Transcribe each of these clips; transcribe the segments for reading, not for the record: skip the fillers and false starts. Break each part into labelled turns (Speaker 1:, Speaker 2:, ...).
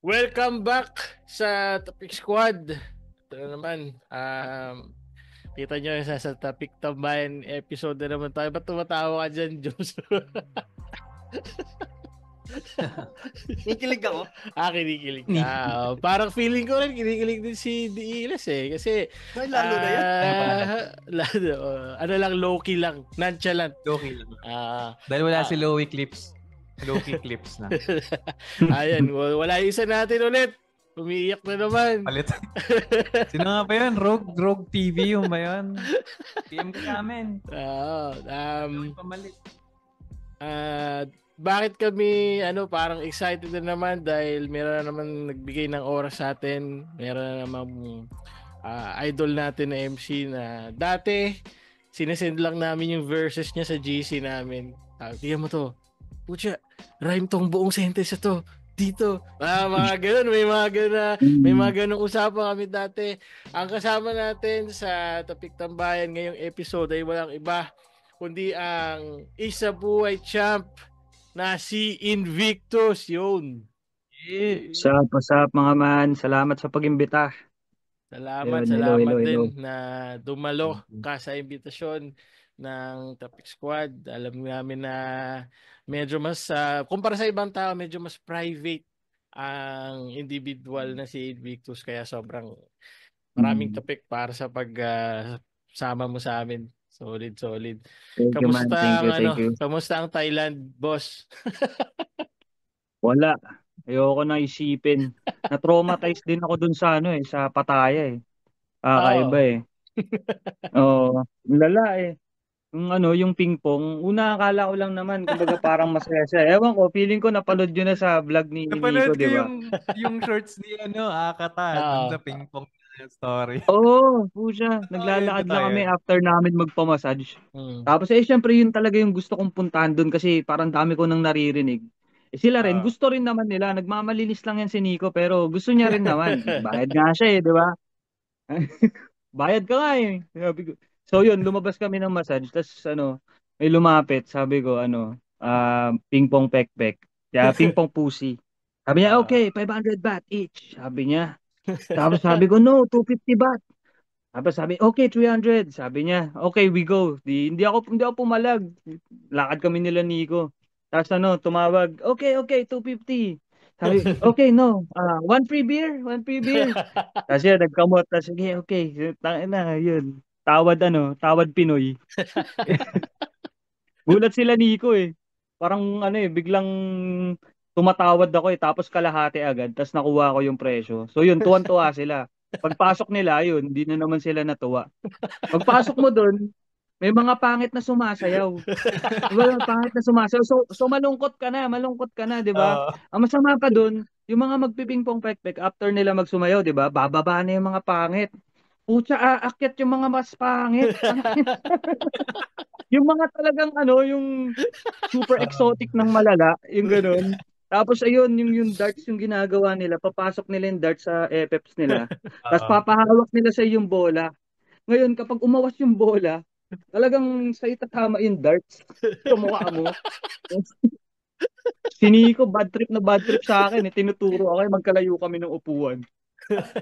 Speaker 1: Welcome back sa Topic Squad. Ito na naman. Kita nyo sa Topic Tambayan episode na naman tayo. Ba't tumatawa ka dyan, Jose?
Speaker 2: Kinikilig ako.
Speaker 1: Kinikilig ka. Parang feeling ko rin, kinikilig din si Diiles eh. Kasi,
Speaker 2: Ay, lalo na yan.
Speaker 1: ano lang, low-key lang. Nonchalant.
Speaker 3: Low-key lang. Dahil wala si Low-key Clips. Low-key Clips na.
Speaker 1: Ayan, wala yung isa natin ulit. Umiiyak na naman.
Speaker 3: Palit. Sino nga ba yun? Rogue TV yung ba yun? PM ka namin.
Speaker 1: Pamalit. Bakit kami parang excited na naman dahil meron na naman nagbigay ng oras sa atin. Meron na naman idol natin na MC na dati sinesend lang namin yung verses niya sa GC namin. Tingnan mo to. Pucha, rhyme tong buong sentence to dito. Mga ganun, may mga ganung usapan kami dati. Ang kasama natin sa Topic Tambayan ngayong episode ay walang iba kundi ang isa buhay champ na si Invictus. Yun.
Speaker 2: What's up mga man? Salamat sa pag-imbita.
Speaker 1: Salamat din na dumalo ka sa imbitasyon ng Topic Squad. Alam namin na medyo mas kumpara sa ibang tao, medyo mas private ang individual na si Invictus, kaya sobrang maraming topic para sa sama mo sa amin. Solid. Kamusta ang Thailand, boss?
Speaker 2: Wala. Ayoko na isipin. Na-traumatize din ako dun sa sa Pattaya eh. Kakaiba eh. Lala eh. Yung ping pong, una akala ko lang naman, kumbaga parang masaya siya. Ewan ko, feeling ko napanood yun na sa vlog ni Nico, di ba?
Speaker 3: yung shorts ni Akata dun sa ping pong story.
Speaker 2: Pucha. Naglalakad lang kami after namin magpamassage. Tapos syempre yun talaga yung gusto kong puntahan dun kasi parang dami ko nang naririnig. Sila rin, gusto rin naman nila. Nagmamalinis lang yan si Nico pero gusto niya rin naman. Bayad nga siya eh, di ba? Bayad ka nga eh. So yun, lumabas kami ng massage. Tapos may lumapit. Sabi ko, ping pong pek-pek. Ping pong pussy. Sabi niya, okay, 500 baht each. Sabi niya. Tapos sabi ko, no, 250 baht. Tapos sabi, okay, 300. Sabi niya, okay, we go. Hindi ako pumalag. Lakad kami nila Nico. Tapos tumawag, okay, 250. Sabi, okay, no. One free beer. Tapos yun, nagkamot. Tapos sige, okay. Tangin na, yun. Tawad Pinoy. Gulat sila Nico eh. Parang biglang tumatawad ako eh. Tapos kalahati agad. Tapos nakuha ko yung presyo. So yun, tuwan-tuwa sila. Pagpasok nila, yun, hindi na naman sila natuwa. Pagpasok mo doon, may mga pangit na sumasayaw. Diba, pangit na sumasayaw. So malungkot ka na, di ba? Ang masama pa doon, yung mga magpipingpong pek-pek, after nila magsumayaw, di ba? Bababa na yung mga pangit. Pucha, aakyat yung mga mas pangit. Yung mga talagang yung super exotic ng malala, yung ganun. Tapos ayun, yung darts yung ginagawa nila, papasok nila yung darts sa FFs nila. Tapos papahawak nila sa yung bola. Ngayon, kapag umawas yung bola, talagang sa itatama yung darts sa mukha mo. Si Nico, bad trip sa akin. Tinuturo ako, magkalayo kami ng upuan.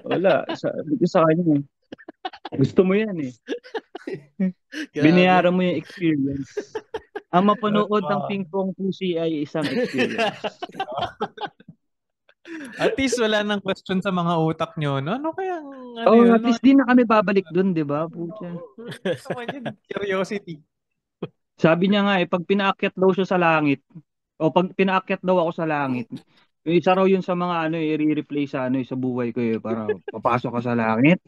Speaker 2: Wala, sa kanya. Gusto mo yan eh. Binayaran mo yung experience. Ang mapanood ng ping pong pussy ay isang experience.
Speaker 3: At least wala nang question sa mga utak nyo, no? Ano kaya
Speaker 2: at least di na kami babalik dun, di ba? Pucha.
Speaker 3: Curiosity.
Speaker 2: Sabi niya nga pag pinaakyat daw siya sa langit, o pag pinaakyat daw ako sa langit, isa raw yun sa mga i-replay sa sa buhay ko para papasok ka sa langit.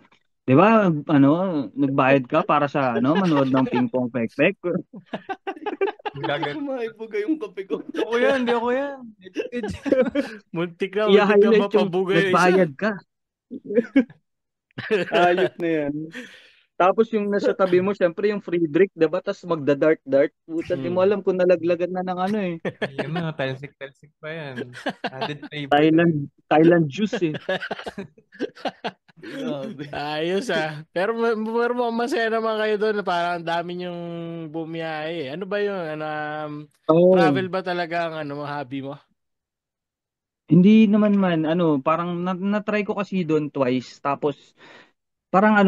Speaker 2: 'Di ba? Nagbayad ka para sa manood ng ping pong pek-pek.
Speaker 1: Maibugay yung kape ko.
Speaker 3: Hindi ako yan.
Speaker 1: Muntik ka mapabugay.
Speaker 2: Nagbayad ka. Ayos na yan. Tapos yung nasa tabi mo, syempre yung free drink, diba? Tapos magda-dart. Puta, di mo alam kung nalaglagan na ng
Speaker 3: Yun na, talsik pa yan. Added flavor.
Speaker 2: Thailand juice eh.
Speaker 1: Ayos Pero masaya naman kayo doon, parang ang dami yung bumiyahe. Ano ba yun? Travel ba talaga ang hobby mo?
Speaker 2: Hindi naman parang na-try ko kasi doon twice. Tapos, parang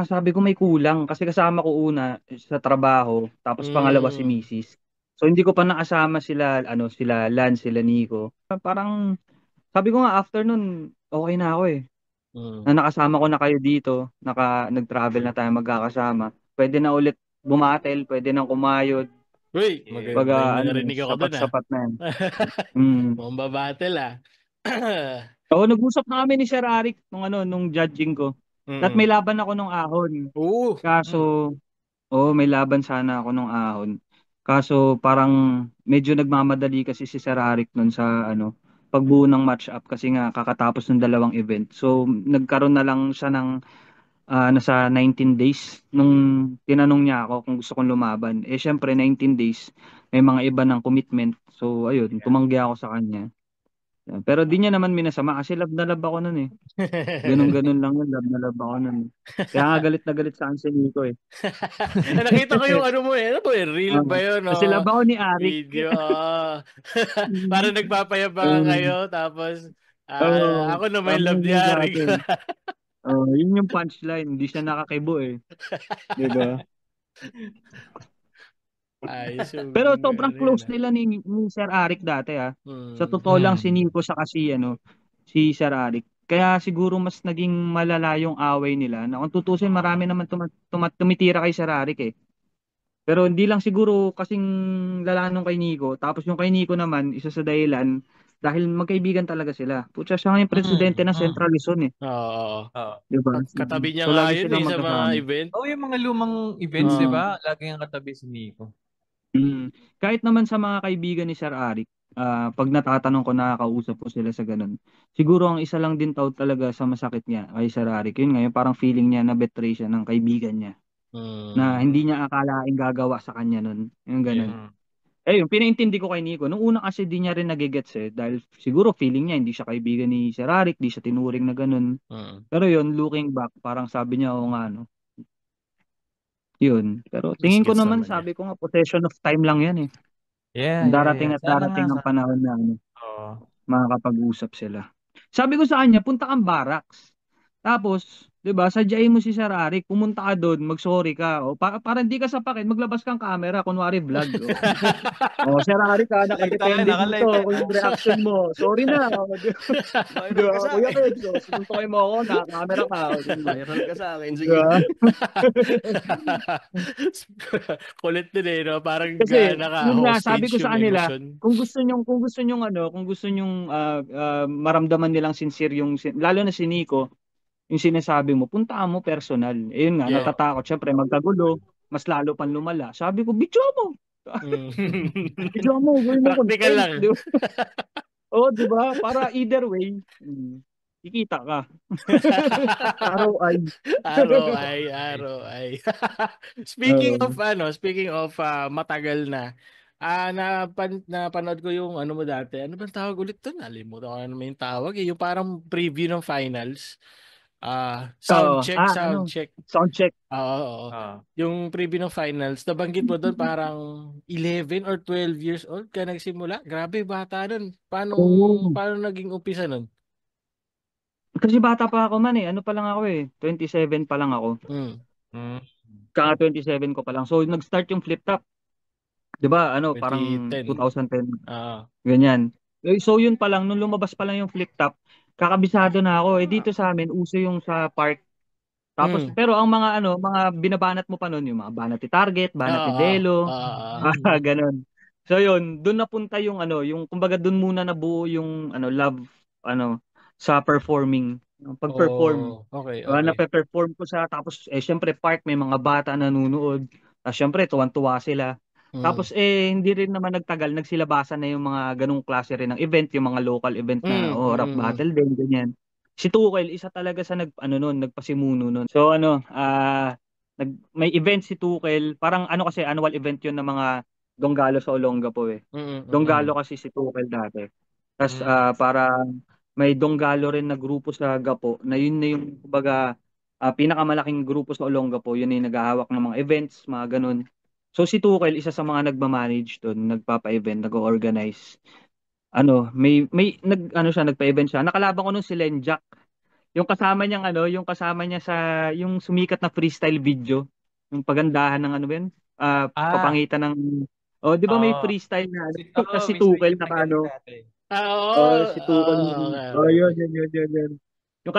Speaker 2: sabi ko may kulang. Kasi kasama ko una sa trabaho. Tapos pangalawa si
Speaker 1: Mm.
Speaker 2: Mrs. So, hindi ko pa nakasama sila Lance, sila Nico. Parang, sabi ko nga, after nun, okay na ako eh.
Speaker 1: Mm.
Speaker 2: Na nakasama ko na kayo dito. Nag-travel na tayo magkakasama. Pwede na ulit bumatel, pwede na kumayod.
Speaker 1: Uy,
Speaker 3: Yeah.
Speaker 1: maganda yung
Speaker 2: Ano,
Speaker 1: narinig ako doon ah.
Speaker 2: sapat-sapat na yan. Mm.
Speaker 1: Mukhang babattle ah.
Speaker 2: Oo, nag-usap na kami ni Sir Arik nung judging ko. At may
Speaker 1: Mm.
Speaker 2: laban ako nung ahon.
Speaker 1: Oo.
Speaker 3: Mm.
Speaker 2: Kaso, oo, may laban sana ako nung ahon. Kaso parang medyo nagmamadali kasi si Sir Arik nun sa pagbuo ng match up kasi nga kakatapos ng dalawang event. So, nagkaroon na lang siya ng nasa 19 days nung tinanong niya ako kung gusto kong lumaban. Eh, syempre, 19 days, may mga iba ng commitment. So, ayun,
Speaker 3: Yeah.
Speaker 2: tumanggi ako sa kanya. Pero di niya naman minasama kasi love na love ako nun eh. Ganun-ganun lang yun, love na love ako nun. Kaya nga galit na galit sa akin si Nico eh.
Speaker 1: Nakita ko yung ano mo eh. Ano ba yun? Real
Speaker 2: Ah,
Speaker 1: ba yun?
Speaker 2: kasi
Speaker 1: O
Speaker 2: love ako ni Arik.
Speaker 1: video? Parang nagpapayabangan
Speaker 2: Um,
Speaker 1: kayo. Tapos,
Speaker 2: oh,
Speaker 1: ako naman yung
Speaker 2: sabi
Speaker 1: love ni
Speaker 2: niya sa
Speaker 1: Arik.
Speaker 2: akin. Yun yung punchline, hindi siya nakakibo eh. 'Di ba?
Speaker 1: Ayos
Speaker 2: Pero
Speaker 1: yung
Speaker 2: sobrang
Speaker 1: ano yun
Speaker 2: close
Speaker 1: ah.
Speaker 2: nila ni Sir Arik dati ah. Sa
Speaker 1: Hmm.
Speaker 2: totoo lang si
Speaker 3: Mm.
Speaker 2: Nico sa kasi si Sir Arik. Kaya siguro mas naging malala yung away nila. Na kung tutusin marami naman tumitira kay Sir Arik eh. Pero hindi lang siguro kasing lala nung kay Nico. Tapos yung kay Nico naman, isa sa dahilan, dahil magkaibigan talaga sila. Putya siya nga yung presidente
Speaker 3: Mm.
Speaker 2: ng
Speaker 3: Mm.
Speaker 2: Central Luzon eh.
Speaker 1: Oo.
Speaker 3: Oo.
Speaker 2: Di ba?
Speaker 1: Katabi niya
Speaker 2: So
Speaker 1: nga
Speaker 2: lagi
Speaker 1: yun eh
Speaker 2: silang
Speaker 1: sa mga
Speaker 2: magkasama.
Speaker 1: event.
Speaker 3: Oh, yung mga lumang events, di
Speaker 2: Mm.
Speaker 1: Oo.
Speaker 3: ba? Lagi ang katabi si Nico.
Speaker 2: Kahit naman sa mga kaibigan ni Sir Arik, pag natatanong ko, nakakausap ko sila sa ganun. Siguro ang isa lang din tao talaga sa masakit niya kay Sir Arik. Yun nga, yung parang feeling niya na betray siya ng kaibigan niya. Na
Speaker 1: Hmm.
Speaker 2: hindi niya akalaing gagawa sa kanya nun. Yung
Speaker 1: Yeah.
Speaker 2: ganun.
Speaker 3: Mm.
Speaker 2: Yung pinaintindi ko kay Nico, nung una kasi di niya rin nagigets eh, dahil siguro feeling niya hindi siya kaibigan ni Sir Arik, di siya tinuring na ganun.
Speaker 1: Mm.
Speaker 2: Pero yun, looking back, parang sabi niya, oo nga, no. Yun. Pero
Speaker 1: Mas
Speaker 2: tingin ko
Speaker 1: gets
Speaker 2: naman,
Speaker 1: naman niya.
Speaker 2: sabi ko nga, possession of time lang yan eh.
Speaker 3: Yeah, yeah,
Speaker 2: Darating
Speaker 3: yeah.
Speaker 2: at
Speaker 3: Sana nga,
Speaker 2: darating ang
Speaker 3: sana.
Speaker 2: panahon na
Speaker 3: Oo.
Speaker 2: makakapag-usap sila. Sabi ko sa kanya, punta kang barracks. Tapos, 'di ba, sadyain mo si Sir Arik, pumunta ka doon, mag-sorry ka. O para hindi ka sapakin, maglabas kang camera, kunwari vlog. Sir Arik
Speaker 3: Live tayo,
Speaker 2: nakadepende dito.
Speaker 3: naka-live tayo.
Speaker 2: Kung yung reaction mo, sorry na. Di
Speaker 4: Viral
Speaker 2: ba?
Speaker 4: ka sa
Speaker 2: Kuya
Speaker 4: akin.
Speaker 2: Peds, susuntokin mo ako, naka-camera ka.
Speaker 4: Viral ka sa akin.
Speaker 2: Di
Speaker 4: Sige.
Speaker 2: ba?
Speaker 1: Kulit din eh, no? Parang
Speaker 2: Kasi yun nga sabi
Speaker 1: naka-hostage
Speaker 2: ko
Speaker 1: yung
Speaker 2: sa kanila,
Speaker 1: emosyon.
Speaker 2: kung gusto nyong maramdaman nilang sincere lalo na si Nico, yung sinasabi mo, puntaan mo personal. Eh yun nga,
Speaker 1: Yeah.
Speaker 2: natatakot. Syempre, magkagulo, mas lalo pang lumala. Sabi ko, video mo.
Speaker 1: Mm.
Speaker 2: Video mo, gawin mo
Speaker 1: Practical
Speaker 2: content.
Speaker 1: lang.
Speaker 2: Di ba? Oo, di ba? Para either way, kikita ka. Araw ay.
Speaker 1: ROI.
Speaker 2: Oo.
Speaker 1: Speaking of matagal na. Napanood ko yung ano mo dati. Ano bang tawag ulit doon? Nalimutan ko na naman yung tawag. Yung parang preview ng finals. Sound
Speaker 2: Oo.
Speaker 1: check, sound check.
Speaker 2: Sound check.
Speaker 1: Oo.
Speaker 3: Ah.
Speaker 1: Yung preview ng finals, nabanggit mo doon parang 11 or 12 years old ka nagsimula. Grabe, bata nun.
Speaker 2: Oo.
Speaker 1: Paano naging umpisa nun?
Speaker 2: Kasi bata pa ako man eh. Ano pa lang ako eh. 27 pa lang ako.
Speaker 1: Mm.
Speaker 3: Mm.
Speaker 2: Kaka 27 ko pa lang. So, nag-start yung flip top. 'Di ba? Parang
Speaker 1: 2010.
Speaker 2: 2010.
Speaker 1: Ah.
Speaker 2: Ganyan. So, yun pa lang, nung lumabas pa lang yung flip top, kakabisado na ako. Dito sa amin, uso yung sa park. Tapos,
Speaker 1: Mm.
Speaker 2: pero ang mga binabanat mo pa noon, yung mga Banati Target, Banati
Speaker 1: Oo.
Speaker 2: Delo,
Speaker 1: Oo.
Speaker 2: ganun. So, yun, doon napunta yung kumbaga doon muna nabuo yung love sa performing. Pag-perform.
Speaker 1: Oh, okay.
Speaker 2: Nape-perform ko siya, tapos syempre park may mga bata nanonood. Tapos syempre tuwan-tuwa sila.
Speaker 1: Mm.
Speaker 2: Tapos hindi rin naman nagtagal, nagsilabasan na yung mga ganung klase rin ng event, yung mga local event na rap
Speaker 1: Mm.
Speaker 2: battle din ganyan. Si Tukel isa talaga sa nagpasimuno noon. So may event si Tukel, parang kasi annual event 'yun ng mga Donggalo sa Olongapo eh.
Speaker 1: Mm.
Speaker 2: Donggalo kasi si Tukel dati. Tapos
Speaker 3: Mm.
Speaker 2: para may Donggalo rin na grupo sa Gapo na yun na yung kumbaga pinakamalaking grupo sa Olongapo, yun yung naghahawak ng mga events, mga ganun. So si Tukel, isa sa mga nagmamanage doon, nagpapa-event, nag-organize. nagpa-event siya. Nakalaban ko nun si Lenjak. Yung kasama niya sa yung sumikat na freestyle video, yung pagandahan ng ano ba yun?
Speaker 3: Ah,
Speaker 2: Papangitan ng di ba may
Speaker 3: oo.
Speaker 2: freestyle na
Speaker 3: Oo,
Speaker 2: si
Speaker 3: may
Speaker 2: Tukel
Speaker 3: sumikat
Speaker 2: na
Speaker 3: na ganun
Speaker 2: ano,
Speaker 3: dati.
Speaker 2: si Tukel.
Speaker 1: Okay, okay,
Speaker 2: Yun,
Speaker 1: okay.
Speaker 2: yun. Yung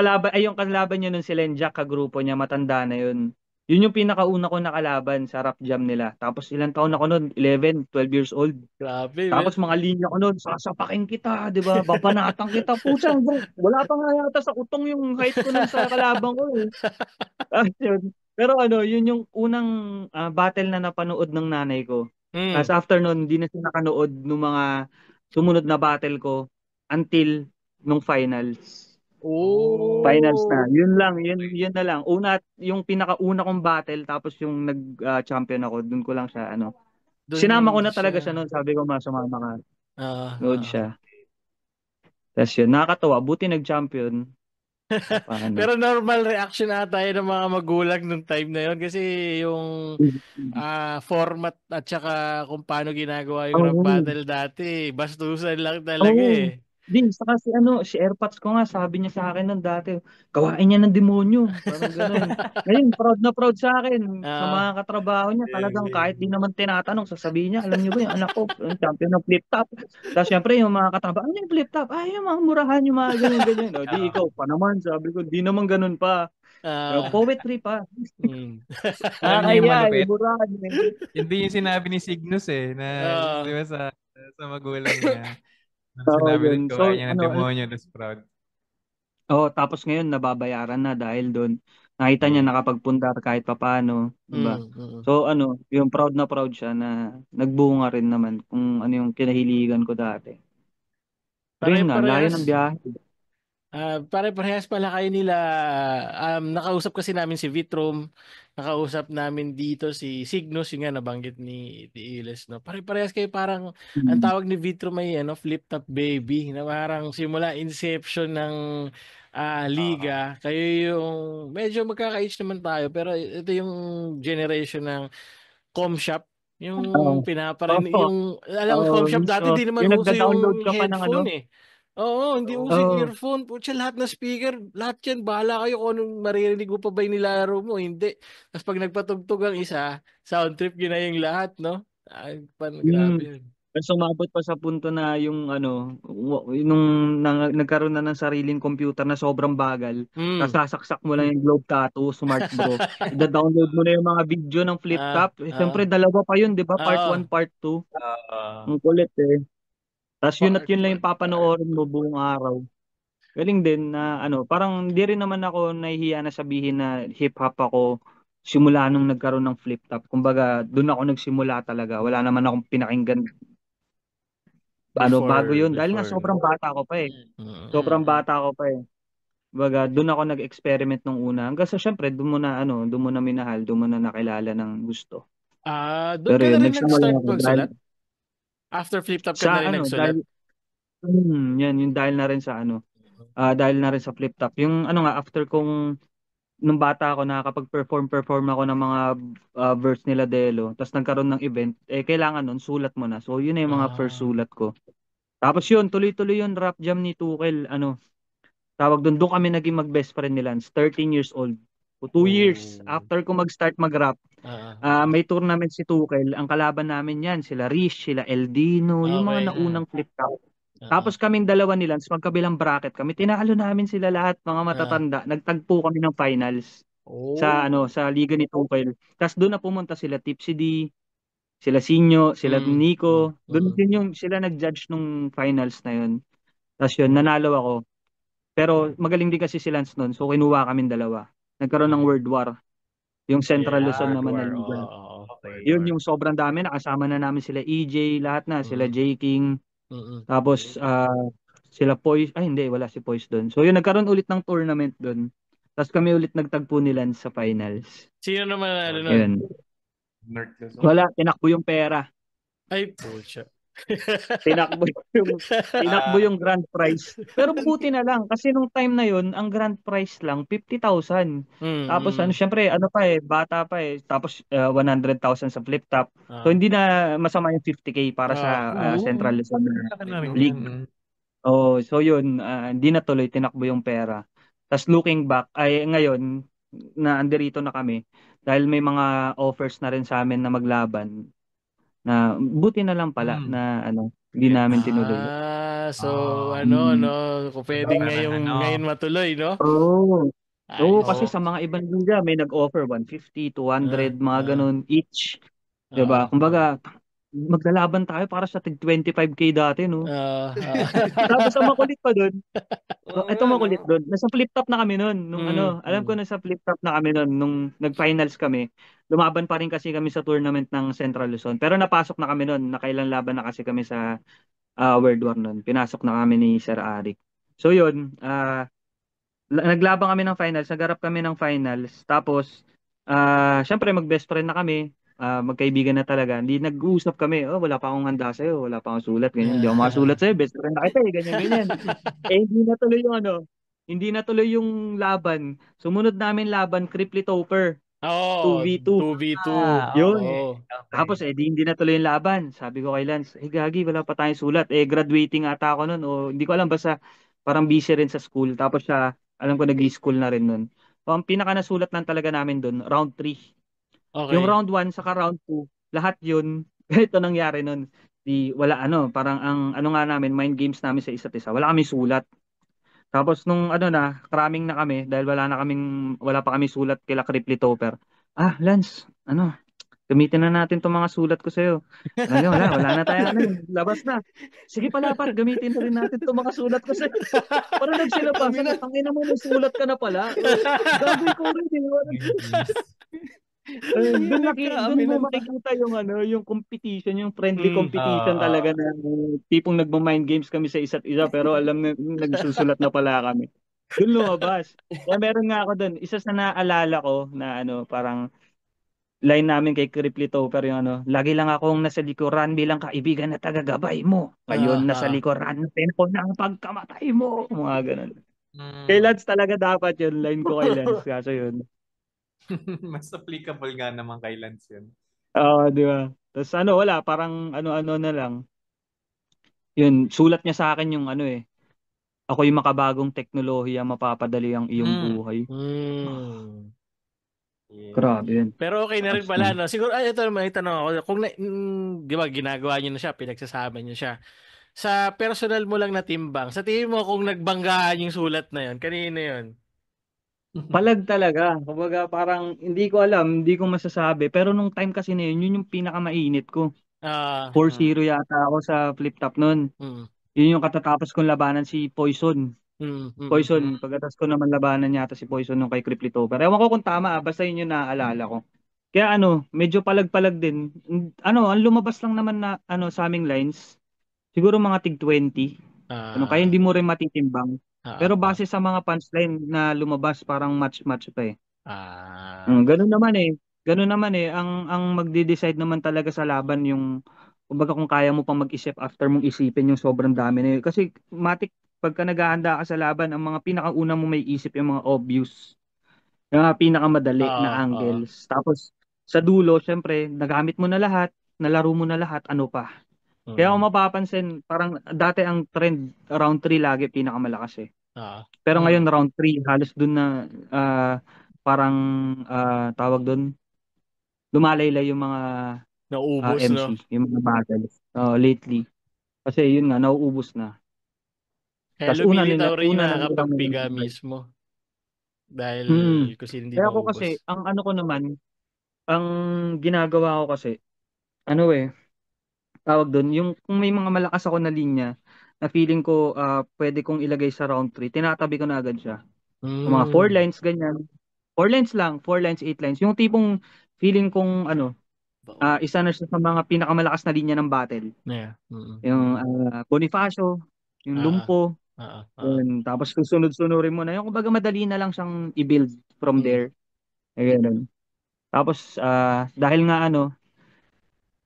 Speaker 2: kalaban niya nun si Lenjak, kagrupo niya, matanda na yun. Yun yung pinakauna ko nakalaban sa rap jam nila. Tapos ilang taon ako nun? 11, 12 years old.
Speaker 1: Grabe, man.
Speaker 2: Tapos mga linya ko nun, sasapakin kita, di ba? Babanatan kita. Pusang, bro. Wala pa nga yata sa utong yung height ko nun sa kalabang ko eh. Yun. Pero yun yung unang battle na napanood ng nanay ko.
Speaker 1: Mm.
Speaker 2: Tapos after nun, hindi na siya nakanood ng mga sumunod na battle ko until nung finals. Finals na.
Speaker 1: Oh.
Speaker 2: Yun lang, yun na lang. Yung pinakauna kong battle, tapos yung nag-champion ako, dun ko lang siya, sinama ko
Speaker 1: Doon
Speaker 2: na talaga siya
Speaker 1: siya.
Speaker 2: noon. Sabi ko, sumama ka.
Speaker 1: Ah,
Speaker 2: Nood
Speaker 1: ah.
Speaker 2: siya. Tapos yun, nakakatawa. Buti nag-champion. Paano?
Speaker 1: Pero normal reaction ata yun ng mga magulang nung time na yun kasi yung format at saka kung paano ginagawa yung rap
Speaker 2: Oo.
Speaker 1: battle dati, bastusan lang talaga
Speaker 2: Oo.
Speaker 1: eh.
Speaker 2: Din, saka si Airpods ko nga, sabi niya sa akin nung dati, gawain niya ng demonyo. Parang ganun. Ngayon, proud na proud sa akin. Sa
Speaker 1: Ah,
Speaker 2: mga katrabaho niya, talagang kahit di naman tinatanong, sasabihin niya, alam niyo ba yung anak ko, yung champion ng flip top. Tapos syempre, yung mga katrabaho, ano yung flip top? Yung mga murahan, yung mga ganyan-ganyan. O, di
Speaker 3: Oo.
Speaker 2: ikaw pa naman, sabi ko, di naman ganun pa.
Speaker 1: ah,
Speaker 2: Poetry pa.
Speaker 1: mm.
Speaker 3: Alam niyo yung
Speaker 2: Nakakaya,
Speaker 3: malupit?
Speaker 2: murahan.
Speaker 3: Yun din yung sinabi ni Cygnus na, di
Speaker 1: Ah,
Speaker 3: ba, sa magulang niya. Nung
Speaker 2: Oo,
Speaker 3: sinabi
Speaker 2: yun.
Speaker 3: doon,
Speaker 2: So,
Speaker 3: gawa niya ng demonyo, that's proud.
Speaker 2: tapos ngayon nababayaran na dahil doon. Nakita niya
Speaker 3: Oo.
Speaker 2: nakapagpundar kahit papaano, 'di ba?
Speaker 1: mm.
Speaker 2: So yung proud na proud siya na nagbunga rin naman kung ano yung kinahiligan ko dati. Pero yun nga, layo ng
Speaker 1: Pare-parehas.
Speaker 2: biyahe.
Speaker 1: Pare-parehas pala kayo nila. Nakausap kasi namin si Vitrom. Nakausap namin dito si Cygnus, yung nga nabanggit ni Iles, no? Pare-parehas kayo parang, ang
Speaker 2: Mm.
Speaker 1: tawag ni Vitrom ay flip top baby, na parang simula inception ng
Speaker 3: Oo.
Speaker 1: liga. Kayo yung, medyo magkaka-age naman tayo, pero ito yung generation ng com shop.
Speaker 2: Oo.
Speaker 1: Yung yung, alam,
Speaker 2: Oo,
Speaker 1: com shop dati
Speaker 2: mismo.
Speaker 1: di naman
Speaker 2: Yung
Speaker 1: uso
Speaker 2: nagda-download
Speaker 1: yung
Speaker 2: ka pa ng ano.
Speaker 1: headphone eh. Oo, hindi uso yung
Speaker 2: Oo.
Speaker 1: earphone. Putya, lahat ng speaker, lahat yan, bahala kayo kung anong maririnig mo pa ba yung nilalaro mo. Hindi. Tapos pag nagpatugtog ang isa, sound trip yun na yung lahat, no? Grabe
Speaker 2: Mm.
Speaker 1: yun.
Speaker 2: Tapos umabot pa sa punto na yung nung nagkaroon na ng sariling computer na sobrang bagal, tapos
Speaker 1: Mm.
Speaker 2: sasaksak mo lang yung Globe Tattoo, Smart Bro. Ida-download mo na yung mga video ng flip
Speaker 1: Ah,
Speaker 2: top. Siyempre,
Speaker 1: ah,
Speaker 2: dalawa pa yun, di ba? Part
Speaker 1: ah,
Speaker 2: 1, Part 2.
Speaker 3: Oo.
Speaker 2: Ang kulit eh. Tapos yun at
Speaker 1: part,
Speaker 2: yun lang
Speaker 1: part,
Speaker 2: yung
Speaker 1: part.
Speaker 2: papanoorin mo buong araw. Galing din na parang di rin naman ako nahihiya na sabihin na hip-hop ako simula nung nagkaroon ng flip top. Kumbaga, doon ako nagsimula talaga. Wala naman akong pinakinggan bago yun. Dahil nga
Speaker 1: Before.
Speaker 2: sobrang bata ko pa eh.
Speaker 1: Mm.
Speaker 2: Sobrang bata ko pa eh. Kumbaga, doon ako nag-experiment nung una. Hanggang sa syempre, doon mo na minahal, doon mo na nakilala ng gusto.
Speaker 1: Doon
Speaker 2: Pero
Speaker 1: ka na
Speaker 2: yun,
Speaker 1: rin
Speaker 2: nagsimula
Speaker 1: nag-start
Speaker 2: ako dahil
Speaker 1: magsulat? After flip top ka
Speaker 2: sa
Speaker 1: na rin nagsulat?
Speaker 2: dahil yan, yung dahil na rin sa dahil na rin sa flip top. Yung nga, after kong nung bata ako nakakapag-perform ako ng mga verse nila Delo, tapos nagkaroon ng event, kailangan nun sulat mo na. So yun na yung mga first
Speaker 1: Ah,
Speaker 2: sulat ko. Tapos yun, tuloy-tuloy yun rap jam ni Tukel, tawag doon kami naging mag-best friend nila, 13 years old. So 2 years
Speaker 1: oh.
Speaker 2: after ko mag-start mag-rap, may tournament si Tukel, ang kalaban namin yan, sila Rish, sila Eldino, yung mga
Speaker 1: Okay.
Speaker 2: naunang flip top.
Speaker 1: Ah,
Speaker 2: Tapos kaming dalawa nila, sa magkabilang bracket kami, tinalo namin sila lahat, mga
Speaker 1: ah.
Speaker 2: matatanda. Nagtagpo kami ng finals sa
Speaker 1: Oh.
Speaker 2: sa liga ni Tukel. Tapos doon na pumunta sila Tipsy D, sila Sinyo, sila
Speaker 1: Mm, mm,
Speaker 2: Nico. Doon
Speaker 1: mm.
Speaker 2: din yung sila nag-judge nung finals na yun. Tapos yun,
Speaker 1: Oh.
Speaker 2: nanalo ako. Pero magaling din kasi si Lance noon, so kinuha kaming dalawa. Nagkaroon ng
Speaker 1: Mm.
Speaker 2: World War. Yung Central
Speaker 1: Yeah,
Speaker 2: Luzon
Speaker 1: World
Speaker 2: naman na
Speaker 1: War.
Speaker 2: liga.
Speaker 1: Okay.
Speaker 2: Yun yung sobrang dami. Nakasama na namin sila EJ, lahat na. Sila
Speaker 1: Mm,
Speaker 2: J. King.
Speaker 1: mm.
Speaker 2: Tapos sila Poise. Ay hindi, wala si Poise doon. So yun, nagkaroon ulit ng tournament doon. Tapos kami ulit nagtagpo nila sa finals.
Speaker 1: Sino naman nanalo nun?
Speaker 2: Yun.
Speaker 3: North Luzon.
Speaker 2: Wala, tinakbo yung pera.
Speaker 1: Ay, pucha.
Speaker 2: Tinakbo yung tinakbo yung grand prize. Pero buti na lang kasi nung time na yun, ang grand prize lang 50,000. Tapos ano,
Speaker 1: Mm.
Speaker 2: syempre ano pa eh, bata pa eh. Tapos 100,000 sa flip top. So
Speaker 1: Ah.
Speaker 2: hindi na masama yung 50K para sa
Speaker 3: Oo.
Speaker 2: Central Luzon
Speaker 3: Laki na rin
Speaker 2: League.
Speaker 3: yan.
Speaker 2: Oh, so yun, hindi na tuloy, tinakbo yung pera. Tapos looking back, ay ngayon na andirito na kami, dahil may mga offers na rin sa amin na maglaban, na buti na lang pala
Speaker 3: Mm.
Speaker 2: na ano, hindi namin
Speaker 3: Yes.
Speaker 2: tinuloy.
Speaker 1: So
Speaker 3: Oh,
Speaker 1: ano,
Speaker 2: Mm.
Speaker 1: no, kung pwedeng
Speaker 3: parang
Speaker 1: ngayon matuloy, no?
Speaker 2: Oo. Oo,
Speaker 1: Ayos.
Speaker 2: kasi
Speaker 3: oh,
Speaker 2: sa mga ibang liga may nag-offer 150,
Speaker 1: Ah,
Speaker 2: 200, mga
Speaker 1: ah,
Speaker 2: ganun each. 'Di ba?
Speaker 1: ah, ah,
Speaker 2: Kumbaga, maglalaban tayo para sa tig 25K dati, no?
Speaker 1: ah,
Speaker 2: Tapos ang makulit pa doon,
Speaker 3: oo
Speaker 2: ito
Speaker 3: nga, no?
Speaker 2: makulit doon. Nasa flip top na kami noon nung
Speaker 1: mm,
Speaker 2: ano, alam ko
Speaker 1: mm.
Speaker 2: nasa flip top na kami noon nung nag-finals kami. Lumaban pa rin kasi kami sa tournament ng Central Luzon. Pero napasok na kami noon, nakailang laban na kasi kami sa World War noon. Pinasok na kami ni Sir Arik. So yun, naglabang kami ng finals, nagarap kami ng finals. Tapos syempre mag-best friend na kami. Magkaibigan na talaga. Hindi nag-uusap kami. Oh, wala pa akong handa sa'yo, wala pa akong sulat, ganyan. Hindi ako masulat sa'yo, best friend na kita eh, ganyan, ganyan. Hindi natuloy yung ano, hindi natuloy yung laban. Sumunod namin laban, Cripply Topper,
Speaker 1: Oo,
Speaker 2: 2v2.
Speaker 1: 2v2.
Speaker 2: Yun.
Speaker 3: Okay.
Speaker 1: Oo.
Speaker 3: Okay.
Speaker 2: Tapos hindi natuloy yung laban. Sabi ko kay Lance, gagi, wala pa tayong sulat. Graduating ata ako nun o hindi ko alam, basta parang busy rin sa school. Tapos siya, alam ko nag-school na rin nun. So, ang pinaka nasulat lang talaga namin dun, round 3. Yung
Speaker 1: Okay.
Speaker 2: round 1 saka round 2, lahat yun, ito nangyari nun. Wala ano, parang ang ano nga namin, mind games namin sa isa't isa. Wala kami sulat. Tapos nung ano na, cramming na kami dahil wala pa kami sulat kila Cripply Topper. Lance, ano, gamitin na natin 'tong mga sulat ko sa'yo. Wala na tayong ano, labas na. Sige pala, gamitin na rin natin 'tong mga sulat ko sa'yo. Parang
Speaker 1: Kami
Speaker 2: nagsilabasan
Speaker 1: na.
Speaker 2: na, tangina mo, may sulat ka na pala. Gagawin ko rin,
Speaker 3: English.
Speaker 2: Doon mo
Speaker 1: Nagkaaminan pa.
Speaker 2: makikita yung ano, yung competition, yung friendly
Speaker 1: Mm.
Speaker 2: competition talaga na tipong nagma-mind games kami sa isa't isa pero alam na nagsusulat na pala kami. Doon lumabas. Kaya meron nga ako doon, isa sa naalala ko na ano, parang line namin kay Cripply Topper yung ano, lagi lang akong nasa likuran bilang kaibigan na tagagabay mo. Ngayon,
Speaker 1: Ah,
Speaker 2: nasa
Speaker 1: ah.
Speaker 2: likuran ko ng pagkamatay mo. Mga ganun. Kay
Speaker 3: Mm.
Speaker 2: Lance talaga dapat yun, line ko kay Lance. Kaso yun.
Speaker 3: Mas applicable nga naman kay Lance yun.
Speaker 2: Oo, di ba? Tapos ano, wala, parang ano-ano na lang. Yun, sulat niya sa akin yung ano eh. Ako yung makabagong teknolohiya, mapapadali ang iyong
Speaker 3: Mm.
Speaker 2: buhay.
Speaker 1: Hmm. Yeah.
Speaker 2: Grabe yun.
Speaker 1: Pero okay na rin
Speaker 2: Tapos
Speaker 1: pala,
Speaker 2: nung,
Speaker 1: no? Siguro, ito may tanong ako. Kung, di ba, ginagawa niyo na siya, pinagsasama niyo siya. Sa personal mo lang na timbang, sa tingin mo kung nagbanggaan yung sulat na yun, kanino yun?
Speaker 2: palag talaga. Kumbaga parang hindi ko alam, hindi ko masasabi. Pero nung time kasi na yun, yun yung pinakamainit ko.
Speaker 1: Ah,
Speaker 2: 4-0 yata ako sa flip top nun.
Speaker 1: mm,
Speaker 2: Yun yung katatapos kong labanan si Poison.
Speaker 1: mm, mm,
Speaker 2: Poison,
Speaker 3: Mm.
Speaker 2: pagkatapos ko naman labanan yata si Poison nung kay Cripply Topper. Ewan ko kung tama, basta yun yung naaalala ko. Kaya ano, medyo palag-palag din. Ano, ang lumabas lang naman na ano sa aming lines, siguro mga tig 20. Ano, kaya
Speaker 1: ah,
Speaker 2: hindi mo rin matitimbang.
Speaker 1: ah,
Speaker 2: Pero
Speaker 1: ah,
Speaker 2: base sa mga punchline na lumabas, parang match-match pa eh.
Speaker 1: ah,
Speaker 2: Ganun naman eh. Ganun naman eh. Ang magde-decide naman talaga sa laban yung, kumbaga kung kaya mo pang mag-isip after mong isipin yung sobrang dami na yun. Kasi matik, pagka naghahanda ka sa laban, ang mga pinakauna mo may isip yung mga obvious. Yung mga pinakamadali na
Speaker 1: ah, ah,
Speaker 2: angles. Tapos sa dulo, syempre, nagamit mo na lahat, nalaro mo na lahat, ano pa. Kaya kung
Speaker 1: mm,
Speaker 2: mapapansin, parang dati ang trend, round 3 lagi pinakamalakas eh.
Speaker 1: ah,
Speaker 2: Pero ngayon
Speaker 3: Mm.
Speaker 2: round 3 halos dun na parang tawag dun, lumalaylay yung mga
Speaker 1: naubos,
Speaker 2: MC,
Speaker 1: no?
Speaker 2: yung mga battles lately. Kasi yun nga, nauubos na.
Speaker 1: Kaya
Speaker 2: Tapos
Speaker 1: lumilitaw rin yung
Speaker 2: una na nilang
Speaker 1: nakakapagpiga
Speaker 2: nilalaman.
Speaker 1: mismo. Dahil
Speaker 2: Hmm.
Speaker 1: kung sino hindi
Speaker 2: Kaya ako
Speaker 1: maubos.
Speaker 2: kasi, ang ano ko naman, ang ginagawa ko kasi, ano eh, tawag doon, yung kung may mga malakas ako na linya, na feeling ko pwede kong ilagay sa round 3 tinatabi ko na agad siya. Yung mga 4
Speaker 1: Mm.
Speaker 2: lines, ganyan. 4 lines lang, 4 lines, 8 lines. Yung tipong feeling kong ano, isa na siya sa mga pinakamalakas na linya ng battle.
Speaker 1: Yeah. Mm,
Speaker 2: Yung
Speaker 1: mm.
Speaker 2: Bonifacio, yung
Speaker 1: Ah,
Speaker 2: Lumpo,
Speaker 1: ah.
Speaker 2: yun. Tapos susunod-sunurin mo na. Yung kumbaga madali na lang siyang i-build from
Speaker 1: Mm.
Speaker 2: there. Ganun. Tapos dahil nga ano,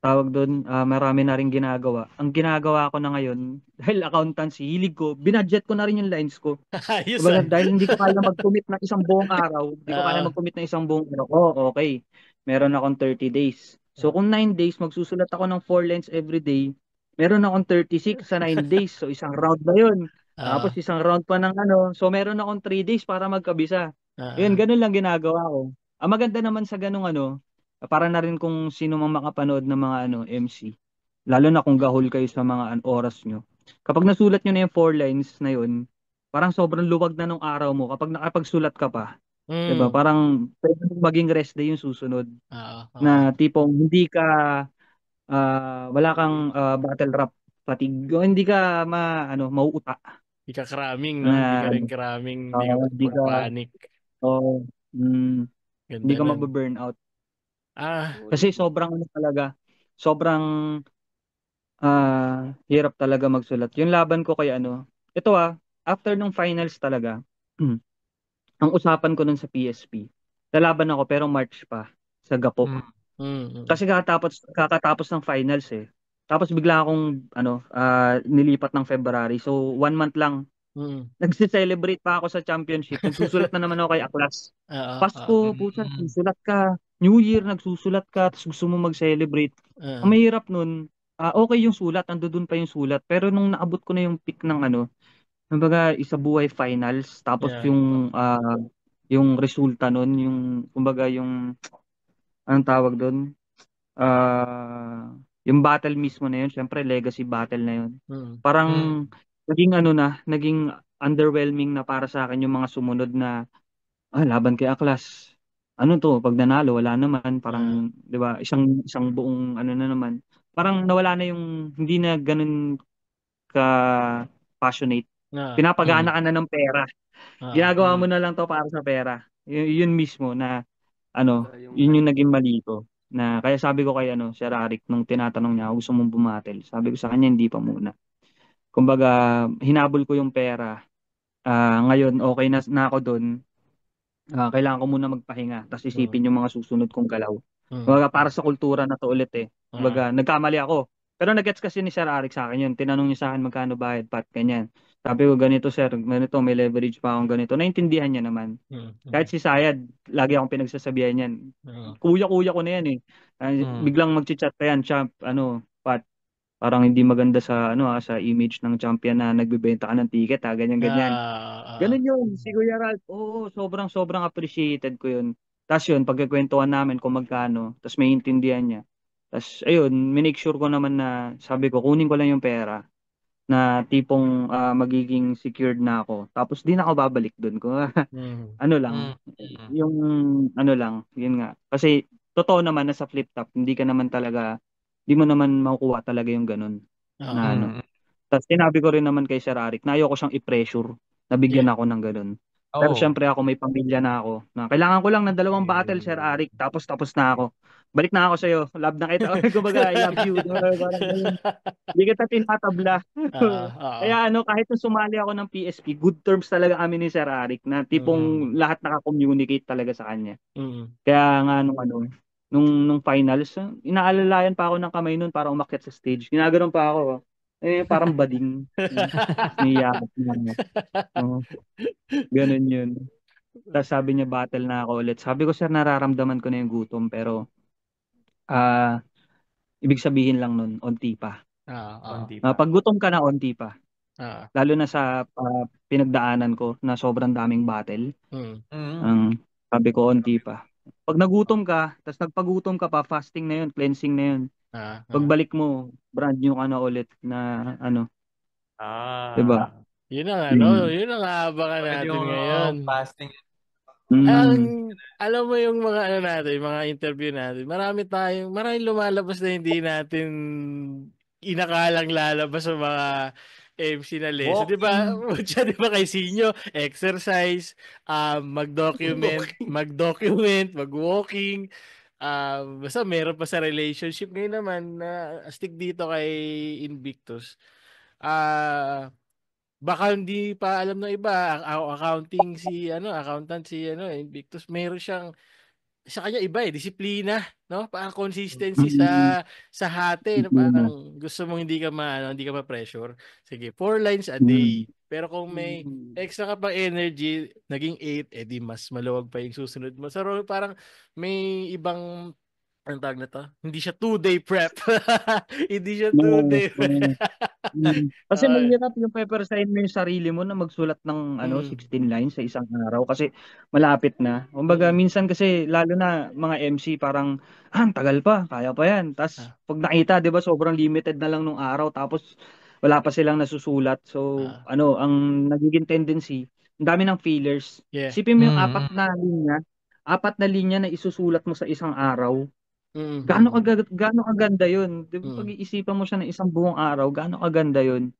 Speaker 2: tawag doon, marami na rin ginagawa. Ang ginagawa ko na ngayon, dahil accountancy, hilig ko, binudget ko na rin yung lines ko.
Speaker 1: Ayos
Speaker 2: Kumbaga,
Speaker 1: ah.
Speaker 2: dahil hindi ko kaya mag-commit ng isang buong araw, hindi ko kaya
Speaker 1: Oo.
Speaker 2: mag-commit ng isang buong araw. Oh, okay. Meron akong 30 days. So kung 9 days, magsusulat ako ng 4 lines every day, meron akong 36 sa 9 days. So isang round na 'yon. Tapos isang round pa ng ano. So meron akong 3 days para magkabisa. Yun, ganun lang ginagawa ko. Ang maganda naman sa ganung ano, para na rin kung sino mang makapanood ng mga ano MC. Lalo na kung gahol kayo sa mga oras nyo. Kapag nasulat nyo na yung 4 lines na yun, parang sobrang luwag na nung araw mo kapag nakapagsulat ka pa. 'Di ba? Parang pwede mong maging rest day yung susunod. Na tipong hindi ka wala kang battle rap fatigue o hindi ka mauuta.
Speaker 1: Hindi ka cramming, no? Hindi
Speaker 2: Na
Speaker 1: ka rin cramming, hindi ka
Speaker 2: hindi ka
Speaker 1: magpapanic.
Speaker 2: oh, hindi
Speaker 1: Ganda
Speaker 2: ka
Speaker 1: nun.
Speaker 2: mababurnout.
Speaker 1: Ah,
Speaker 2: Kasi sobrang ano talaga, sobrang hirap talaga magsulat. Yung laban ko kay ano, ito after nung finals talaga, ang usapan ko nun sa PSP, lalaban ako pero March pa sa Gapo. Kasi kakatapos ng finals eh. Tapos bigla akong nilipat ng February. So 1 month lang. Nagse-celebrate pa ako sa championship. Nagsusulat na naman ako kay Aklas. Pasko, pusa, nagsusulat ka. New Year, nagsusulat ka. Tapos gusto mo mag-celebrate. Ang mahirap nun, okay yung sulat. Andun pa yung sulat. Pero nung naabot ko na yung peak ng kumbaga, isa buhay finals. Tapos yung resulta nun, yung, kumbaga, yung, anong tawag doon? Yung battle mismo na yun, syempre legacy battle na yun. Parang naging naging underwhelming na para sa akin yung mga sumunod na laban kay Aklas. Ano to, pag nanalo wala naman, parang 'di ba, isang buong ano na naman. Parang nawala na yung hindi na ganun ka passionate. Pinapagana ka na ng pera. Ginagawa mo na lang to para sa pera. Yun mismo na yun yung naging mali ko. Na kaya sabi ko kay Sir Arik nung tinatanong niya, gusto mong bumatel? Sabi ko sa kanya, hindi pa muna. Kumbaga, hinabol ko yung pera. Ngayon, okay na ako doon. Kailangan ko muna magpahinga. Tapos isipin yung mga susunod kong galaw. Kumbaga, para sa kultura na to ulit eh. Kumbaga, nagkamali ako. Pero nag-gets kasi ni Sir Arik sa akin yun. Tinanong niya sa akin magkano bayad, pat, ganyan. Sabi ko, ganito sir, ganito, may leverage pa akong ganito. Naintindihan niya naman. Kahit si Sayad, lagi akong pinagsasabihan yan. Kuya-kuya ko na yan eh. Biglang mag-chat pa yan, champ, pat, parang hindi maganda sa sa image ng champion na nagbebenta ka ng ticket ganyan ganyan. Ganun yun, si Kuya Ralph. Oo, sobrang appreciated ko yun. Tapos yun, pagkakwentuhan namin kung magkano, tapos may intindihan niya. Tapos ayun, minake sure ko naman na sabi ko, kunin ko lang yung pera na tipong magiging secured na ako. Tapos di na ako babalik dun. Kung ano lang, yung ano lang, yun nga. Kasi totoo naman na sa flip top, hindi mo naman makukuha talaga yung ganun na Tapos sinabi ko rin naman kay Sir Arik na ayoko siyang i-pressure na bigyan ako ng ganun. Pero syempre ako may pamilya na ako. Na kailangan ko lang ng 2 battle, Sir Arik, tapos na ako. Balik na ako sa'yo. Love na kita. Kumbaga, I love you. Parang ganun. Hindi kita tinatabla. Kaya kahit nung sumali ako ng PSP, good terms talaga kami ni Sir Arik na tipong lahat naka-communicate talaga sa kanya. Kaya nga nung finals, inaalalayan pa ako ng kamay nun para umakyat sa stage. Ginaganon pa ako. Parang bading. Niyakap niya ako. Ganun yun. Tapos sabi niya, battle na ako ulit. Sabi ko, sir, nararamdaman ko na yung gutom, pero ibig sabihin lang nun, onti pa. Pag gutom ka na, onti pa. Lalo na sa pinagdaanan ko na sobrang daming battle. Sabi ko, onti pa. Pag nagutom ka, tapos nagpagutom ka pa, fasting na yun, cleansing na yun. Pagbalik mo, brand new ka na ulit na diba?
Speaker 1: Yun ang aabangan natin ngayon.
Speaker 3: Fasting.
Speaker 1: Alam mo yung mga natin, mga interview natin, maraming lumalabas na hindi natin inakalang lalabas sa mga MC na lesson. Di ba? Di ba kay Sinyo, exercise, mag-document, mag-walking, basta meron pa sa relationship. Ngayon naman, stick dito kay Invictus. Baka hindi pa alam ng iba, accountant si Invictus, meron siyang sa kanya iba disiplina, no? Parang consistency sa hati, no? Parang gusto mong hindi ka ma-pressure. Sige, 4 lines a day. Pero kung may extra ka pang energy, naging 8, di mas maluwag pa yung susunod mo. So parang may ibang ang tawag na to? Hindi siya 2-day prep. Hindi siya 2-day prep.
Speaker 2: Kasi mahirap yung papersign mo yung sarili mo na magsulat ng 16 lines sa isang araw kasi malapit na. Kumbaga minsan kasi lalo na mga MC parang ang tagal pa, kaya pa yan. Tapos pag nakita, 'di ba, sobrang limited na lang nung araw tapos wala pa silang nasusulat. So ang nagiging tendency, ang dami ng fillers.
Speaker 1: Yeah.
Speaker 2: Isipin mo yung apat na linya na isusulat mo sa isang araw. Gaano kaganda 'yun? 'Di ba pag-iisipan mo siya ng isang buong araw, gaano kaganda 'yun?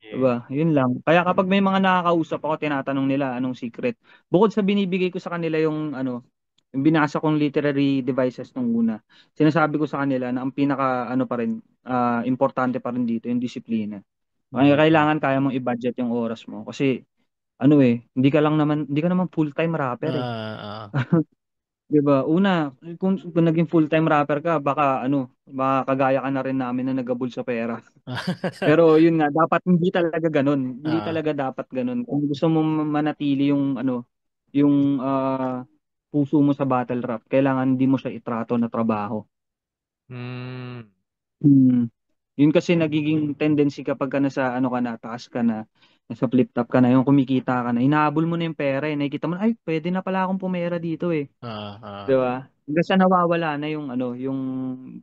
Speaker 2: 'Di ba? 'Yun lang. Kaya kapag may mga nakakausap ako, tinatanong nila anong secret. Bukod sa binibigay ko sa kanila yung yung binasa kong literary devices nung una. Sinasabi ko sa kanila na ang pinaka pa rin, importante pa rin dito yung disiplina. Kaya kailangan kaya mong i-budget yung oras mo kasi hindi ka naman full-time rapper eh. 'Di ba? Una, kung naging full-time rapper ka, baka kagaya ka na rin namin na nagabol sa pera. Pero yun nga, dapat hindi talaga ganun. Hindi talaga dapat ganun. Kung gusto mo manatili yung puso mo sa battle rap, kailangan hindi mo siya itrato na trabaho. Yun kasi nagiging tendency kapag ka nasa taas ka na, nasa flip top ka na, yung kumikita ka na, hinahabol mo na yung pera eh. Nakikita mo na, ay, pwede na pala akong pumera dito eh. 'Di ba? Hanggang sa nawawala na yung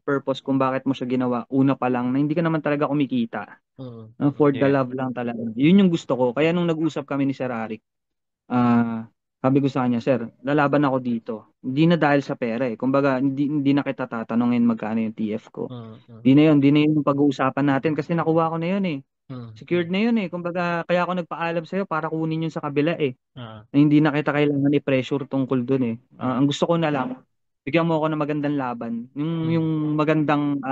Speaker 2: purpose kung bakit mo siya ginawa una pa lang na hindi ka naman talaga kumikita. For the love lang talaga. Yun yung gusto ko. Kaya nung nag-usap kami ni Sir Arik, sabi ko sa kanya, Sir, lalaban ako dito. Hindi na dahil sa pera eh. Kumbaga, hindi na kita tatanungin magkano yung TF ko. Hindi na yun yung pag-uusapan natin kasi nakuha ko na yun eh. Secured na yun eh. Kumbaga, kaya ako nagpaalam sa'yo para kunin yun sa kabila eh. Na hindi na kita kailangan i-pressure tungkol dun eh. Ang gusto ko na lang, bigyan mo ako ng magandang laban. Yung magandang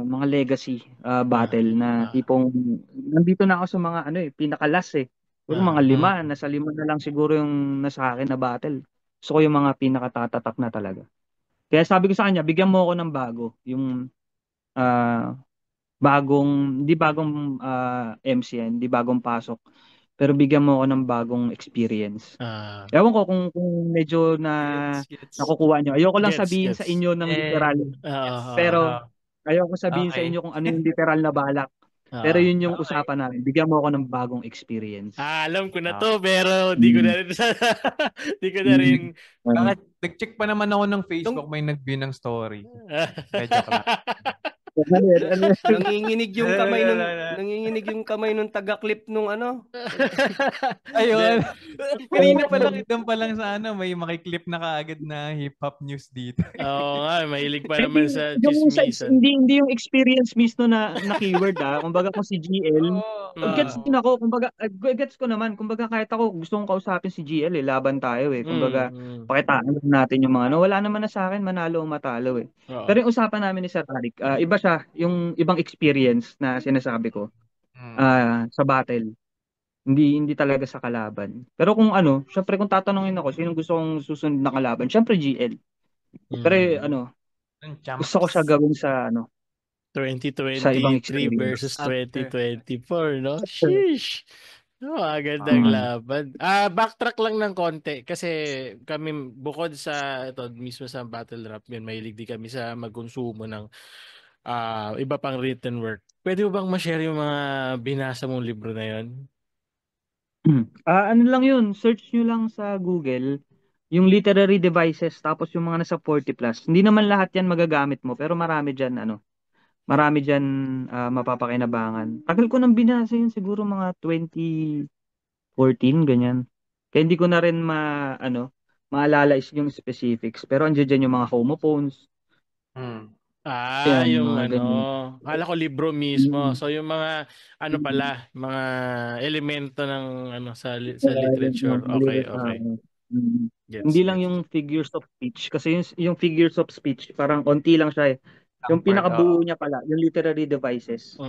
Speaker 2: mga legacy battle na tipong nandito na ako sa mga pinaka-last eh. Siguro mga 5, nasa 5 na lang siguro yung nasa akin na battle. Gusto ko yung mga pinakatatatak na talaga. Kaya sabi ko sa kanya, bigyan mo ako ng bago. Yung hindi bagong MC yan, hindi bagong pasok. Pero bigyan mo ako ng bagong experience. Ewan ko kung medyo nakukuha nyo. Ayoko lang sabihin sa inyo ng literal. Pero ayoko sabihin sa inyo kung ano yung literal na balak. Pero yun yung usapan namin. Bigyan mo ako ng bagong experience.
Speaker 1: Alam ko na to, pero di ko na rin di ko na rin.
Speaker 3: Bakit? Nag-check pa naman ako ng Facebook, may nag-view ng story. Medyo ka lang.
Speaker 4: Nanginginig yung kamay nung taga-clip nung
Speaker 3: Ayun. Kanina pa lang doon pa lang sa may makiklip na kaagad na hip-hop news dito.
Speaker 1: Oo nga, mahilig pa naman sa
Speaker 2: chismisan. Hindi yung experience mismo na keyword Kumbaga kung si GL, gets din ako, kumbaga gets ko naman, kumbaga kahit ako gusto kong kausapin si GL laban tayo Kumbaga pakitaan natin yung mga wala naman na sa akin manalo o matalo Pero yung usapan namin ni Sir Arik, iba siya, yung ibang experience na sinasabi ko sa battle. Hindi talaga sa kalaban. Pero kung syempre kung tatanungin ako, sino gusto kong susunod na kalaban? Syempre GL. Pero gusto ko siya gawin sa
Speaker 1: 2023 versus 2024, no? Sheesh! Agandang laban. Backtrack lang ng konti kasi kami bukod sa ito mismo sa battle rap, mahilig din kami sa magkonsumo ng iba pang written work. Pwede mo bang ma-share yung mga binasa mong libro na yon?
Speaker 2: Ano lang yun, search nyo lang sa Google yung literary devices tapos yung mga nasa 40 plus. Hindi naman lahat yan magagamit mo pero marami dyan mapapakinabangan. Tagal ko nang binasa yun, siguro mga 2014 ganyan. Kaya hindi ko na rin maalala yung specifics pero andiyan dyan yung mga homophones.
Speaker 1: Yung akala ko libro mismo. So yung mga pala, mga elemento ng sa literature. Okay.
Speaker 2: Hindi lang yung figures of speech kasi yung figures of speech parang konti lang siya Yung pinakabuo niya pala, yung literary devices.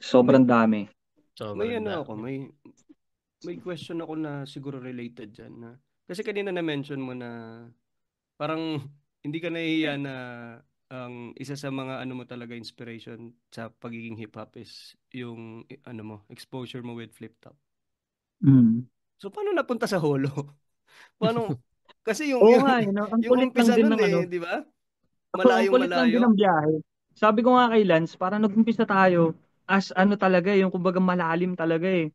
Speaker 2: Sobrang dami.
Speaker 4: May question ako na siguro related dyan na Kasi kanina na-mention mo na parang hindi ka nahihiya na ang isa sa mga ano mo talaga inspiration sa pagiging hip hop is yung ano mo, exposure mo with flip top.
Speaker 2: Mm.
Speaker 4: So paano napunta sa holo? Paano kasi yung
Speaker 2: Oo
Speaker 4: yung,
Speaker 2: nga, no? Ang
Speaker 4: yung
Speaker 2: kulit lang
Speaker 4: umpisa
Speaker 2: din
Speaker 4: nun
Speaker 2: ng ano.
Speaker 4: di ba?
Speaker 2: Ang
Speaker 4: Malayong
Speaker 2: kulit lang din
Speaker 4: malayo.
Speaker 2: ng biyahe. Sabi ko nga kay Lance, parang nag-umpisa tayo as ano talaga, yung kumbaga malalim talaga eh.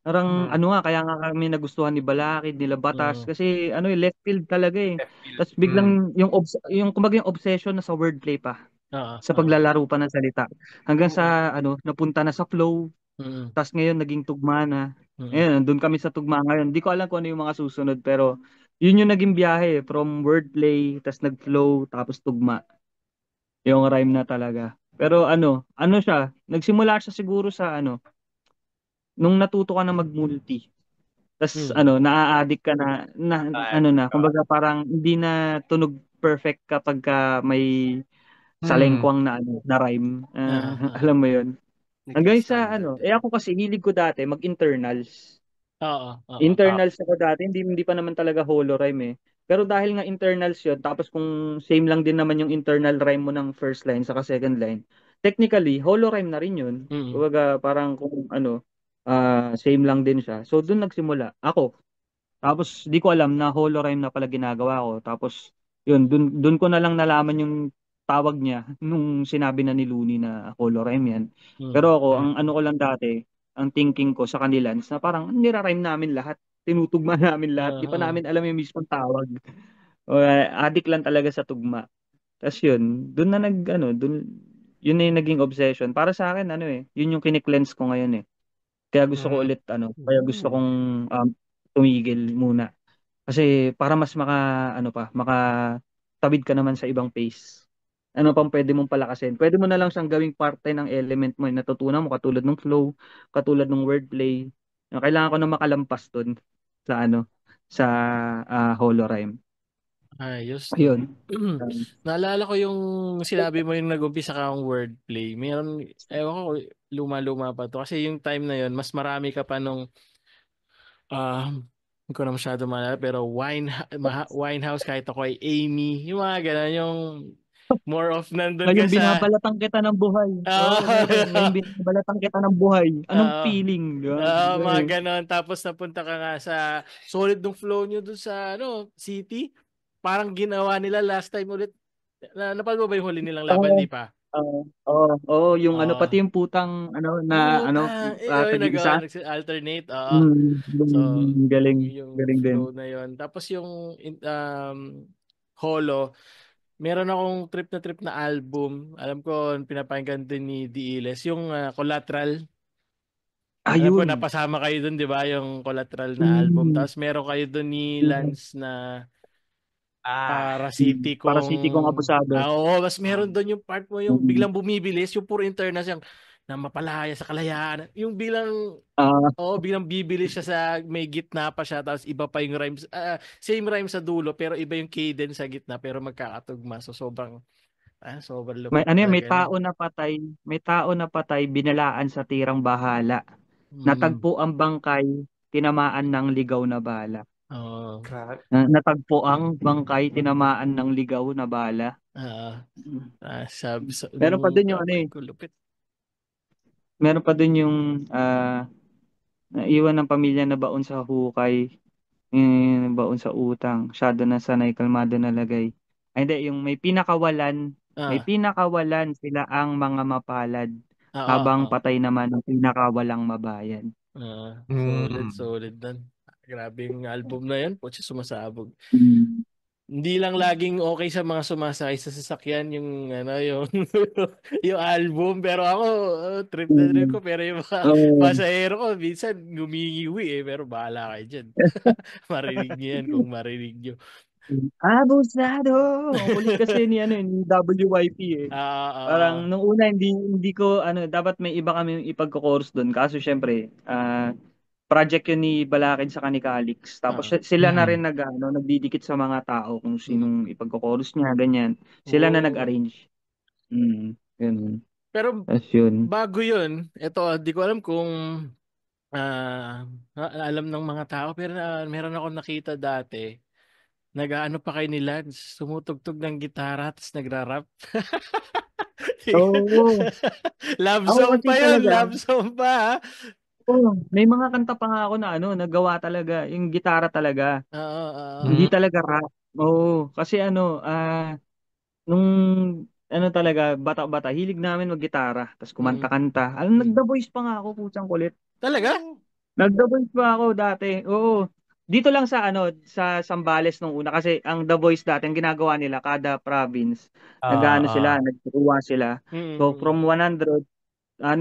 Speaker 2: Parang ano nga, kaya nga kami nagustuhan ni Balakid, nila Batas,
Speaker 1: Mm.
Speaker 2: kasi ano eh, left field talaga eh.
Speaker 3: Left field.
Speaker 2: Tapos biglang yung kumbaga yung obsession na sa wordplay pa,
Speaker 1: Oo,
Speaker 2: sa
Speaker 1: oo.
Speaker 2: paglalaro pa ng salita. Hanggang sa ano, napunta na sa flow,
Speaker 1: Mm.
Speaker 2: tapos ngayon naging tugma na.
Speaker 1: Mm.
Speaker 2: Ayun, doon kami sa tugma ngayon. Hindi ko alam kung ano yung mga susunod, pero yun yung naging biyahe eh, from wordplay, tapos nag-flow, tapos tugma. Yung rhyme na talaga. Pero ano siya, nagsimula siya siguro sa ano, nung natuto ka na mag-multi. Tas
Speaker 1: Mm.
Speaker 2: ano, naa-addict ka na ano na, kumbaga parang hindi na tunog perfect kapag ka may salengkwang na ano, na rhyme.
Speaker 1: Ah, ah.
Speaker 2: Alam mo 'yun.
Speaker 4: Naging
Speaker 2: Hanggang sa
Speaker 4: standard.
Speaker 2: ano, ako kasi hilig ko dati mag-internals.
Speaker 1: Oo, oo.
Speaker 2: Internals ako dati, hindi pa naman talaga holo rhyme eh. Pero dahil nga internals 'yun, tapos kung same lang din naman yung internal rhyme mo ng first line saka second line, technically holo rhyme na rin 'yun.
Speaker 1: Mm.
Speaker 2: Kumbaga parang kung ano, same lang din siya. So doon nagsimula ako. Tapos di ko alam na holorime na pala ginagawa ko. Tapos yun, dun ko na lang nalaman yung tawag niya nung sinabi na ni Looney na holorime yan.
Speaker 1: Mm.
Speaker 2: Pero ako, ang ano ko lang dati, ang thinking ko sa kanila is na parang nira-rhyme namin lahat. Tinutugma namin lahat. Di pa
Speaker 1: Oo.
Speaker 2: namin alam yung mismong tawag. Addict lang talaga sa tugma. Tapos yun, dun na yun na yung naging obsession. Para sa akin, ano eh, yun yung kine-cleanse ko ngayon eh. Kaya gusto ko
Speaker 1: Mm.
Speaker 2: ulit kaya gusto kong tumigil muna. Kasi para mas makatawid ka naman sa ibang pace. Ano pang pwede mong palakasin? Pwede mo na lang siyang gawing parte ng element mo, yung natutunan mo katulad ng flow, katulad ng wordplay. Kailangan ko na makalampas dun sa sa holorime.
Speaker 1: Ayos, no?
Speaker 2: Ayun.
Speaker 1: Naalala ko yung sinabi mo yung nag-umpisa kang wordplay. Meron, ewan ko, luma-luma pa to. Kasi yung time na yun, mas marami ka pa nung, hindi ko na masyado maalala, pero Winehouse, kahit ako ay Amy, yung mga ganun, yung more of nandun ka
Speaker 2: Ngayon
Speaker 1: sa,
Speaker 2: binabalatan kita ng buhay. Oo, ngayon
Speaker 1: ah,
Speaker 2: binabalatan kita ng buhay. Anong
Speaker 1: Oo.
Speaker 2: feeling? Di ba?
Speaker 1: Mga ganon. Tapos napunta ka nga sa solid ng flow nyo dun sa city. Parang ginawa nila last time ulit. Napanood mo ba yung huli nilang laban? Di pa.
Speaker 2: Yung
Speaker 1: Oo.
Speaker 2: pati yung putang
Speaker 1: Yun,
Speaker 2: tig-isa.
Speaker 1: nag-alternate. Oo. So,
Speaker 2: Galing,
Speaker 1: yung
Speaker 2: galing din.
Speaker 1: flow na yun. Tapos yung Holo, meron akong trip na album. Alam ko, pinapakinggan din ni Diles. Yung Collateral. Alam ko,
Speaker 2: Ayun.
Speaker 1: napasama kayo dun, di ba? Yung Collateral na album.
Speaker 2: Mm.
Speaker 1: Tapos meron kayo dun ni
Speaker 2: Mm.
Speaker 1: Lance na para City
Speaker 2: Para
Speaker 1: kong...
Speaker 2: City kong abusado.
Speaker 1: Oo, mas meron dun yung part mo, yung
Speaker 2: Mm.
Speaker 1: biglang bumibilis, yung puro internas, yung na mapalaya sa kalayaan. Yung bilang,
Speaker 2: Ah,
Speaker 1: biglang bibilis siya sa may gitna pa siya, tapos iba pa yung rhymes. Same rhyme sa dulo, pero iba yung cadence sa gitna, pero magkakatugma. So, sobrang lupit talaga.
Speaker 2: may tao na patay binalaan sa tirang bahala.
Speaker 1: Mm.
Speaker 2: Natagpo ang bangkay, tinamaan ng ligaw na bala.
Speaker 1: Oo.
Speaker 2: Natagpo ang bangkay, tinamaan ng ligaw na bala.
Speaker 1: Ah,
Speaker 2: Meron pa
Speaker 1: nung
Speaker 2: din yung
Speaker 1: kapain ko, lupit.
Speaker 2: meron pa din yung naiwan ng pamilya na baon sa hukay, baon sa utang, syado na sanay, kalmado na lagay. Ay, hindi, yung may
Speaker 1: Ah,
Speaker 2: pinakawalan sila ang mga mapalad,
Speaker 1: oo,
Speaker 2: habang
Speaker 1: oo.
Speaker 2: patay naman ang pinakawalang mabayan.
Speaker 1: Solid nun. Grabe yung album na yun. Putsi, sumasabog.
Speaker 2: Mm.
Speaker 1: Hindi lang laging okay sa mga sumasakay sa sasakyan yung yung album. Pero ako, trip na trip
Speaker 2: Mm.
Speaker 1: ko. Pero yung mga
Speaker 2: Oo.
Speaker 1: pasahero ko, minsan gumingiwi Pero bahala kayo dyan. Marinig nyo yan kung marinig nyo.
Speaker 2: Abusado! Ang kulit kasi ni WYP eh.
Speaker 1: Ah,
Speaker 2: Parang nung una hindi ko dapat may iba kami ipagko-chorus doon. Kaso syempre, project yun ni Balakid sa ni Calix. Tapos
Speaker 1: ah.
Speaker 2: sila na rin nagdidikit sa mga tao kung
Speaker 1: Mm.
Speaker 2: sinong ipagko-chorus niya, ganyan. Sila na
Speaker 1: Oh.
Speaker 2: nag-arrange. Ganun.
Speaker 1: Pero
Speaker 2: Tapos yun.
Speaker 1: bago yun, eto, di ko alam kung Ah, alam ng mga tao, pero meron akong nakita dati, nag-aano pa kay ni Lance, sumutugtog ng gitara tapos nagra-rap.
Speaker 2: Oo.
Speaker 1: Love
Speaker 2: Ako
Speaker 1: song
Speaker 2: kasi
Speaker 1: pa yun,
Speaker 2: talaga,
Speaker 1: love song pa.
Speaker 2: may mga kanta pa nga ako na nagawa talaga, yung gitara talaga.
Speaker 1: Oo, oo.
Speaker 2: Hindi talaga rap. Oo, kasi nung talaga, bata-bata, hilig namin mag-gitara, tapos
Speaker 1: Mm.
Speaker 2: kumanta-kanta.
Speaker 1: Mm.
Speaker 2: Nag-The Voice pa nga ako, putsang kulit.
Speaker 1: Talaga?
Speaker 2: Nag-The Voice pa ako dati. Oo. Dito lang sa Zambales nung una kasi ang The Voice dati ang ginagawa nila kada province, nag-aano sila, nagkukuha sila. So
Speaker 1: Mm.
Speaker 2: from 100,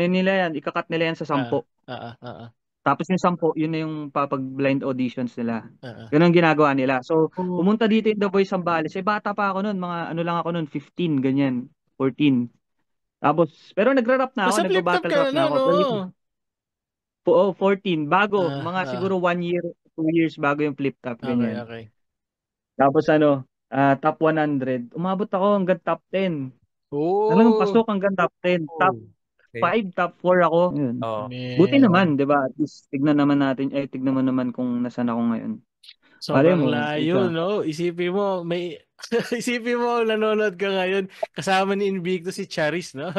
Speaker 2: nila yan, ikakat nila yan sa 10.
Speaker 1: Ah, ah.
Speaker 2: Tapos yung 10, yun na yung blind auditions nila.
Speaker 1: Ah.
Speaker 2: Ganun ang ginagawa nila. So
Speaker 3: Oo.
Speaker 2: pumunta dito yung The Voice Zambales. Bata pa ako noon, mga ano lang ako noon, 15 ganyan, 14. Tapos pero nagra-rap na ako,
Speaker 1: Nasa flip top
Speaker 2: nagba-battle
Speaker 1: ka
Speaker 2: rap
Speaker 1: na
Speaker 2: na
Speaker 1: no,
Speaker 2: ako.
Speaker 1: no?
Speaker 2: Pero 14. Bago.
Speaker 1: Ah,
Speaker 2: Mga siguro
Speaker 1: ah.
Speaker 2: 1 year, 2 years bago yung flip top.
Speaker 1: Okay,
Speaker 2: Ganyan.
Speaker 1: okay.
Speaker 2: Tapos top 100. Umabot ako hanggang top 10. Talagang
Speaker 1: Oh.
Speaker 2: pasok hanggang top 10. Top 5, top 4 ako. Yun. Buti
Speaker 1: Man.
Speaker 2: naman, di ba? At least tignan naman naman kung nasaan ako ngayon. Malay
Speaker 1: Sobrang
Speaker 2: mo,
Speaker 1: layo,
Speaker 2: pucha.
Speaker 1: no? Isipin mo, isipin mo, nanonood ka ngayon, kasama ni Invicto si Charis, no?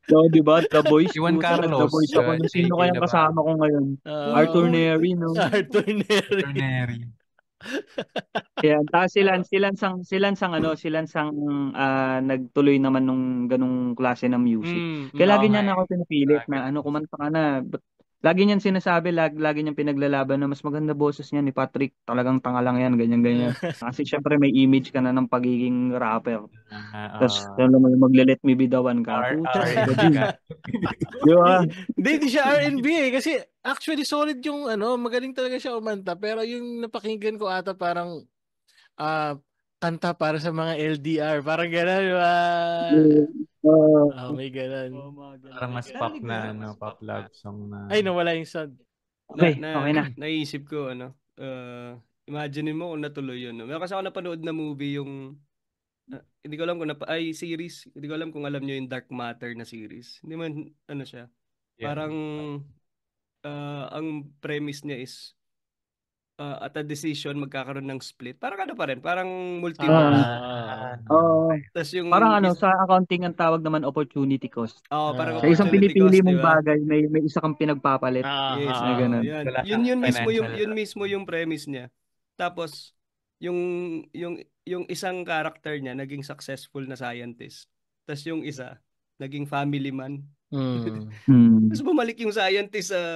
Speaker 2: No, di ba? The Boys,
Speaker 3: Si Juan
Speaker 2: puta, nag-The
Speaker 3: Carlos,
Speaker 2: Boys ako. Nung sino
Speaker 3: JJ
Speaker 2: kayang kasama
Speaker 3: Navarro,
Speaker 2: ko ngayon?
Speaker 1: Oo.
Speaker 2: Arthur
Speaker 4: Cool.
Speaker 2: Neri, no?
Speaker 1: Arthur
Speaker 3: Arthur
Speaker 1: Neri.
Speaker 3: Neri.
Speaker 2: Yan, tapos silansang nagtuloy naman nung ganung klase ng music. Kaya lagi
Speaker 3: Okay.
Speaker 2: niyan ako pinipilit na kumanta ka na. Lagi niyan sinasabi, lagi niyan pinaglalaban na mas maganda boses niya ni Patrick. Talagang tanga lang yan, ganyan-ganyan. Kasi syempre may image ka na ng pagiging rapper. Tapos alam mo, magle-let me be the one ka. Pucha,
Speaker 3: R&B
Speaker 2: gabi.
Speaker 3: ka.
Speaker 2: Di ba?
Speaker 1: Hindi siya R&B eh. Kasi actually solid yung magaling talaga siya umanta. Pero yung napakinggan ko ata parang ah kanta para sa mga LDR. Parang gano'n, di ba?
Speaker 2: Uh,
Speaker 1: May gano'n.
Speaker 3: Parang mas pop na pop love song na.
Speaker 1: Ay, nawala yung sound.
Speaker 2: okay na.
Speaker 4: Naisip ko, imagine mo kung natuloy yun. No? Meron kasi ako napanood na movie yung, hindi ko alam kung series. Hindi ko alam kung alam nyo yung Dark Matter na series. Hindi man, siya.
Speaker 3: Yeah.
Speaker 4: Parang, ang premise niya is, at a decision, magkakaroon ng split. Parang pa rin, parang multiverse. Tas yung,
Speaker 2: parang sa accounting ang tawag naman opportunity cost.
Speaker 4: parang
Speaker 2: Sa isang
Speaker 4: opportunity
Speaker 2: pinipili
Speaker 4: cost,
Speaker 2: mong
Speaker 4: diba?
Speaker 2: bagay, may isa kang pinagpapalit.
Speaker 4: Yes,
Speaker 2: na ganun.
Speaker 4: Yun mismo yung premise niya. Tapos yung isang character niya naging successful na scientist. Tapos yung isa naging family man. Tapos bumalik yung scientist sa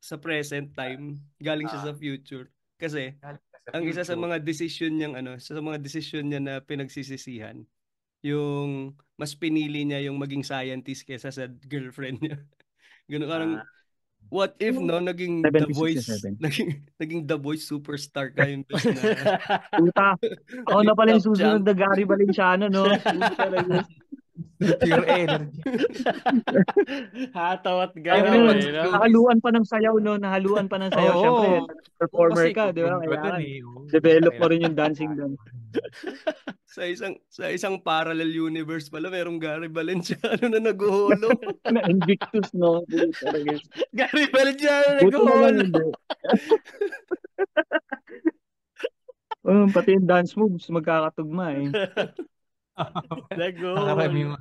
Speaker 4: sa present time, galing siya sa future. Kasi ang isa sa mga decision niya na pinagsisisihan, yung mas pinili niya yung maging scientist kaysa sa girlfriend niya. Ganun parang what if naging The Voice, naging The Voice superstar ka imbes na
Speaker 2: puta. Ako na pala yung susunod na Gary Valenciano, no?
Speaker 3: Pure energy.
Speaker 1: Hataw at galaw eh, no?
Speaker 2: Nahaluan pa ng sayaw, no? Nahaluan pa ng sayaw. Siyempre, performer ka, di ba? Kailangan develop mo rin yung dancing doon.
Speaker 4: sa isang parallel universe pala merong Gary Valenciano na naghuhulog.
Speaker 2: Na Invictus, no?
Speaker 1: Gary Valenciano naghuhulog.
Speaker 2: Pati yung dance moves magkakatugma eh.
Speaker 1: Naghuhulog.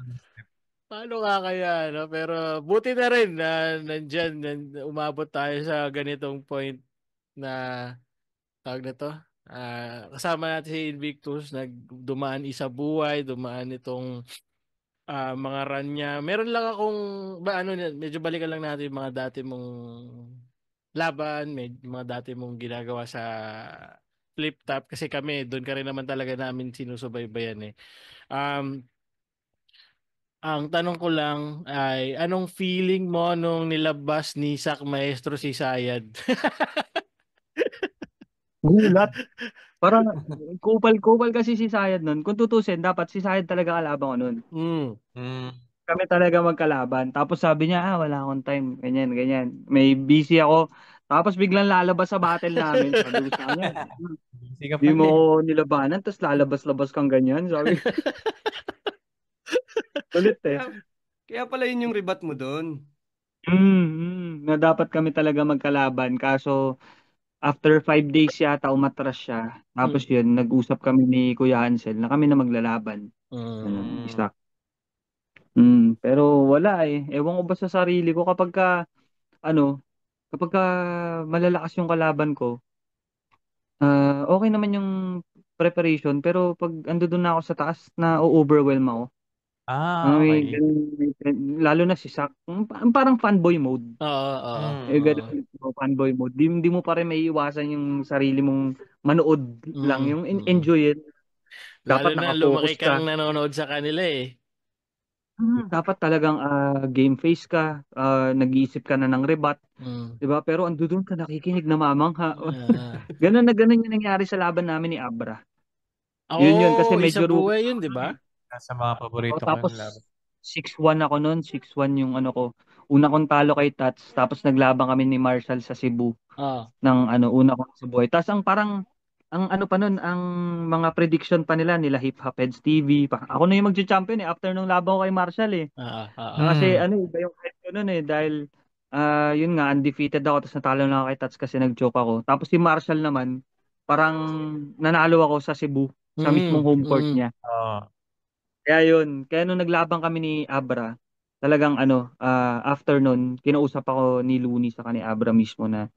Speaker 1: Paano nga kaya, no? Pero buti na rin na umabot tayo sa ganitong point na tawag na to. Kasama natin si Invictus, dumaan isa buhay, dumaan itong mga run niya. Meron lang akong, medyo balikan lang natin yung mga dati mong laban, mga dati mong ginagawa sa flip top kasi kami, doon ka rin naman talaga namin sinusubaybayan eh. Ang tanong ko lang ay, anong feeling mo nung nilabas ni Sak Maestro si Sayad?
Speaker 2: Gulat. Parang kupal kasi si Sayad nun. Kung tutusin, dapat si Sayad talaga kalaban ko nun. Kami talaga magkalaban. Tapos sabi niya, wala akong time. Ganyan. May busy ako. Tapos biglang lalabas sa battle namin. Sabi ko sa kanya, di mo nilabanan, tapos lalabas-labas kang ganyan. Sabi ulit eh.
Speaker 4: Kaya pala yun yung rebat mo doon.
Speaker 2: Na dapat kami talaga magkalaban kaso after 5 days yata umatras siya. Tapos
Speaker 1: Mm.
Speaker 2: yun, nag-usap kami ni Kuya Hansel na kami na maglalaban. Ganun,
Speaker 1: Mm.
Speaker 2: isa. Pero wala eh. Ewan ko ba sa sarili ko ano, kapag ka malalakas yung kalaban ko, okay naman yung preparation pero pag ando doon na ako sa taas na overwhelm ako. May
Speaker 3: Okay.
Speaker 2: lalo na si Sak, parang fanboy mode.
Speaker 1: Oo, oo, oo.
Speaker 2: Ganun, fanboy mode. Di mo pa rin maiiwasan yung sarili mong manood lang,
Speaker 1: Mm.
Speaker 2: yung
Speaker 1: Mm.
Speaker 2: enjoy it.
Speaker 1: Lalo
Speaker 2: Dapat
Speaker 1: na lumaki
Speaker 2: nakafocus ka.
Speaker 1: kang nanonood sa kanila eh.
Speaker 2: Dapat talagang game face ka, nag-iisip ka na ng rebat,
Speaker 1: Mm.
Speaker 2: 'di ba? Pero ando doon ka nakikinig, namamangha.
Speaker 1: Ah.
Speaker 2: Ganun na ganun yung nangyari sa laban namin ni Abra. Yun kasi
Speaker 1: Oh, isa
Speaker 2: medyo rookie
Speaker 1: buhay
Speaker 2: pa
Speaker 1: yun,
Speaker 2: ako
Speaker 1: 'di
Speaker 2: nun
Speaker 1: ba?
Speaker 2: eh.
Speaker 3: Nasa mga paborito ko
Speaker 2: Tapos
Speaker 3: yung laban.
Speaker 2: 6-1 ako noon, 6-1 yung ano ko. Una kong talo kay Tats, tapos naglaban kami ni Marshall sa Cebu
Speaker 1: Ah.
Speaker 2: ng una ko sa buhay. Tapos ang ano pa nun, ang mga prediction pa nila Hip Hop Heads TV pa. Ako na yung magcha-champion eh after nung laban ko kay Marshall eh.
Speaker 1: Ah, ah, ah.
Speaker 2: Kasi
Speaker 3: Mm.
Speaker 2: ano, iba yung hype ko nun eh dahil yun nga undefeated ako tapos natalo lang ako kay Tats kasi nag-joke ako. Tapos si Marshall naman parang nanalo ako sa Cebu sa mismong
Speaker 1: Mm.
Speaker 2: home court
Speaker 1: Mm.
Speaker 2: niya.
Speaker 3: Oo.
Speaker 2: Kaya yun, kaya nung naglaban kami ni Abra, talagang ano, after nun, kinausap ako ni Looney sa ni Abra mismo na,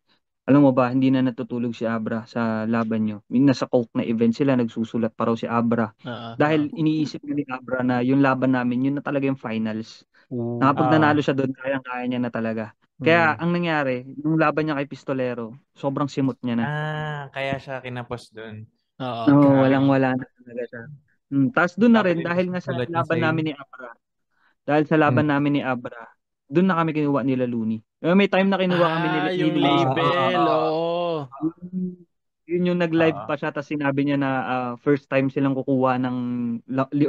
Speaker 2: alam mo ba, hindi na natutulog si Abra sa laban nyo. Nasa Coke na event sila, nagsusulat pa raw si Abra.
Speaker 1: Ah, ah.
Speaker 2: Dahil iniisip na ni Abra na yung laban namin, yun na talaga yung finals. Na
Speaker 1: Oo.
Speaker 2: kapag nanalo
Speaker 3: Oo.
Speaker 2: siya doon, kayang-kaya niya na talaga. Kaya
Speaker 1: Mm.
Speaker 2: ang nangyari, yung laban niya kay Pistolero, sobrang simot niya na.
Speaker 3: Kaya siya kinapos doon.
Speaker 1: Oo.
Speaker 2: No,
Speaker 3: Grabe.
Speaker 2: walang-wala na talaga siya. Tapos doon na
Speaker 3: Dapat
Speaker 2: rin,
Speaker 3: yun
Speaker 2: dahil
Speaker 3: kasi
Speaker 2: nga sa
Speaker 3: sulat niya
Speaker 2: laban
Speaker 3: sa'yo.
Speaker 2: namin ni Abra, dahil sa laban
Speaker 3: Mm.
Speaker 2: namin ni Abra, doon na kami kinuha nila Looney. May time na kinuha kami
Speaker 1: Ah,
Speaker 2: ni
Speaker 1: yung
Speaker 2: Looney sa
Speaker 1: label. Oo.
Speaker 2: yun, yun yung nag-live
Speaker 3: Oo.
Speaker 2: pa siya tapos sinabi niya na first time silang kukuha ng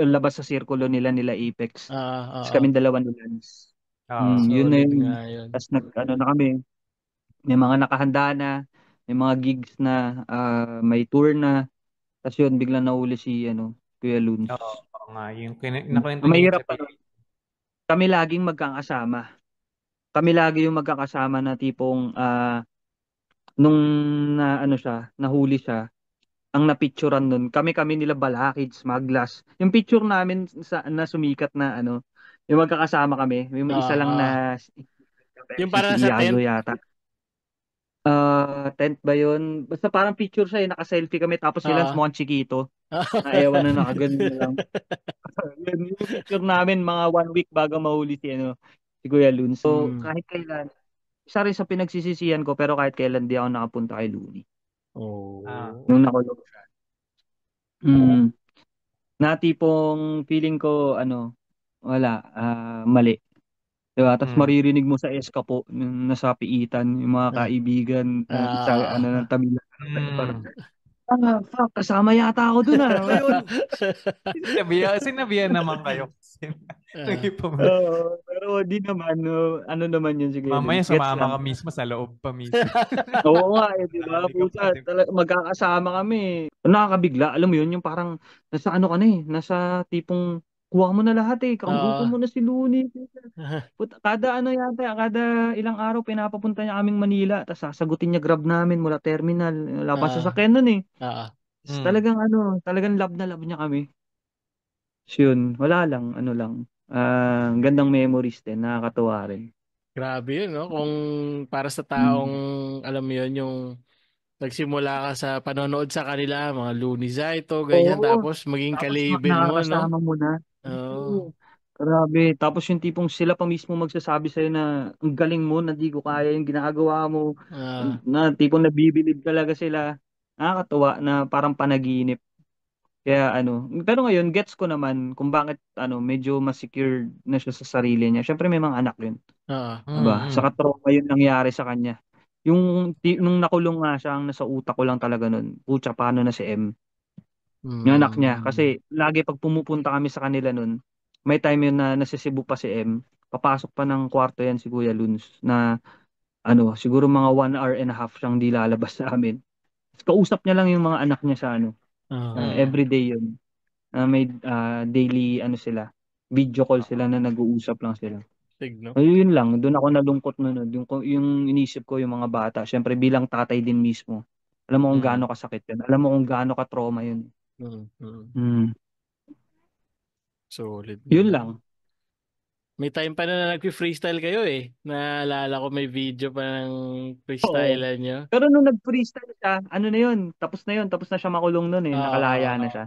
Speaker 2: labas sa sirkulo nila Apex.
Speaker 1: Ah,
Speaker 2: Tapos
Speaker 1: oo.
Speaker 2: kami dalawa ni Lance.
Speaker 3: Oo.
Speaker 2: Yun na
Speaker 1: Solid nga
Speaker 2: yun.
Speaker 1: yun.
Speaker 2: Tapos ano na kami, may mga nakahanda na, may mga gigs na, may tour na. Tapos yun, biglang nahuli si Kuya Loons.
Speaker 3: Oo. Oo nga. Yung nakwento
Speaker 2: Ang
Speaker 3: niya yun
Speaker 2: mahirap
Speaker 3: sa
Speaker 2: pa
Speaker 3: PH.
Speaker 2: nun, kami laging magkakasama. Kami lagi yung magkakasama na tipong nung na ano siya, nahuli siya, ang napicturan nun, kami-kami nila Balakid, Smaglas. Yung picture namin na sumikat na yung magkakasama kami, may
Speaker 1: Ah,
Speaker 2: isa lang
Speaker 1: ah.
Speaker 2: na
Speaker 1: Yung
Speaker 2: si
Speaker 1: para sa
Speaker 2: Iago
Speaker 1: tent.
Speaker 2: yata. Tent ba yun? Basta parang picture siya, naka-selfie kami tapos si Lance
Speaker 1: Ah.
Speaker 2: mukhang chiquito. Ewan na nakaganon na lang. Yun yung picture namin mga 1 week bago mahuli si Kuya Loon. So
Speaker 1: Mm.
Speaker 2: kahit kailan, isa rin sa pinagsisisihan ko pero kahit kailan di ako nakapunta kay Looney.
Speaker 1: Oh.
Speaker 2: Nung nakulong siya. Na tipong feeling ko wala, mali. Diba? Tapos
Speaker 3: Mm.
Speaker 2: maririnig mo sa eskapo yung nasa piitan, yung mga
Speaker 1: Ah.
Speaker 2: kaibigan sa ng
Speaker 1: Ah.
Speaker 2: tabi lang. Parang,
Speaker 3: Mm.
Speaker 2: fuck, kasama yata ako dun Ayun.
Speaker 3: Sinabihan naman kayo kasi
Speaker 1: Ah.
Speaker 2: Pero di naman, ano naman yun sige,
Speaker 3: mamaya
Speaker 2: gets
Speaker 3: sumama ka
Speaker 2: lang.
Speaker 3: mismo sa loob pa mismo.
Speaker 2: Oo nga di ba?
Speaker 3: Dali ka pa,
Speaker 2: Puta,
Speaker 3: di ba?
Speaker 2: magkakasama kami. Nakakabigla, alam mo yun, yung parang nasa ano ka na nasa tipong kuha mo na lahat kausapin mo
Speaker 1: Ah.
Speaker 2: na si Looney. Puta, kada ano yata, kada ilang araw pinapapunta niya kaming Manila, tapos sasagutin niya Grab namin mula terminal. Wala pa
Speaker 1: Ah.
Speaker 2: sasakyan nun eh.
Speaker 1: Ah.
Speaker 2: Tapos
Speaker 3: Mm.
Speaker 2: talagang love na love niya kami. So yun, wala lang, ano lang. Gandang memories din, nakakatuwa rin.
Speaker 1: Grabe yun, no? Kung para sa taong,
Speaker 2: Mm.
Speaker 1: alam mo yun, yung nagsimula ka sa panonood sa kanila, mga Looney Saito, ganyan,
Speaker 2: Oo,
Speaker 1: tapos maging
Speaker 2: tapos
Speaker 1: ka-label mo, no?
Speaker 2: nakakasama mo na.
Speaker 1: Oo.
Speaker 2: Oo. Grabe. Tapos yung tipong sila pa mismo magsasabi sa'yo na ang galing mo, na di ko kaya yung ginagawa mo.
Speaker 1: Ah.
Speaker 2: Na tipong nabibilib talaga sila. Nakakatuwa na parang panaginip. Kaya pero ngayon gets ko naman kung bakit medyo mas secure na siya sa sarili niya. Syempre may mga anak yun,
Speaker 1: Ah.
Speaker 2: 'di
Speaker 1: Ah.
Speaker 2: ba? Sa
Speaker 3: Mm.
Speaker 2: trauma yun nangyari sa kanya. Nung nakulong nga siya, ang nasa utak ko lang talaga nun, putya paano na si M, yung anak niya.
Speaker 1: Mm.
Speaker 2: Kasi lagi pag pumupunta kami sa kanila nun, may time yun na nasa Cebu pa si M, papasok pa ng kwarto yan si Kuya Luns na siguro mga 1 hour and a half siyang di lalabas sa amin. Kausap niya lang yung mga anak niya sa
Speaker 1: Ah.
Speaker 3: Mm.
Speaker 2: everyday yun. May daily sila, video call sila na nag-uusap lang sila.
Speaker 1: Tigno.
Speaker 2: Ayun lang, doon ako nalungkot noon. Yung inisip ko yung mga bata. Syempre bilang tatay din mismo. Alam mo kung gaano
Speaker 1: Mm.
Speaker 2: kasakit yun. Alam mo kung gaano ka-trauma yun.
Speaker 1: Mm. Mm.
Speaker 2: Hmm.
Speaker 1: Solid
Speaker 2: Yun
Speaker 1: nga.
Speaker 2: lang.
Speaker 1: May time pa na nag-freestyle kayo eh. Naalala ko may video pa ng
Speaker 2: Oo.
Speaker 1: freestyler nyo.
Speaker 2: Pero nung nag-freestyle siya, ano na yun, tapos na yun. Tapos na siya makulong nun eh. Nakalaya na siya.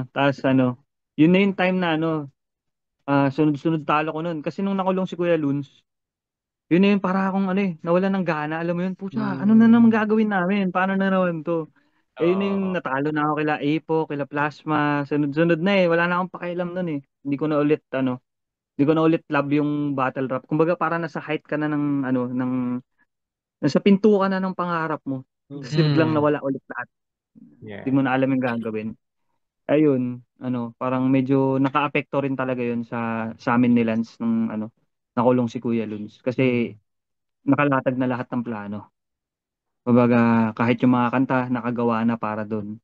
Speaker 2: Tapos ano, yun na yung time na ano, sunod-sunod talo ko nun. Kasi nung nakulong si Kuya Luns, yun na yung para akong ano eh, nawalan ng gana. Alam mo yun, pucha, ano na naman gagawin namin? Paano na naman to? Eh, yun na yung natalo na ako kila Apo, kila Plasma. Sunod-sunod na eh. Wala na akong pakialam nun eh. Hindi ko na ulit love yung battle rap. Kumbaga para nasa height ka na ng ano, nasa pinto ka na ng pangarap mo. Kasi biglang
Speaker 3: Mm.
Speaker 2: nawala ulit lahat. Hindi
Speaker 3: Yeah.
Speaker 2: mo na alam yung gagawin. Ayun, ano, parang medyo nakaapekto rin talaga yun sa amin ni Lance nung ano, nakulong si Kuya Luns. Kasi nakalatag na lahat ng plano. Kumbaga, kahit yung mga kanta, nakagawa na para doon.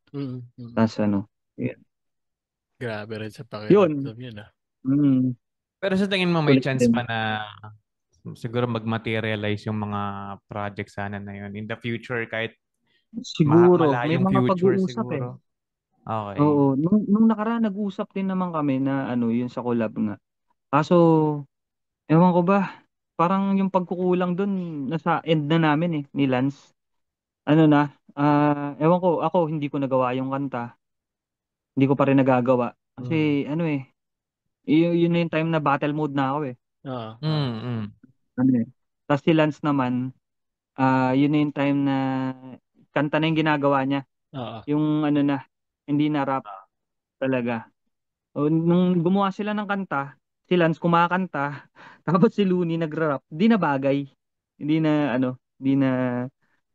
Speaker 2: Tapos ano, yun.
Speaker 1: Grabe rin sa
Speaker 2: Yun.
Speaker 1: pakiramdam yun ah.
Speaker 3: Pero sa tingin mo may
Speaker 2: Kulit
Speaker 3: chance
Speaker 2: din.
Speaker 3: pa na siguro mag-materialize yung mga project sana na yun in the future kahit
Speaker 2: Siguro, may
Speaker 3: malayong
Speaker 2: mga
Speaker 3: future
Speaker 2: pag-uusap eh.
Speaker 3: siguro. Okay.
Speaker 2: Oo, nung nakaraan nag-usap din naman kami na ano, yun sa collab nga. Kaso, ewan ko ba, parang yung pagkukulang dun, nasa end na namin eh, ni Lance. Ano na, ewan ko, ako hindi ko nagawa yung kanta. Hindi ko pa rin nagagawa. Kasi ano eh, yun na yung time na battle mode na ako eh.
Speaker 3: Mm.
Speaker 2: Ano eh. Tapos si Lance naman, yun na yung time na kanta na yung ginagawa niya. Yung ano na, hindi na rap talaga. O, nung gumawa sila ng kanta, si Lance kumakanta, tapos si Looney nagra-rap, di na bagay. Hindi na ano, hindi na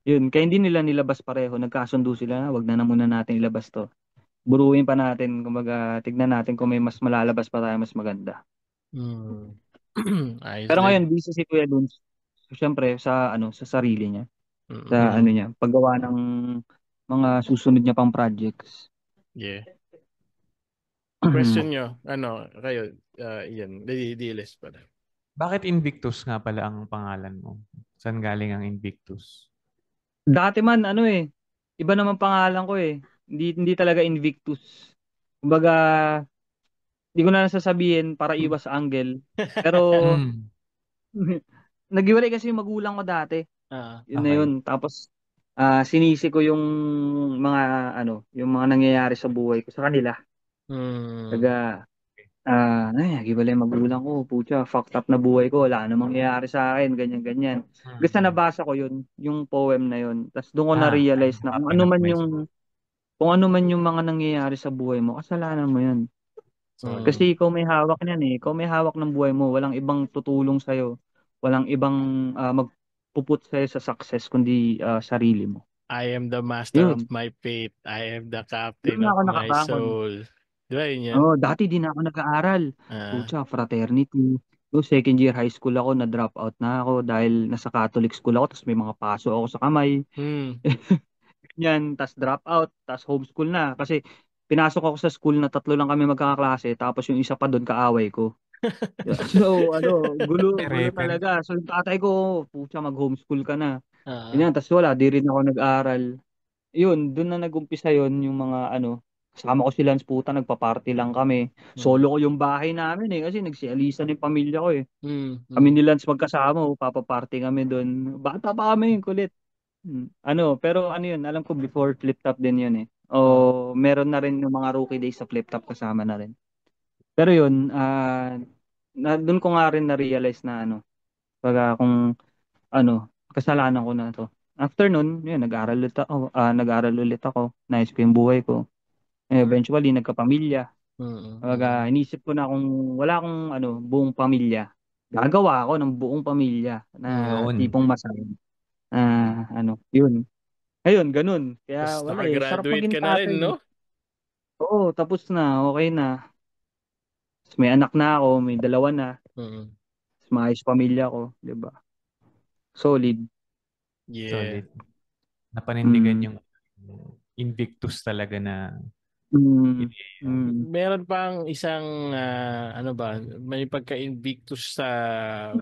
Speaker 2: yun. Kaya hindi nila nilabas pareho. Nagkasundo sila, wag na muna natin ilabas to. Buruin pa natin, kumbaga tignan natin kung may mas malalabas pa tayo mas maganda.
Speaker 1: Ayos
Speaker 2: Pero
Speaker 1: din.
Speaker 2: ngayon busy si Kuya Luns. Siyempre sa ano, sa sarili niya, sa ano
Speaker 1: Mm.
Speaker 2: niya, paggawa ng mga susunod niya pang projects.
Speaker 1: Yeah. Question nyo, ano, kayo, yan, DLS pala.
Speaker 3: Bakit Invictus nga pala ang pangalan mo? Saan galing ang Invictus?
Speaker 2: Dati man ano eh, iba naman pangalan ko eh. Hindi talaga Invictus. Kumbaga, hindi ko na sasabihin para iwas sa angle. Pero
Speaker 3: Mm.
Speaker 2: naghiwalay kasi yung magulang ko dati. Yun na yun.
Speaker 3: Okay.
Speaker 2: Tapos sinisi ko yung mga ano, yung mga nangyayari sa buhay ko sa kanila. Taga naghiwalay magulang ko, putya, fucked up na buhay ko, wala na mangyayari sa akin, ganyan ganyan. Basta nabasa ko yun, yung poem na yun. Tapos doon ko na-realize na
Speaker 3: Pinag-mess mo.
Speaker 2: kung ano man yung mga nangyayari sa buhay mo, kasalanan mo yun.
Speaker 3: Solid.
Speaker 2: Kasi ikaw may hawak niyan eh. Ikaw may hawak ng buhay mo. Walang ibang tutulong sa'yo. Walang ibang magpuput sa'yo sa success kundi sarili mo.
Speaker 1: I am the master of
Speaker 2: Yun.
Speaker 1: my fate. I am the
Speaker 2: Doon
Speaker 1: captain
Speaker 2: na
Speaker 1: of
Speaker 2: ako
Speaker 1: my
Speaker 2: nakabangon.
Speaker 1: soul. Di ba yun yan?
Speaker 2: Oh, dati di na ako nag-aaral. Pucha, fraternity. So, second year high school ako, na-drop out na ako dahil nasa Catholic school ako, tapos may mga paso ako sa kamay. Yan, tas drop out, tas homeschool na. Kasi pinasok ako sa school na tatlo lang kami magkakaklase, tapos yung isa pa doon kaaway ko. So, ano, gulo
Speaker 3: Repen.
Speaker 2: talaga. So, yung tatay ko, pucha, mag-homeschool ka na.
Speaker 1: Ah,
Speaker 2: Ganyan, tas wala, di rin ako nag-aral. Yun, doon na nag-umpisa yun, yung mga ano, kasama ko si Lance, puta, nagpa-party lang kami. Solo ko yung bahay namin eh, kasi nagsialisan yung pamilya ko eh. Kami ni Lance magkasama, papaparty kami doon. Bata pa kami, kulit. Ano, pero ano yun, alam ko before flip top din yun eh. O meron na rin yung mga rookie days sa flip top kasama na rin. Pero yun, doon ko nga rin na-realize na ano, pag kung ano, kasalanan ko na to. After nun, yun, nag-aral ulit ako, naayos ko yung buhay ko. Eventually, nagkapamilya. Inisip ko na kung wala akong ano, buong pamilya, gagawa ako ng buong pamilya na
Speaker 3: Yun.
Speaker 2: tipong masaya. Ano, yun. Ayun, ganun.
Speaker 1: tapos
Speaker 2: Kaya wala eh. Sarap
Speaker 1: nakagraduate
Speaker 2: maging
Speaker 1: ka na rin,
Speaker 2: tatay.
Speaker 1: no?
Speaker 2: Oo, tapos na. Okay na. Tapos may anak na ako. May dalawa na. Tapos maayos pamilya ko. Diba? Solid.
Speaker 1: Yeah.
Speaker 3: Solid. Napanindigan yung Invictus talaga na
Speaker 2: Mm. Mm.
Speaker 1: Meron pang isang ano ba, may pagka-invictus sa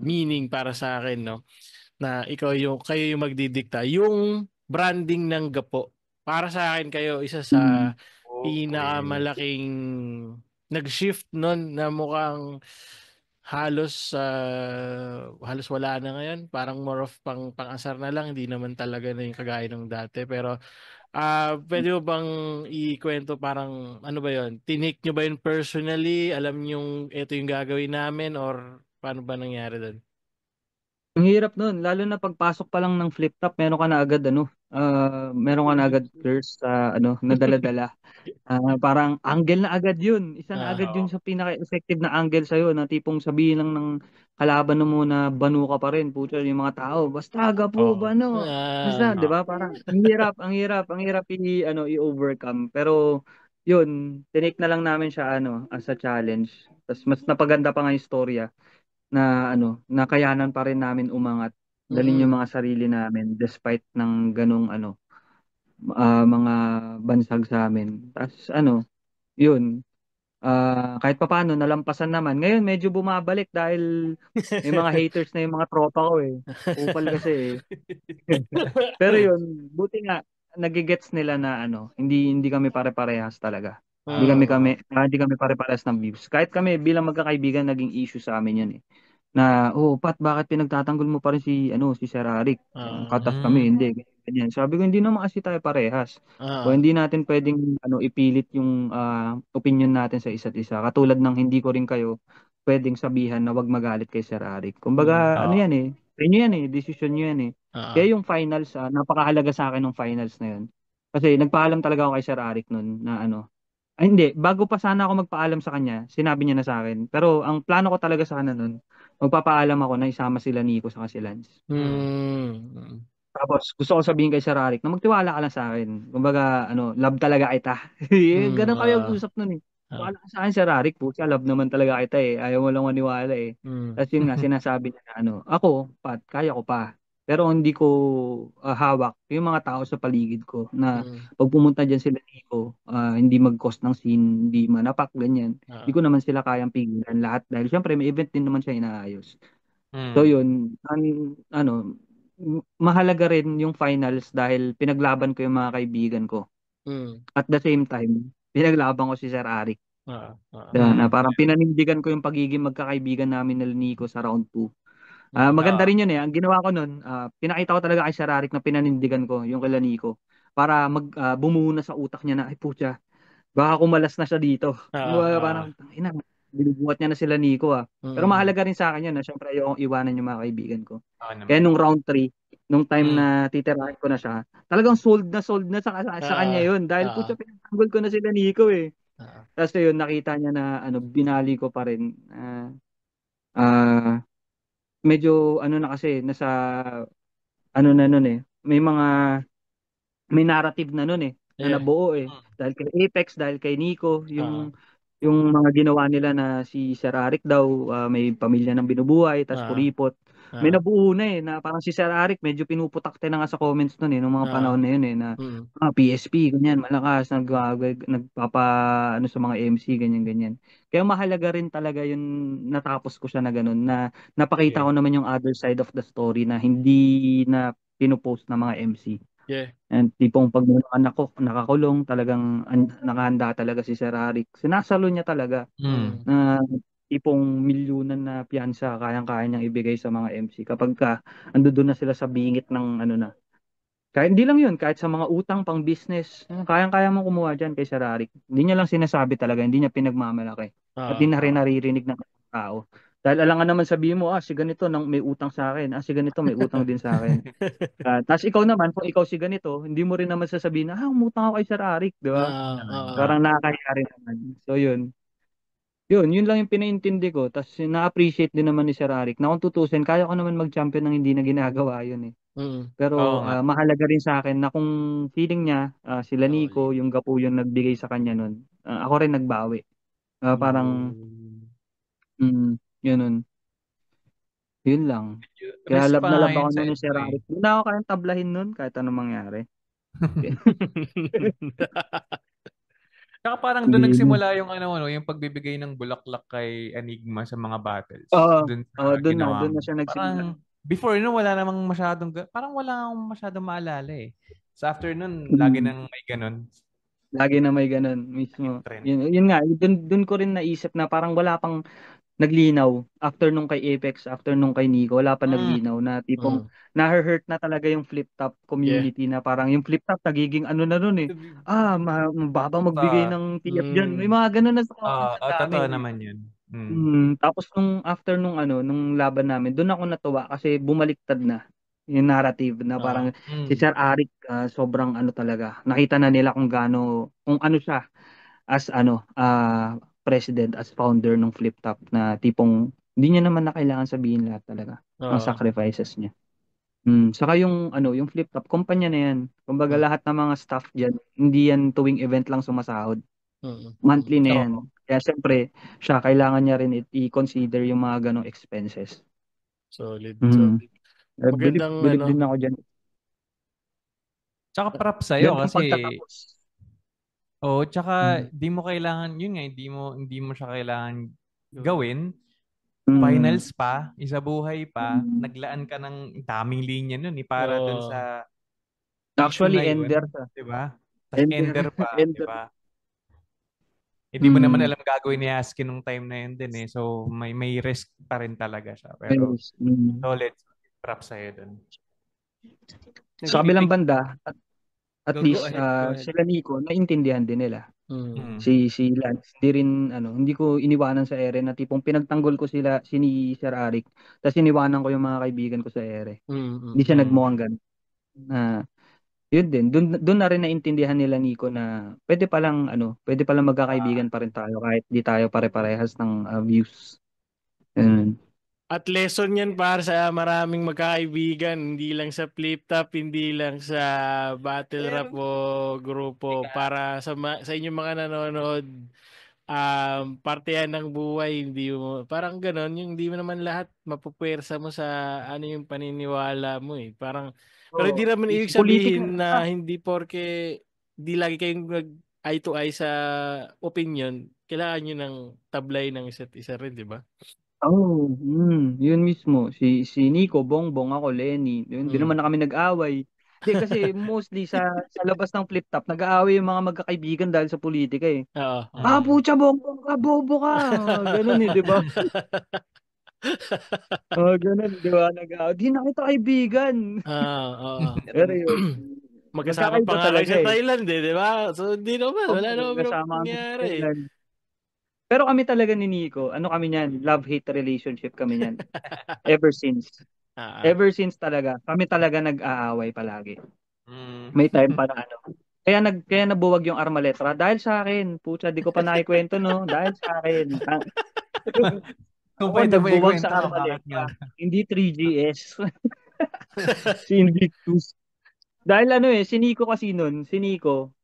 Speaker 1: meaning para sa akin, no? Na kayo yung magdidikta. Yung branding ng Gapo. Para sa akin kayo isa sa
Speaker 2: Mm.
Speaker 3: Okay.
Speaker 1: pinakamalaking nag-shift nun na mukhang halos wala na ngayon. Parang more of pang-asar na lang, hindi naman talaga na yung kagaya ng dati. Pero pwede mo bang ikwento parang ano ba 'yon? Tinake nyo ba 'yun personally? Alam niyo ito yung gagawin namin or paano ba nangyari doon?
Speaker 2: Ang hirap nun, lalo na pagpasok pa lang ng flip top, meron ka na agad meron ka na agad curse sa na dala-dala. Parang angle na agad yun. Isa na agad yun
Speaker 3: Oo.
Speaker 2: sa pinaka-effective na angle sa'yo na tipong sabihin lang ng kalaban mo na banu ka pa rin. Pucha, yung mga tao, basta Gapo,
Speaker 3: Oo.
Speaker 2: bano. Basta, di
Speaker 3: Oo.
Speaker 2: ba? Parang ang hirap i-overcome. Pero, yun, tinake na lang namin siya, as a challenge. Tapos, mas napaganda pa nga yung storya na, nakayanan pa rin namin umangat. Dalhin yung
Speaker 1: Mm.
Speaker 2: mga sarili namin despite ng ganong, mga bansag sa amin. Tapos, yun, kahit papaano nalampasan naman. Ngayon medyo bumabalik dahil may mga haters na yung mga tropa ko eh. Kupal kasi eh. Pero yun, buti nga nagigets nila na hindi hindi kami pare-parehas talaga.
Speaker 1: Mm.
Speaker 2: Hindi kami pare-parehas ng views. Kahit kami bilang magkakaibigan naging issue sa amin yun eh. Na, oh, Pat, bakit pinagtatanggol mo pa rin si Sir Arik?
Speaker 1: Ah.
Speaker 2: Cut-off kami,
Speaker 3: Mm.
Speaker 2: hindi. Ganyan. Sabi ko, hindi naman kasi tayo parehas. O
Speaker 1: Ah.
Speaker 2: hindi natin pwedeng ipilit yung opinion natin sa isa't isa. Katulad ng hindi ko rin kayo pwedeng sabihan na wag magalit kay Sir Arik.
Speaker 1: Mm.
Speaker 2: Kumbaga, ano
Speaker 3: Oo.
Speaker 2: yan eh. Inyo yan eh. Decision nyo yan eh.
Speaker 1: Ah.
Speaker 2: Kaya yung finals, napakahalaga sa akin ng finals na yun. Kasi nagpaalam talaga ako kay Sir Arik nun na ay hindi, bago pa sana ako magpaalam sa kanya, sinabi niya na sa akin. Pero ang plano ko talaga sana nun, magpapaalam ako na isama sila Nico sa si Lance.
Speaker 3: Mm.
Speaker 1: Mm.
Speaker 2: Tapos gusto ko sabihin kay Sir Arik na magtiwala ka lang sa akin. Kumbaga, love talaga kita.
Speaker 1: Mm.
Speaker 2: Ganun kami mag-usap nun eh.
Speaker 1: Ah.
Speaker 2: Tiwala ka sa akin, Sir Arik. Pucha, love naman talaga kita eh. Ayaw mo lang maniwala eh.
Speaker 1: Mm.
Speaker 2: Tapos yun nga, sinasabi niya na ako, Pat, kaya ko pa. Pero hindi ko hawak yung mga tao sa paligid ko na
Speaker 1: Mm.
Speaker 2: pag pumunta dyan sila Nico, hindi mag-cause ng scene, hindi manapak, ganyan. Hindi
Speaker 1: Ah.
Speaker 2: ko naman sila kayang pigilan lahat dahil syempre may event din naman siya inaayos. So
Speaker 3: Mm.
Speaker 2: yun, mahalaga rin yung finals dahil pinaglaban ko yung mga kaibigan ko.
Speaker 1: Mm.
Speaker 2: At the same time, pinaglaban ko si Sir Arik.
Speaker 1: Ah. Ah.
Speaker 2: Na
Speaker 3: Mm.
Speaker 2: parang pinanindigan ko yung pagiging magkakaibigan namin ni Nico sa round 2.
Speaker 1: Mm.
Speaker 2: Maganda
Speaker 3: Oo.
Speaker 2: rin yun eh. Ang ginawa ko nun, pinakita ko talaga kay Sir Arik na pinanindigan ko yung kila Nico para bumuo na sa utak niya na, ay putya, baka kumalas na siya dito.
Speaker 1: Ah. Ah.
Speaker 2: Parang, ina, binubuhat niya na sila Nico ah. Pero
Speaker 1: Mm.
Speaker 2: mahalaga rin sa akin yun na syempre ayokong iwanan yung mga kaibigan ko.
Speaker 3: Oo
Speaker 2: Kaya
Speaker 3: naman.
Speaker 2: nung round 3 nung time
Speaker 1: Mm.
Speaker 2: na titirahin ko na siya, talagang sold na sa kanya
Speaker 1: Ah.
Speaker 2: yun. Dahil
Speaker 1: Ah.
Speaker 2: putya, pinagtanggol ko na sila Nico eh.
Speaker 1: Ah.
Speaker 2: Tapos yun, nakita niya na binali ko pa rin. Ah, medyo na kasi, nasa na nun eh. May narrative na nun eh, na
Speaker 1: Yeah.
Speaker 2: nabuo eh. Dahil kay Apex, dahil kay Nico,
Speaker 1: Ah.
Speaker 2: yung mga ginawa nila na si Sir Arik daw, may pamilya ng binubuhay, tas
Speaker 1: Ah.
Speaker 2: kuripot. May
Speaker 1: Ah.
Speaker 2: nabuo na eh, na parang si Sir Arik medyo pinuputakte na nga sa comments nun eh, nung mga
Speaker 1: Ah.
Speaker 2: panahon na yun eh, na
Speaker 1: Mm.
Speaker 2: PSP, ganyan, malakas, nagpapa, sa mga MC, ganyan, ganyan. Kaya mahalaga rin talaga yung natapos ko siya na ganun, na napakita
Speaker 3: Yeah.
Speaker 2: ko naman yung other side of the story na hindi na pinupost ng mga MC.
Speaker 1: Yeah.
Speaker 2: And tipong pag may mga anak ko nakakulong, talagang nakahanda talaga si Sir Arik. Sinasalo niya talaga
Speaker 3: Mm.
Speaker 1: Mm.
Speaker 2: na tipong milyunan na piyansa kayang-kaya niyang ibigay sa mga MC kapag andoon na sila sa bingit ng na. Kahit hindi lang 'yun, kahit sa mga utang pang business, kayang-kaya mong kumuha diyan kay Sir Arik. Hindi niya lang sinasabi talaga, hindi niya pinagmamalaki. At di
Speaker 1: Ah.
Speaker 2: na rin
Speaker 3: Oo.
Speaker 2: naririnig ng tao. Dahil alangan naman sabihin mo, si ganito nang may utang sa akin, si ganito may utang din sa akin. Tapos ikaw naman, kung ikaw si ganito, hindi mo rin naman sasabihin na, umutang ako kay Sir Arik, di ba?
Speaker 1: Ah.
Speaker 3: Naman.
Speaker 1: Ah.
Speaker 2: Parang nakakahiya rin naman. So yun. Yun lang yung pinaintindi ko. Tapos na-appreciate din naman ni Sir Arik na kung tutusin, kaya ko naman mag-champion ng hindi na ginagawa yun eh.
Speaker 1: Mm.
Speaker 3: Oo
Speaker 2: Pero
Speaker 3: nga.
Speaker 2: mahalaga rin sa akin na kung feeling niya, sila
Speaker 1: Solid.
Speaker 2: Nico, yung Gapo yung nagbigay sa kanya nun, ako rin nagbawi. Parang,
Speaker 1: Mm.
Speaker 2: yun nun. Yun lang. Kaya
Speaker 3: Risk
Speaker 2: love
Speaker 3: pa
Speaker 2: na
Speaker 3: nga
Speaker 2: love ako
Speaker 3: yun sa
Speaker 2: nun ni
Speaker 3: inyo
Speaker 2: Sir
Speaker 3: eh.
Speaker 2: Arik. Hindi na ako kayang tablahin nun kahit anong mangyari.
Speaker 3: Saka parang doon nagsimula yung yung pagbibigay ng bulaklak kay Enigma sa mga battles.
Speaker 2: Oo,
Speaker 3: Doon sa ginawa
Speaker 2: doon na
Speaker 3: mo.
Speaker 2: siya nagsimula.
Speaker 3: Parang before wala namang parang wala akong masyadong maalala eh. Sa afternoon, lagi nang may ganun.
Speaker 2: Lagi na may ganun mismo.
Speaker 3: Trend.
Speaker 2: Yun nga, doon ko rin naisip na parang wala pang naglinaw after nung kay Apex, after nung kay Nico, wala pa naglinaw na tipong na-hurt na talaga yung flip top community na parang yung flip top nagiging ano na nun eh. Mababa magbigay ng TF dyan. May mga ganun na sa comments ang dami.
Speaker 3: Totoo naman yun.
Speaker 2: Tapos nung after nung laban namin, doon ako natuwa kasi bumaliktad na yung narrative na parang si Sir Arik sobrang talaga. Nakita na nila kung ano siya as president, as founder ng Flip Top na tipong hindi niya naman na kailangan sabihin lahat talaga ng sacrifices niya. Saka yung Flip Top, kumpanya na yan. Kumbaga lahat ng mga staff diyan, hindi yan tuwing event lang sumasahod. Monthly na yan. Kaya siyempre, siya kailangan niya rin i-consider yung mga ganong expenses.
Speaker 1: Solid.
Speaker 2: Bilib din ako dyan.
Speaker 3: Tsaka props sa'yo kasi tsaka di mo kailangan, yun nga, hindi mo siya kailangan gawin. Finals pa, isa buhay pa, naglaan ka ng daming linya nun para dun sa
Speaker 2: actually
Speaker 3: issue na
Speaker 2: ender
Speaker 3: yun, diba? Tapos ender pa, diba? Hindi mo naman alam gagawin ni Askin nung time na yun din eh. So may risk pa rin talaga siya. Pero solid, props sa'yo dun.
Speaker 2: Sa kabilang banda, at least sila Nico naintindihan din nila. Si Lance hindi ko iniwanan sa ere na tipong pinagtanggol ko si Sir Arik tapos iniwanan ko yung mga kaibigan ko sa ere. Hindi siya nagmukhang ganun. Yun din, doon na rin naintindihan nila Nico na pwede palang magkakaibigan pa rin tayo kahit di tayo pare-parehas ng views.
Speaker 1: At lesson yan para sa maraming magkakaibigan, hindi lang sa Flip Top, hindi lang sa Battle Rap o grupo. Para sa inyong mga nanonood, parte yan ng buhay, hindi mo, parang ganon, yung hindi mo naman lahat mapupwersa mo sa yung paniniwala mo eh. Parang, pero hindi naman ibig sabihin na hindi porke di lagi kayong eye to eye sa opinion, kailangan nyo ng tablay ng isa't isa rin, di ba?
Speaker 2: Yun mismo. Si Nico, Bongbong, ako, Lenny. Hindi naman na kami nag-away. Hindi, kasi mostly sa labas ng Flip Top, nag-aaway yung mga magkakaibigan dahil sa politika eh. Pucha, Bongbong ka, bobo ka. Ganun eh, di ba? Ganun, di ba? Nag-aaway. Di na kita kaibigan. Pero yun.
Speaker 1: Magkasama pa nga kayo sa Thailand eh, di ba? So, hindi naman. Wala naman nangyari.
Speaker 2: Pero kami talaga ni Nico, kami niyan, love-hate relationship kami niyan. Ever since. Ever since talaga, kami talaga nag-aaway palagi. May time pa na Kaya nabuwag yung Armaletra dahil sa akin. Pucha, di ko pa nakikwento no, dahil sa akin.
Speaker 3: Kung pwede mo
Speaker 2: nagbuwag sa Armaletra, hindi 3GS. Si Invictus. Dahil si Nico kasi nun, Nico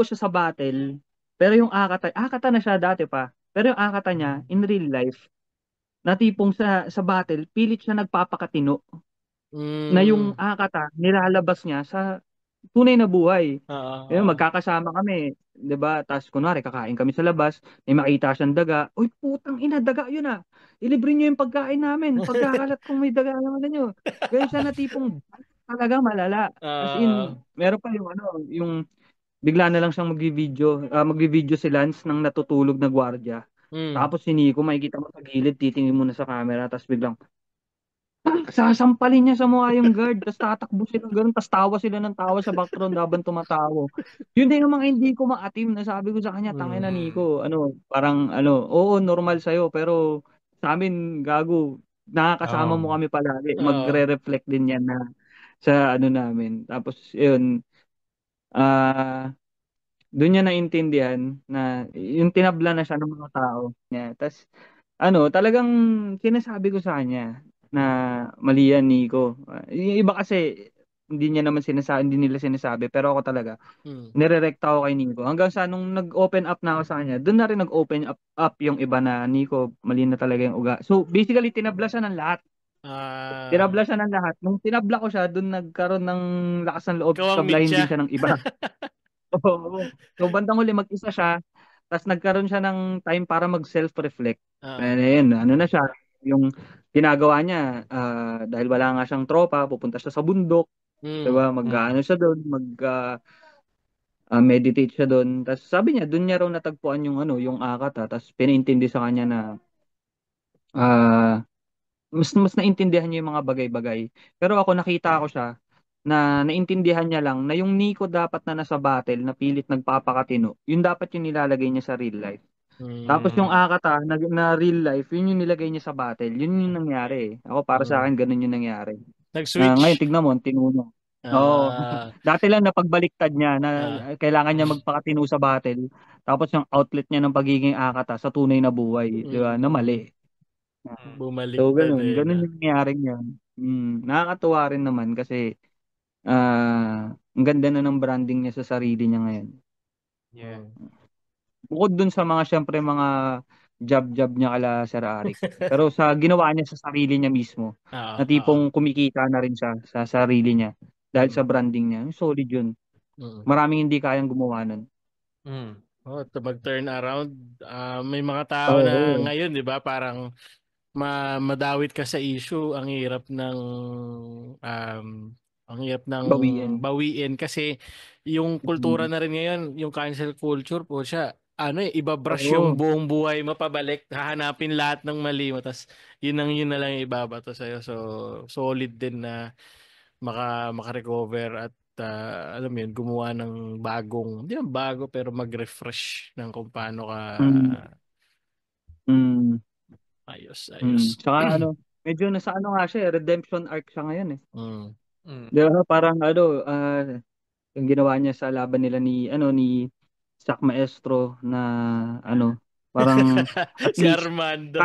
Speaker 2: siya sa battle. Pero yung Akata na siya dati pa. Pero yung Akata niya, in real life, na tipong sa battle, pilit siya nagpapakatino. Na yung Akata, nilalabas niya sa tunay na buhay. Magkakasama kami, 'di ba? Tapos kunwari kakain kami sa labas, may makita siyang daga. Uy, putang ina, daga 'yun ah. Ilibre niyo yung pagkain namin. Pagkakalat kung may daga naman niyo. Ganyan siya na tipong talaga malala. As in, meron pa yung bigla na lang siyang magvi-video si Lance nang natutulog na gwardiya. Tapos si Nico, makikita mo sa gilid, titingin mo na sa camera, tapos biglang sasampalin niya sa mukha yung guard, tapos tatakbo sila gano'n, tapos tawa sila ng tawa sa background habang tumatawa. Yun din yung mga hindi ko maatim na sabi ko sa kanya, tangina Nico, parang oo, normal sa'yo, pero sa amin, gago, nakakasama mo kami palagi, magre-reflect din yan na sa namin. Tapos, yun, doon niya naintindihan na yung tinabla na siya ng mga tao niya. Tapos, talagang sinasabi ko sa kanya na mali yan, Nico. Yung iba kasi, hindi nila sinasabi, pero ako talaga, nirerekta ako kay Nico. Hanggang sa nung nag-open up na ako sa kanya, doon na rin nag-open up yung iba na, Nico, mali na talaga yung uga. So, basically, tinabla siya ng lahat. Tinabla siya ng lahat. Nung tinabla ko siya, doon nagkaroon ng lakas ng loob, tablahin din siya ng iba. Oo. So, bandang huli mag-isa siya, tapos nagkaroon siya ng time para mag-self-reflect. Ayun, ano na siya, yung ginagawa niya, dahil wala nga siyang tropa, pupunta siya sa bundok, 'di ba? Mag-aano siya doon, meditate siya doon. Tapos sabi niya, doon niya raw natagpuan yung ano, yung akata, tapos pinaintindi sa kanya na ah mas naintindihan niya yung mga bagay-bagay. Pero ako nakita ko siya na naintindihan niya lang na yung Nico dapat na nasa battle na pilit nagpapakatino, yun dapat yung nilalagay niya sa real life. Tapos yung Akata na real life, yun yung nilagay niya sa battle. Yun yung nangyari. Ako para sa akin ganun yung nangyari. Ngayon
Speaker 1: Nag-switch.
Speaker 2: tignan mo, tinuno. Oo. Dati lang napagbaliktad niya na kailangan niya magpakatino sa battle. Tapos yung outlet niya ng pagiging Akata sa tunay na buhay, di ba? Na mali. So,
Speaker 1: Bumaliktad
Speaker 2: ganun. Ganun yung nangyari niya. Nakakatuwa rin naman kasi ang ganda na ng branding niya sa sarili niya ngayon.
Speaker 3: Yeah.
Speaker 2: Bukod dun sa mga, syempre, mga job niya kala Sir Arik. Pero sa ginawa niya sa sarili niya mismo, na tipong kumikita na rin siya sa sarili niya dahil sa branding niya. Solid yun. Maraming hindi kayang gumawa nun.
Speaker 1: To mag-turn around. May mga tao na ngayon, di ba, parang madawit ka sa issue, ang hirap ng bawiin kasi yung kultura na rin ngayon, yung cancel culture po siya, ibabrush yung buong buhay mo pabalik, hahanapin lahat ng mali mo, tas yun na lang ibabato sa'yo. So solid din na maka-recover at alam mo yun, gumawa ng bagong, hindi naman bago pero mag-refresh ng kung paano ka ayos.
Speaker 2: Saka medyo nasa nga siya, redemption arc siya ngayon eh. Di ba, parang yung ginawa niya sa laban nila ni Zack Maestro na parang at
Speaker 1: si
Speaker 2: least
Speaker 1: Armando.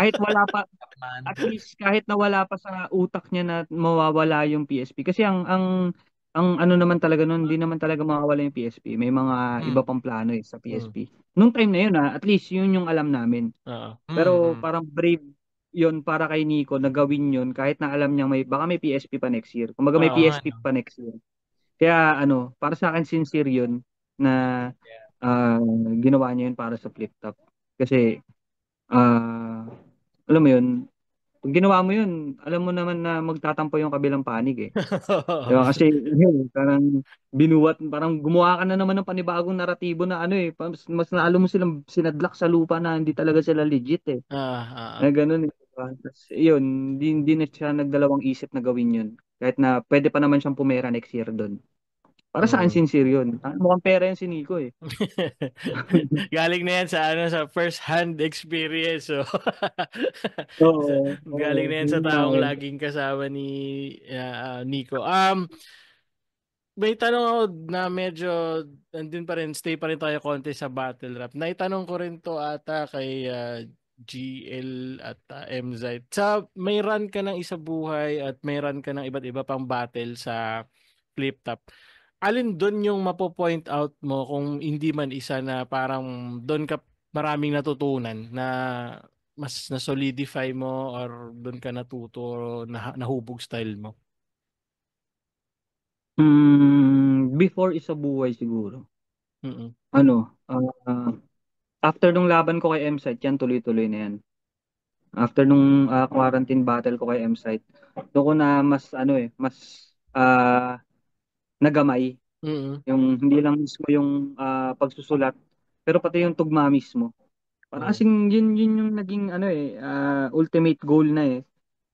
Speaker 2: At least kahit nawala pa sa utak niya na mawawala yung PSP kasi ang ano naman talaga noon, hindi naman talaga mawawala yung PSP. May mga iba pang plano sa PSP. Nung time na yun at least yun yung alam namin. Pero parang brave yun para kay Nico na gawin yun kahit na alam niya baka may PSP pa next year. Kumbaga may PSP pa next year. Kaya para sa akin sincere yun na ginawa niya yun para sa flip top. Kasi alam mo yun, pag ginawa mo yun, alam mo naman na magtatampo yung kabilang panig eh. Diba? Kasi yun, parang parang gumawa ka na naman ng panibagong naratibo na mas naalo mo silang sinadlak sa lupa na hindi talaga sila legit eh. Ganun eh. Diba? Tapos yun, hindi na siya nagdalawang isip na gawin yun. Kahit na pwede pa naman siyang pumera next year doon. Para saan sincere yun? Mukhang pera yan si Nico eh.
Speaker 1: Galing na yan sa first hand experience. So. Galing na yan sa taong laging kasama ni Nico. May tanong ako na medyo andun pa rin, stay pa rin tayo konti sa battle rap. Naitanong ko rin to ata kay GL at MZ. May run ka ng isa buhay at may run ka ng iba't iba pang battle sa flip top. Alin doon yung mapo-point out mo kung hindi man isa na parang doon ka maraming natutunan na mas na-solidify mo or doon ka natuto o nahubog style mo?
Speaker 2: Before isa buhay siguro. After nung laban ko kay M-Site, yan tuloy-tuloy na yan. After nung quarantine battle ko kay M-Site, doon ko na mas nagamay. Yung hindi lang mismo yung pagsusulat, pero pati yung tugma mismo. Parang kasing yun yung naging ultimate goal na eh.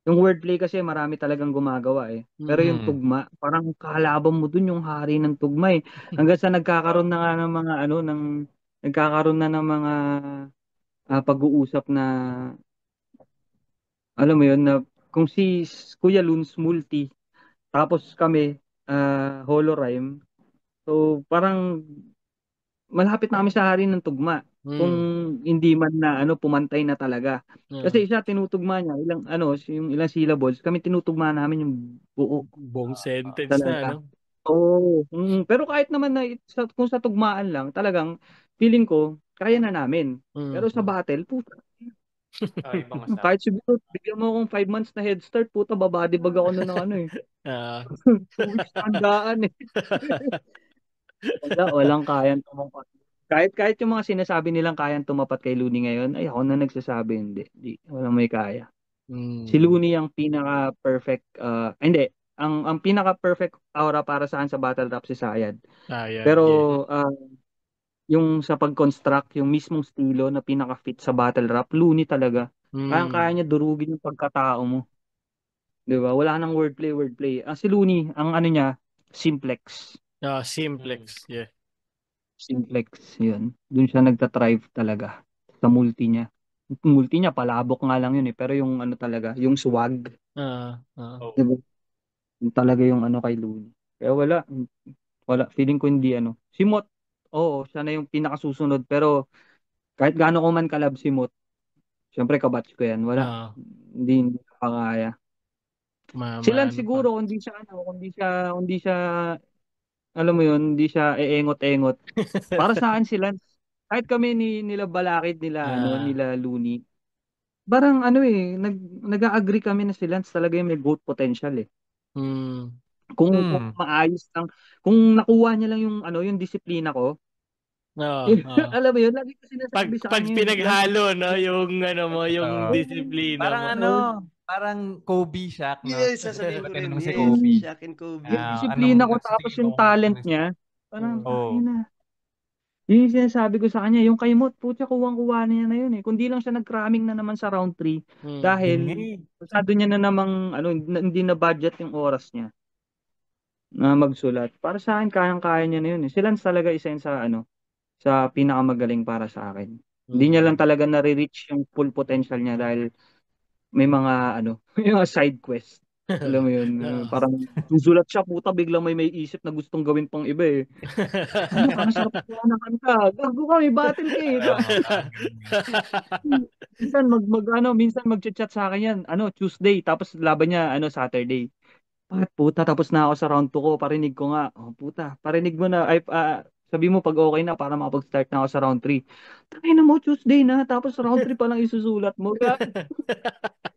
Speaker 2: Yung wordplay kasi marami talagang gumagawa eh. Pero yung tugma, parang kalaban mo dun yung hari ng tugma eh. Hanggang sa nagkakaroon na nga ng mga nagkakaroon na ng mga pag-uusap na alam mo yun na kung si Kuya Luns multi tapos kami Holorime. So parang malapit na kami sa hari ng tugma. Kung hindi man na pumantay na talaga. Kasi siya tinutugma niya yung ilang syllables, kami tinutugma namin yung
Speaker 1: buong sentence
Speaker 2: talaga. Oo. Pero kahit naman na kung sa tugmaan lang, talagang feeling ko kaya na namin. Pero sa battle, puta. Kahit siguro bigyan mo akong 5 months na head start, puta babadibag ako nun ng 2 weeks tandaan eh. Walang kayang tumapat. Kahit yung mga sinasabi nilang kayang tumapat kay Looney ngayon, ay ako na nagsasabi hindi, walang may kaya. Si Looney ang pinaka-perfect, hindi, ang pinaka-perfect aura para saan sa battle rap si Sayad. Pero yung sa pag-construct, yung mismong estilo na pinaka-fit sa battle rap, Looney talaga. Kaya niya durugin yung pagkatao mo. 'Di ba? Wala nang wordplay. Si Looney, ang ano niya, simplex.
Speaker 1: Simplex, yeah.
Speaker 2: Simplex, yun. Doon siya nagta-thrive talaga sa multi niya. Multi niya, palabok nga lang yun eh. Pero yung ano talaga, yung swag. Diba? Yung talaga yung ano kay Looney. Kaya wala. Feeling ko hindi ano. Si Mot, oo, siya na yung pinakasusunod. Pero kahit gaano ko man kalab si Mot, syempre kabatch ko yan. Wala. Hindi pa kaya. Sila siguro, kung di siya alam mo yun, hindi siya eengot-engot. Para sa akin sila, kahit kami nila Balakid, nila Looney, parang nag-agree kami na si Lance talaga yung may GOAT potential eh. Kung maayos lang, kung nakuha niya lang yung disiplina ko. Alam mo yun, lagi ko sinasabi sa kanya.
Speaker 1: Pag pinaghalo, no, yung disiplina
Speaker 3: parang
Speaker 1: mo.
Speaker 3: Parang Kobe, Shaq, no?
Speaker 4: Yes, sasabihin ko rin.
Speaker 3: Si Kobe.
Speaker 4: Shaq and Kobe.
Speaker 2: Yung disiplina ko tapos yung talent niya, parang yun yung sinasabi ko sa kanya, yung kay Mot, putya, kuwang-kuwa na yun eh. Kundi lang siya nag-cramming na naman sa round 3 dahil masyado niya na namang hindi na budget yung oras niya na magsulat. Para sa akin, kayang-kaya niya na yun eh. Si Lance talaga isa yun sa pinakamagaling para sa akin. Hindi niya lang talaga nare-reach yung full potential niya dahil may mga yung side quest. Alam mo yun, parang susulat siya, puta, biglang may isip na gustong gawin pang iba eh. Ang sarap ko na kanta. Gago ka, may battle ka eh. Minsan mag-chat sa akin yan, Tuesday, tapos laban niya, Saturday. Puta, tapos na ako sa round 2 ko, parinig ko nga. Oh, puta, parinig mo na, sabi mo pag okay na para makapag-start na ako sa round 3. Tangay na mo, Tuesday na, tapos round 3 pa lang isusulat mo.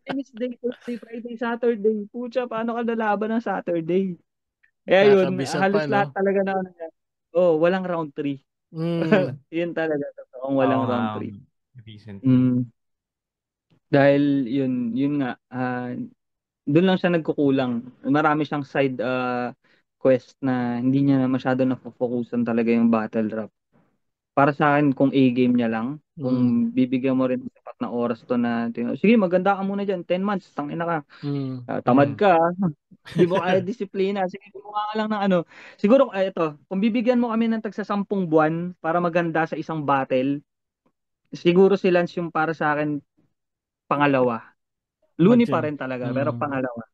Speaker 2: Wednesday, Thursday, Friday, Saturday. Pucha, paano ka lalaban ng Saturday? Kaya yun, halos lahat talaga na walang round 3. Yun talaga, totoong walang round 3. Dahil yun nga, doon lang siya nagkukulang. Marami siyang side quest na hindi niya na masyado nafofokusan talaga yung battle rap. Para sa akin, kung A-game niya lang, kung bibigyan mo rin sapat na oras to na, sige, maganda ka muna dyan, 10 months, tangina ka. Tamad ka, di mo kaya disiplina. Sige, gumawa ka lang ng siguro, ito, kung bibigyan mo kami ng tagsa 10 buwan para maganda sa isang battle, siguro si Lance yung para sa akin, pangalawa. Looney pa rin talaga, pero pangalawa.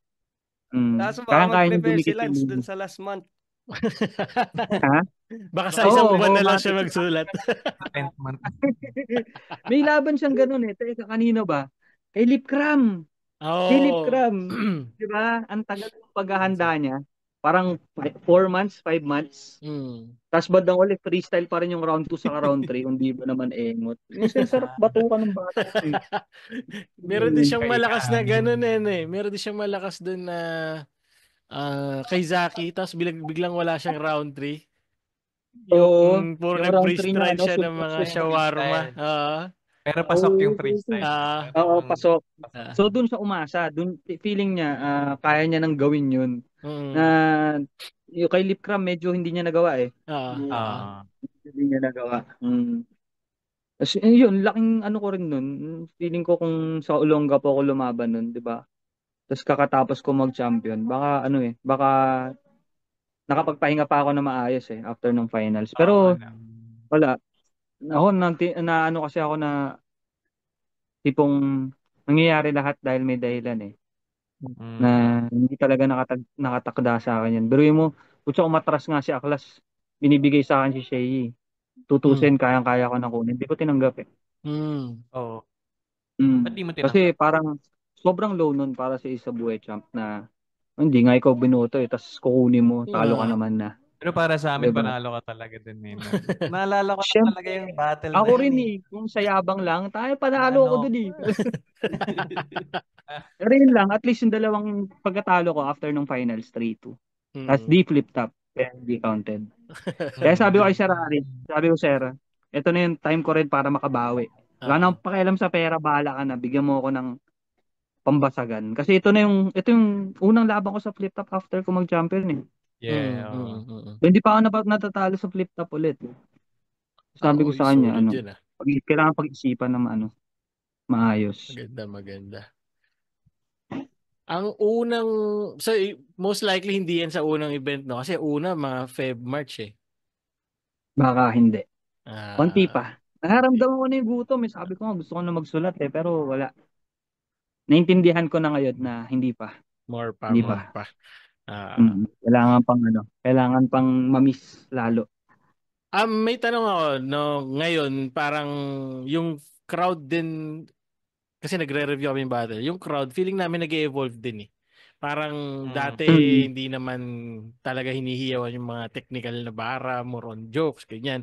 Speaker 4: Kaso baka mag-prepare si Lance dun sa last month.
Speaker 2: Ha?
Speaker 1: Baka sa isang buwan na lang siya magsulat.
Speaker 2: May laban siyang ganun eh. Teka, kanino ba? Kay Lipcram. Si Lipcram. Diba? Ang tagal ng paghahanda niya. Parang 4 months, 5 months. Tapos badang ulit, freestyle pa rin yung round 2 sa round 3. Hindi ba naman engot? Yung sarap batukan ng bata.
Speaker 1: Meron din siyang malakas na ganun eh. Meron din siyang malakas dun na kay Zaki, tapos biglang wala siyang round 3. Yung puro nag-freestyle siya ng mga shawarma.
Speaker 3: Pero pasok yung freestyle.
Speaker 2: Oo, pasok. So dun siya umasa, dun feeling niya kaya niya nang gawin yun. Na yung kay Lipcram medyo hindi niya nagawa eh. Hindi niya nagawa. Kasi yun, laking ko rin nun. Feeling ko kung sa Olonga po ako lumaban nun, 'di ba? Tapos kakatapos ko mag-champion, baka baka nakapagpahinga pa ako na maayos after ng finals. Pero wala. Ako na kasi ako na tipong nangyayari lahat dahil may dahilan na hindi talaga nakatakda sa akin yan. Pero mo, kutsa umatras nga si Aklas, binibigay sa akin si Shea. Tutusin, kayang-kaya ko na kunin. Hindi ko tinanggap
Speaker 3: Oo.
Speaker 2: Ba't di mo tinanggap? Kasi parang sobrang low nun para sa isa buhay champ na hindi nga ikaw binoto tapos kukunin mo, talo ka naman na.
Speaker 3: Pero para sa amin, panalo ka talaga din eh. Naalala ko talaga yung battle
Speaker 2: ako na rin kung sayabang lang, tayo panalo ko dun Pero yun lang, at least yung dalawang pagkatalo ko after ng finals, 3-2. Tapos di flip top. Kaya hindi counted. Kaya sabi ko kay Sir Harry, sabi ko, Sir, ito na yung time ko rin para makabawi. Wala na akong pakialam sa pera, bahala ka na. Bigyan mo ako ng pambasagan. Kasi ito yung unang laban ko sa flip top after ko mag-champion eh.
Speaker 3: Yeah.
Speaker 2: So, hindi pa ako natatalo sa flip top ulit. Sabi ko sa kanya, kailangan pag-isipan ng maayos.
Speaker 1: Maganda. Ang unang, so most likely hindi yan sa unang event, no? Kasi una, mga March eh.
Speaker 2: Baka hindi. Konti pa. Naharamdaman ko na yung gutom. Sabi ko nga, gusto ko na magsulat eh, pero wala. Naintindihan ko na ngayon na hindi pa.
Speaker 1: More pa.
Speaker 2: Kailangan pang mamiss lalo.
Speaker 1: May tanong ako, no, ngayon parang yung crowd din, kasi nagre-review kami yung battle, yung crowd, feeling namin nag-evolve din eh. Parang dati hindi naman talaga hinihiyawan yung mga technical na bara, more on jokes, ganyan.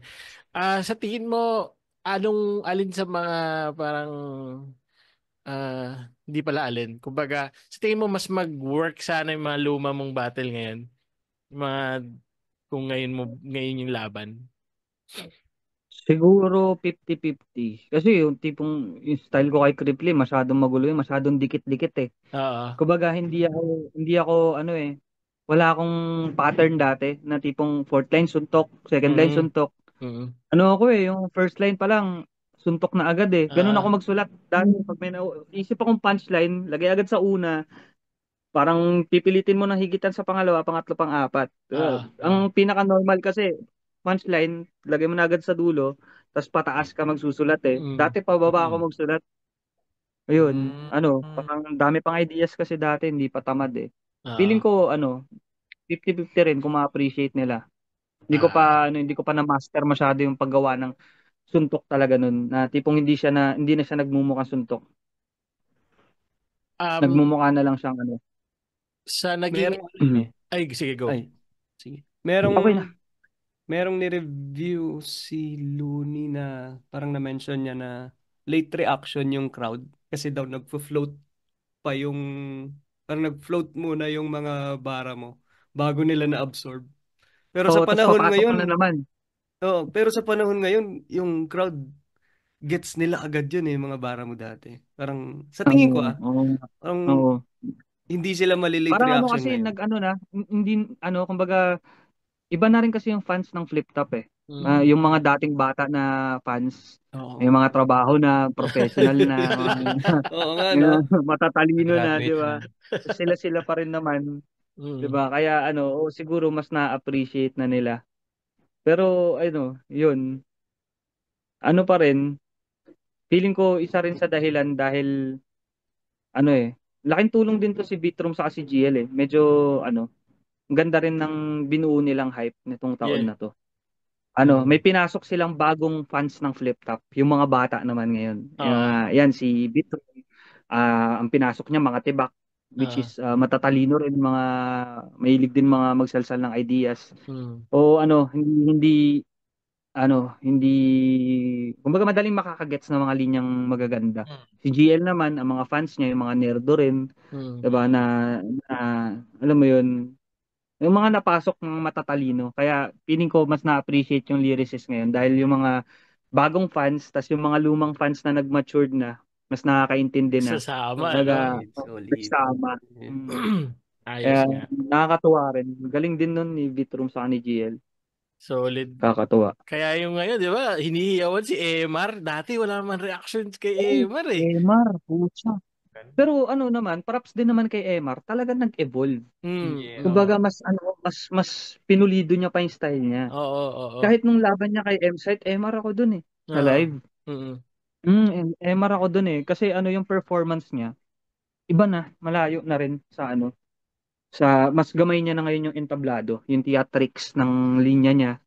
Speaker 1: Sa tingin mo, alin sa mga parang hindi pala alin. Kumbaga, sa tingin mo mas mag-work sana yung mga luma mong battle ngayon? Kung ngayon yung laban?
Speaker 2: Siguro 50-50. Kasi yung style ko kay Cripply, masyadong magulo yun, masyadong dikit-dikit eh. Kumbaga, hindi ako wala akong pattern dati na tipong fourth line suntok, second line suntok. Yung first line pa lang, suntok na agad eh. Ganun ako magsulat. Dati pag may isip akong punchline, lagay agad sa una, parang pipilitin mo na higitan sa pangalawa, pangatlo, pang-apat. Ang pinaka-normal kasi, punchline, lagay mo na agad sa dulo, tapos pataas ka magsusulat eh. Dati pababa ako magsulat. Ayun, parang dami pang ideas kasi dati, hindi pa tamad eh. Feeling ko, 50-50 rin kung ma-appreciate nila. Hindi ko pa na-master masyado yung paggawa ng suntok talaga nun, na tipong hindi na siya nagmumukhang suntok. Nagmumukha na lang siyang
Speaker 1: Sa naging... Ay, sige, go.
Speaker 4: Sige.
Speaker 2: Okay na.
Speaker 4: Merong ni-review si Looney na parang na-mention niya na late reaction yung crowd kasi daw nagfo-float pa parang nag-float muna yung mga bara mo bago nila na-absorb. Pero sa panahon ngayon, pero sa panahon ngayon, yung crowd gets nila agad yun eh, mga bara mo dati. Parang, sa tingin ko parang hindi sila malilate
Speaker 2: parang
Speaker 4: reaction
Speaker 2: kasi
Speaker 4: ngayon.
Speaker 2: hindi, kumbaga, iba na rin kasi yung fans ng flip top eh. Yung mga dating bata na fans, yung mga trabaho na, professional na,
Speaker 4: Oo nga, no?
Speaker 2: matatalino na, di ba? Sila pa rin naman, di ba? Kaya siguro mas na-appreciate na nila. Pero yun, pa rin, feeling ko isa rin sa dahilan dahil laking tulong din to si Bitrom sa si GL eh. Medyo ang ganda rin ng binuo nilang hype nitong taon na to. May pinasok silang bagong fans ng Flip Top, yung mga bata naman ngayon. Yan si Bitrom, ang pinasok niya mga tibak, which is matatalino rin, mga mahilig din mga magsalsal ng ideas. O hindi kumbaga madaling makakagets ng mga linyang magaganda. Si GL naman, ang mga fans niya, yung mga nerdo rin, diba, na alam mo yun, yung mga napasok ng matatalino. Kaya feeling ko mas na-appreciate yung lyricist ngayon dahil yung mga bagong fans, tas yung mga lumang fans na nag-matured na, mas nakakaintindi na.
Speaker 1: Sasama,
Speaker 2: nagsama.
Speaker 1: Ayos nga.
Speaker 2: Nakakatuwa rin. Galing din nun ni Vitrum sa ni GL.
Speaker 1: Solid.
Speaker 2: Kakatuwa.
Speaker 1: Kaya yung ngayon, di ba, hinihiyawan si Emar. Dati wala man reactions kay Emar eh.
Speaker 2: Emar, pucha. Pero naman, props din naman kay Emar, talagang nag-evolve. Kumbaga mas pinulido niya pa yung style niya.
Speaker 1: Oo.
Speaker 2: Kahit nung laban niya kay M-Site, Emar ako dun eh, sa live. Emar ako dun eh, kasi yung performance niya, iba na, malayo na rin sa sa mas gamay niya na ngayon yung entablado, yung theatrics ng linya niya.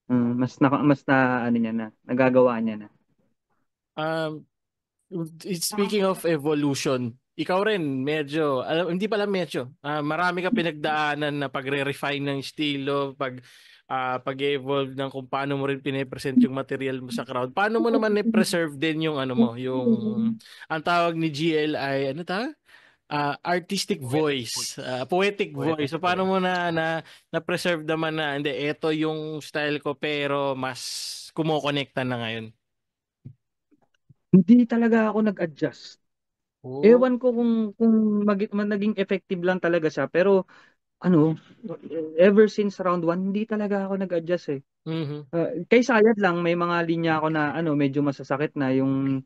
Speaker 2: Mas niya na, nagagawa niya na.
Speaker 1: Speaking of evolution, ikaw rin medyo, hindi pala medyo, marami ka pinagdaanan na pagre-refine ng estilo, pag-evolve ng kung paano mo rin pine-present yung material mo sa crowd. Paano mo naman i-preserve din yung yung ang tawag ni GL ay tawag? artistic voice, poetic voice. So paano mo na preserve naman na hindi ito yung style ko pero mas kumokonekta na ngayon?
Speaker 2: Hindi talaga ako nag-adjust.
Speaker 1: Oh.
Speaker 2: Ewan ko kung naging effective lang talaga siya, pero ever since round 1 hindi talaga ako nag-adjust eh. Kay Sayad lang may mga linya ako na medyo masasakit na yung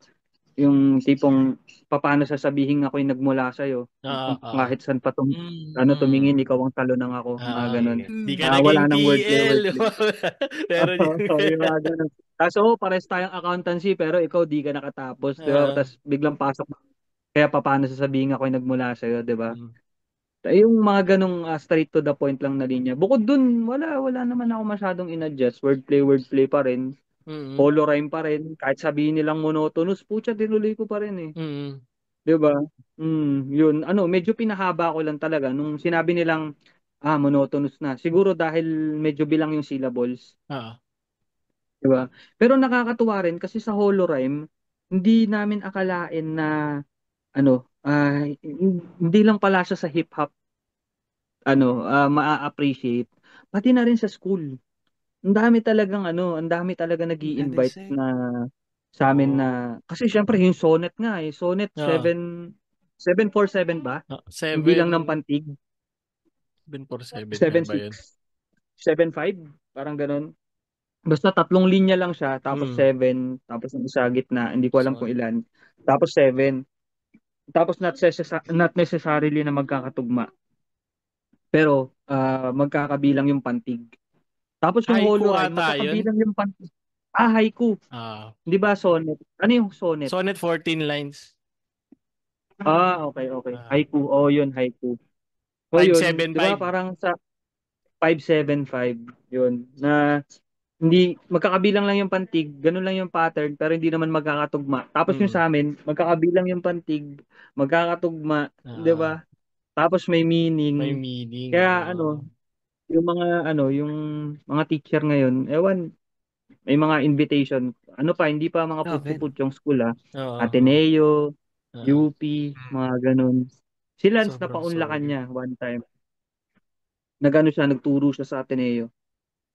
Speaker 2: tipong paano sasabihin ako'y nagmula sa iyo kahit saan pa tumingin ikaw ang talonang ako, mga ganun.
Speaker 1: Di ka
Speaker 2: wala
Speaker 1: naging
Speaker 2: nang
Speaker 1: TL.
Speaker 2: Pero yung mga ganun. Kaso pares tayong accountancy pero ikaw di ka nakatapos, di ba? Tapos biglang pasok kaya paano sasabihin ako'y nagmula sa iyo, di ba? Yung mga ganong straight to the point lang na linya. Bukod dun, wala naman ako masyadong in-adjust. Wordplay pa rin. Polo rhyme pa rin. Kahit sabihin nilang monotonous, pucha, tinuloy ko pa rin eh. Di ba? Yun. Medyo pinahaba ko lang talaga. Nung sinabi nilang, monotonous na. Siguro dahil medyo bilang yung syllables. Di ba? Pero nakakatuwa rin kasi sa holorhyme, hindi namin akalain na hindi lang pala siya sa hip-hop maa-appreciate. Pati na rin sa school. Ang dami talaga nag-i-invite na sa amin na kasi syempre yung sonnet nga eh. Sonnet 747 ba? Hindi lang ng pantig.
Speaker 1: 747 ba yun?
Speaker 2: 75, parang ganun. Basta 3 linya lang siya, tapos 7, tapos yung isa gitna, hindi ko alam kung ilan. Tapos 7. Tapos not necessarily na magkakatugma. Pero magkakabilang yung pantig. Tapos yung holorhyme, magkakabilang yung pantig. Haiku. Di ba sonnet? Ano yung sonnet?
Speaker 1: Sonnet 14 lines.
Speaker 2: Okay. Haiku. Yun, haiku.
Speaker 1: 575.
Speaker 2: Di ba parang sa 575, yun. Na hindi, magkakabilang lang yung pantig, ganun lang yung pattern, pero hindi naman magkakatugma. Tapos yung sa amin, magkakabilang yung pantig, magkakatugma, di ba? Tapos may meaning.
Speaker 1: May meaning.
Speaker 2: Kaya yung mga teacher ngayon, may mga invitation. Hindi pa mga putpuput yung school Ateneo, UP, mga ganun. Si Lance na paunlakan niya one time. Nagturo siya sa Ateneo.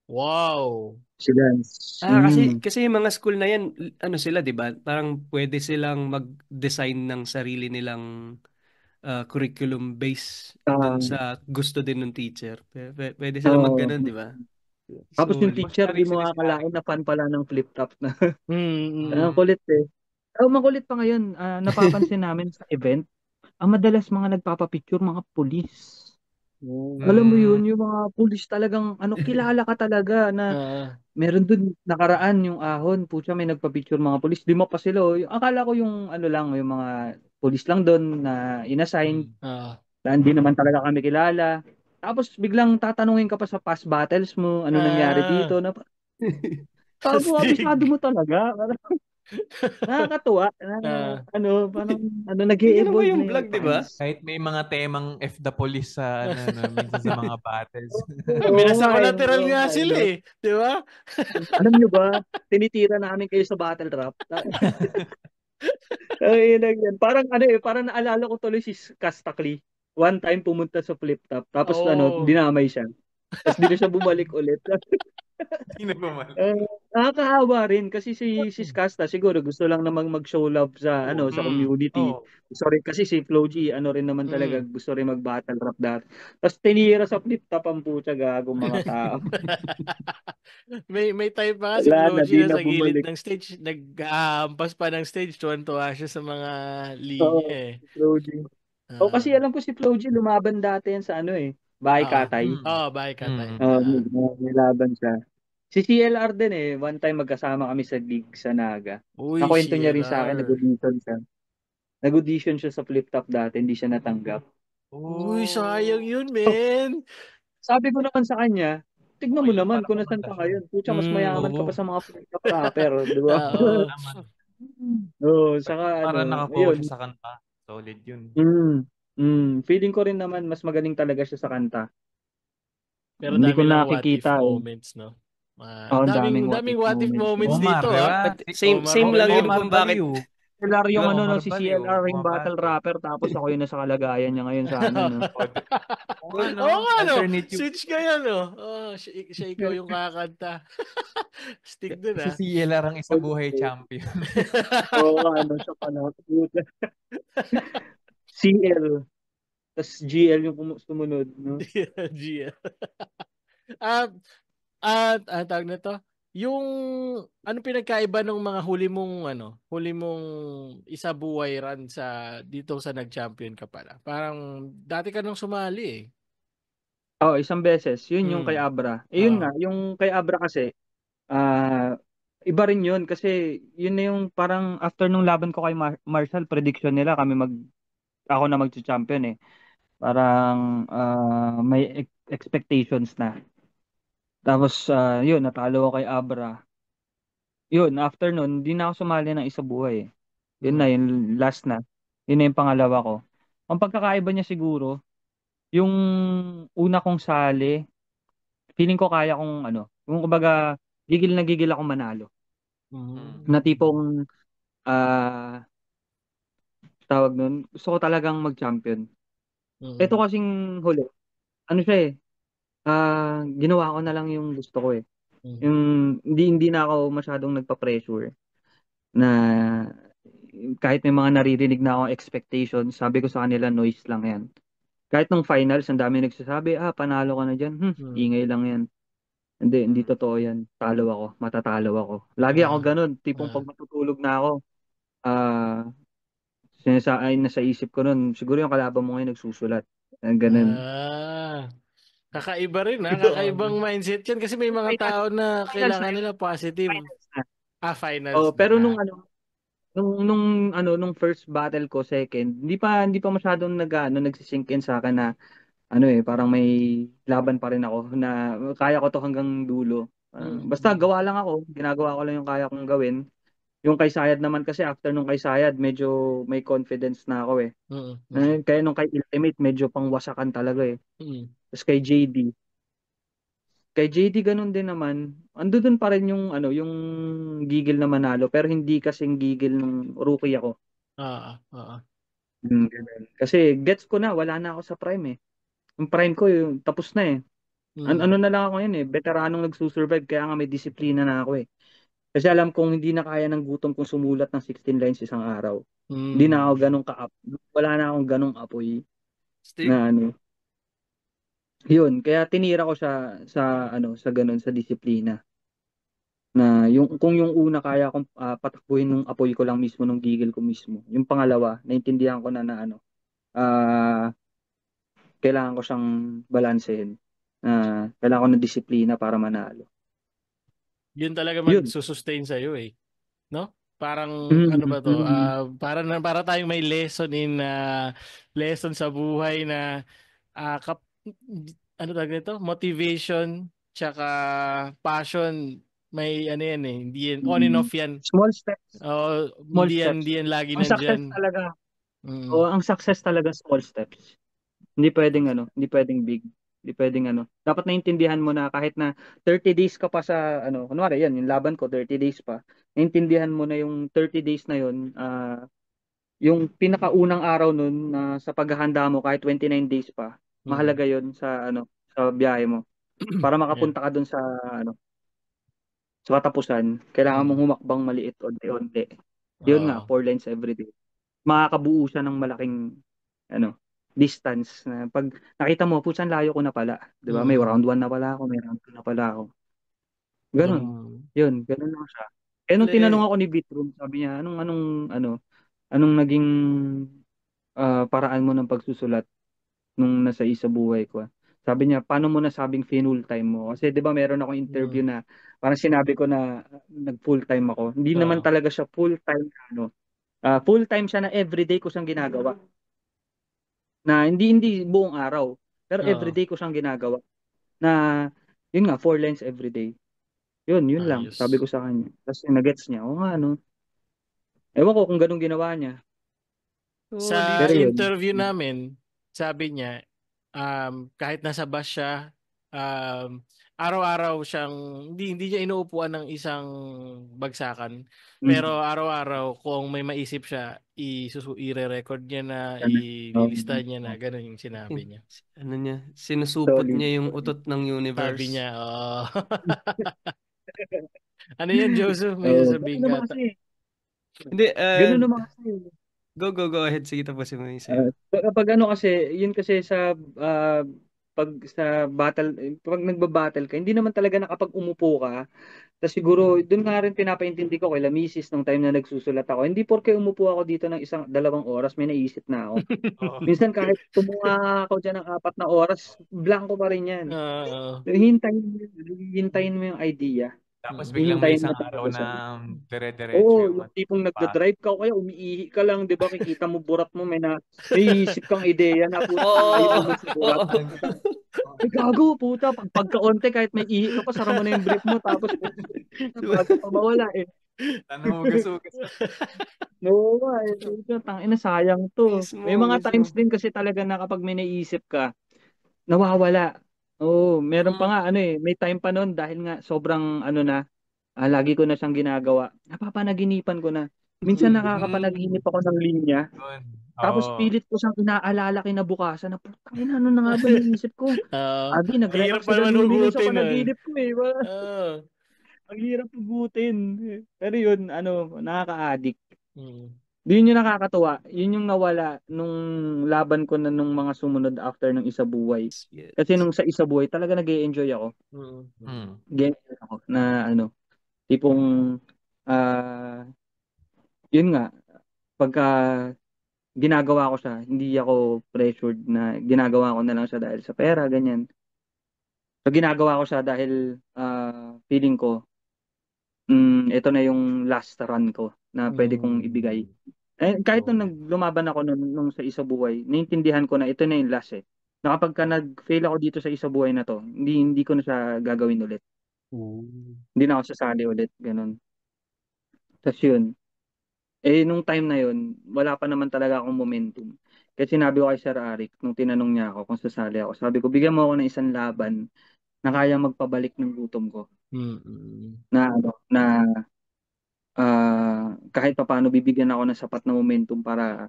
Speaker 1: Wow.
Speaker 2: Si Lance.
Speaker 4: Kasi yung mga school na yan, sila, 'di ba? Parang pwede silang mag-design ng sarili nilang curriculum base dun sa gusto din ng teacher. Pwede silang mag-ganun, 'di ba?
Speaker 2: Tapos yung teacher, di mo akalain na fan pala ng flip-top na. Kulit eh. Makulit pa ngayon. Napapansin namin sa event, madalas mga nagpapapicture, mga pulis. Alam mo yun, yung mga pulis talagang, kilala ka talaga na meron dun nakaraan yung ahon. Pucha, may nagpapicture mga pulis. Lima pa sila. Akala ko yung yung mga pulis lang dun na inassign. Na hindi naman talaga kami kilala. Tapos biglang tatanungin ka pa sa past battles mo, ano nangyari dito. Tapos abisado mo talaga. Nakakatuwa. Nag-i-evolve
Speaker 4: yung vlog, di ba?
Speaker 3: Kahit may mga temang F the police sa, minsan sa mga battles.
Speaker 1: Minasa collateral nga sila eh. Di ba?
Speaker 2: Alam nyo ba, tinitira namin kayo sa battle rap. Parang parang naalala ko tuloy si Kastakli. One time pumunta sa flip top, tapos dinamay siya. Tapos di na siya bumalik ulit. Nakakaawa rin kasi si Kasta siguro gusto lang namang mag-show love sa sa community. Sorry kasi si Flo G rin naman talaga gusto rin mag-battle rap dati. Tapos tinira sa flip top ang putya gagong mga tao.
Speaker 1: may time pa nga si Flo G na sa gilid ng stage, nag-aampas pa ng stage, tuwan-tuwa siya sa mga linya eh.
Speaker 2: Flo G. Kasi alam ko si Flo G lumaban dati yan sa Bahay Katay.
Speaker 1: Bahay Katay.
Speaker 2: May laban siya. Si CLR din eh, one time magkasama kami sa league sa Naga. Nakwento niya rin sa akin, nag-audition siya. Nag-audition siya sa flip top dati, hindi siya natanggap.
Speaker 1: Uy, sayang yun, men.
Speaker 2: Sabi ko naman sa kanya, tignan mo naman kung nasan ka ngayon. Pucha, mas mayaman ka pa sa mga flip top rapper, di ba? Saka
Speaker 3: para nakapokus sa kanta. Solid yun.
Speaker 2: Feeling ko rin naman mas magaling talaga siya sa kanta.
Speaker 1: Pero hindi ko nakikita moments, no? Daming what if moments dito.
Speaker 4: Same lang yun kung bakit
Speaker 2: CLR yung
Speaker 3: Oo,
Speaker 2: si
Speaker 3: Marbal eh.
Speaker 2: CLR yung battle
Speaker 3: Bumabati.
Speaker 2: rapper tapos ako yung nasa kalagayan niya ngayon sana, no?
Speaker 3: Oo nga,
Speaker 1: Oo nga, no?
Speaker 3: Alternative.
Speaker 1: Switch ka yan, no? Oh, siya ikaw yung kakanta. Stick dun,
Speaker 3: Si
Speaker 1: ah.
Speaker 3: CLR ang isa buhay champion.
Speaker 2: Oo, siya pala. CL, tas GL yung sumunod, no?
Speaker 1: Gia. Tawag na to. Yung ano pinagkaiba ng mga huli mong isabuhay run dito sa nag-champion ka pala. Parang dati ka nung sumali eh.
Speaker 2: Oo, isang beses. Yun yung kay Abra. Yun nga,
Speaker 1: Oo.
Speaker 2: yung kay Abra kasi, iba rin yun kasi yun na yung parang after nung laban ko kay Marshall, prediction nila ako na mag-champion eh. Parang may expectations na. Tapos yun, natalo ako kay Abra. Yun, after nun, hindi na ako sumali ng isa buhay eh. Yun na, yung last na. Yun na yung pangalawa ko. Ang pagkakaiba niya siguro, yung una kong sali, feeling ko kaya kong yung kumbaga, gigil na gigil akong manalo. Na tipong, tawag nun, gusto ko talagang mag-champion. Ito kasing huli, siya eh, ginawa ko na lang yung gusto ko eh. Yung hindi na ako masyadong nagpa-pressure na kahit may mga naririnig na akong expectations, sabi ko sa kanila noise lang yan. Kahit nung finals, ang dami nagsasabi, panalo ka na dyan. Ingay lang yan. Hindi totoo yan. Talo ako, matatalo ako. Lagi ako ganun, tipong pag matutulog na ako, nasa isip ko nun, siguro yung kalaban mo ngayon nagsusulat. Ganun.
Speaker 1: Kakaiba rin ha. Kakaibang mindset yan kasi may mga tao na kailangan nila positive. Finals na.
Speaker 2: Pero nung first battle ko, second, hindi pa masyadong nagsisink in sa akin na parang may laban pa rin ako na kaya ko to hanggang dulo. Basta gawa lang ako, ginagawa ko lang yung kaya kong gawin. Yung kay Sayad naman kasi after nung kay Sayad, medyo may confidence na ako eh. Kaya nung kay Ultimate, medyo pangwasakan talaga eh. Tapos kay JD ganun din naman. Doon pa rin yung gigil na manalo pero hindi kasing gigil nung rookie ako. Ganun. Kasi gets ko na, wala na ako sa prime eh. Yung prime ko, tapos na eh. Ano na lang ako yun eh, veteranong nagsusurvive kaya nga may disiplina na ako eh. Kasi alam kong hindi na kaya ng gutom kung sumulat ng 16 lines isang araw. Hindi na ako ganong wala na akong ganong apoy
Speaker 4: Steve?
Speaker 2: na Yun, kaya tinira ko siya sa ganun sa disiplina. Na kung yung una kaya kong patakbuhin nung apoy ko lang mismo nung gigil ko mismo. Yung pangalawa, naintindihan ko na kailangan ko siyang balansehin. Kailangan ko ng disiplina para manalo.
Speaker 1: Yun talaga magsusustain sa iyo eh. No? Parang ano ba to? Para tayong may lesson sa buhay na ano tawag nito? Motivation tsaka passion, may yan eh. Hindi yan on and off yan.
Speaker 2: Small steps.
Speaker 1: Hindi yan lagi nandiyan.
Speaker 2: Success talaga. Ang success talaga small steps. Hindi pwedeng big. Hindi pwedeng Dapat naintindihan mo na kahit na 30 days ka pa sa kunwari yan, yung laban ko 30 days pa. Naintindihan mo na yung 30 days na yun, yung pinakaunang araw nun na sa paghahanda mo kahit 29 days pa, mahalaga yun sa sa biyahe mo. Para makapunta ka dun sa sa katapusan, kailangan mong humakbang maliit onti-onti. Yun nga, 4 lines every day. Makakabuo siya ng malaking distance na pag nakita mo, putsan layo ko na pala. 'Di ba? May round 1 na pala ako, may round 2 na pala ako. Ganun. Yun, ganun lang siya. Kaya nung tinanong ako ni Bitroom, sabi niya, anong naging paraan mo ng pagsusulat nung nasa isa buhay ko? Sabi niya, paano mo nasabing full time mo? Kasi 'di ba meron akong interview na parang sinabi ko na nag full time ako. Hindi naman talaga siya full time full time siya na everyday ko siyang ginagawa. Na hindi buong araw, pero everyday ko siyang ginagawa. Na yun nga 4 lines everyday. Yun lang sabi ko sa kanya. Tapos nagets niya, oo nga ewan ko kung ganun ginawa niya.
Speaker 1: Sa interview namin, sabi niya, kahit nasa bus siya, araw-araw siyang hindi niya inuupuan ng isang bagsakan. Pero araw-araw kung may maisip siya, ire-record niya na, ililista niya na, ganun yung sinabi niya.
Speaker 4: Ano niya, sinusupot niya yung utot ng
Speaker 1: Sabi
Speaker 4: universe.
Speaker 1: niya, ano yan, Joseph? May sasabihin ka ata.
Speaker 4: Hindi,
Speaker 2: ganun naman kasi.
Speaker 4: Go ahead. Sige, tapusin mo yung sa'yo.
Speaker 2: Kapag ano kasi, yun kasi sa pag sa battle, pag nagba-battle ka, hindi naman talaga na kapag umupo ka, tapos siguro, doon nga rin pinapaintindi ko kay la misis nung time na nagsusulat ako, hindi porke umupo ako dito ng 1-2 oras, may naisip na ako. Minsan kahit tumunga ako dyan ng 4 na oras, blanco pa rin yan. Hintayin mo yung idea.
Speaker 3: Tapos biglang may isang araw na dire-diretso
Speaker 2: yung tipong nagda-drive ka o kaya umiihi ka lang, 'di ba? Kikita mo burat mo, may isip kang ideya na puta, mo sa burat. Ay, gago, puta, pagkaonte kahit may ihi ka pa, sara mo na yung brief mo, tapos bago pa mawala eh.
Speaker 3: Ano, hugas-hugas.
Speaker 2: No, tangina, sayang to. May mga times din kasi talaga na kapag may naisip ka, nawawala. Meron pa nga may time pa noon dahil nga sobrang lagi ko na siyang ginagawa. Napapanaginipan ko na. Minsan nakakapanaginip ako ng linya. Tapos pilit ko siyang inaalala kinabukasan na putang ina, ano na nga ba naisip ko? Nag-relax sila lumilin sa panaginip ko eh. Ang hirap hugutin. Pero yun, nakaka-addict. Yun yung nakakatuwa. Yun yung nawala nung laban ko na nung mga sumunod after ng Isa Buhay. Kasi nung sa Isa Buhay, talaga nag-e-enjoy ako. Nag-e-enjoy ako na tipong, yun nga, pagka ginagawa ko siya, hindi ako pressured na ginagawa ko na lang siya dahil sa pera, ganyan. So, ginagawa ko siya dahil feeling ko, ito na yung last run ko na pwede kong ibigay. Kahit nung lumaban ako nung sa Isa Buhay, naintindihan ko na ito na yung last eh. Na kapag nag-fail ako dito sa Isa Buhay na to, hindi ko na siya gagawin ulit. Hindi na ako sasali ulit, ganun. Tapos yun. Nung time na yun, wala pa naman talaga akong momentum. Kaya sinabi ko kay Sir Arik, nung tinanong niya ako kung sasali ako, sabi ko, bigyan mo ako ng isang laban na kaya magpabalik ng gutom ko. Na kahit pa paano bibigyan ako ng sapat na momentum para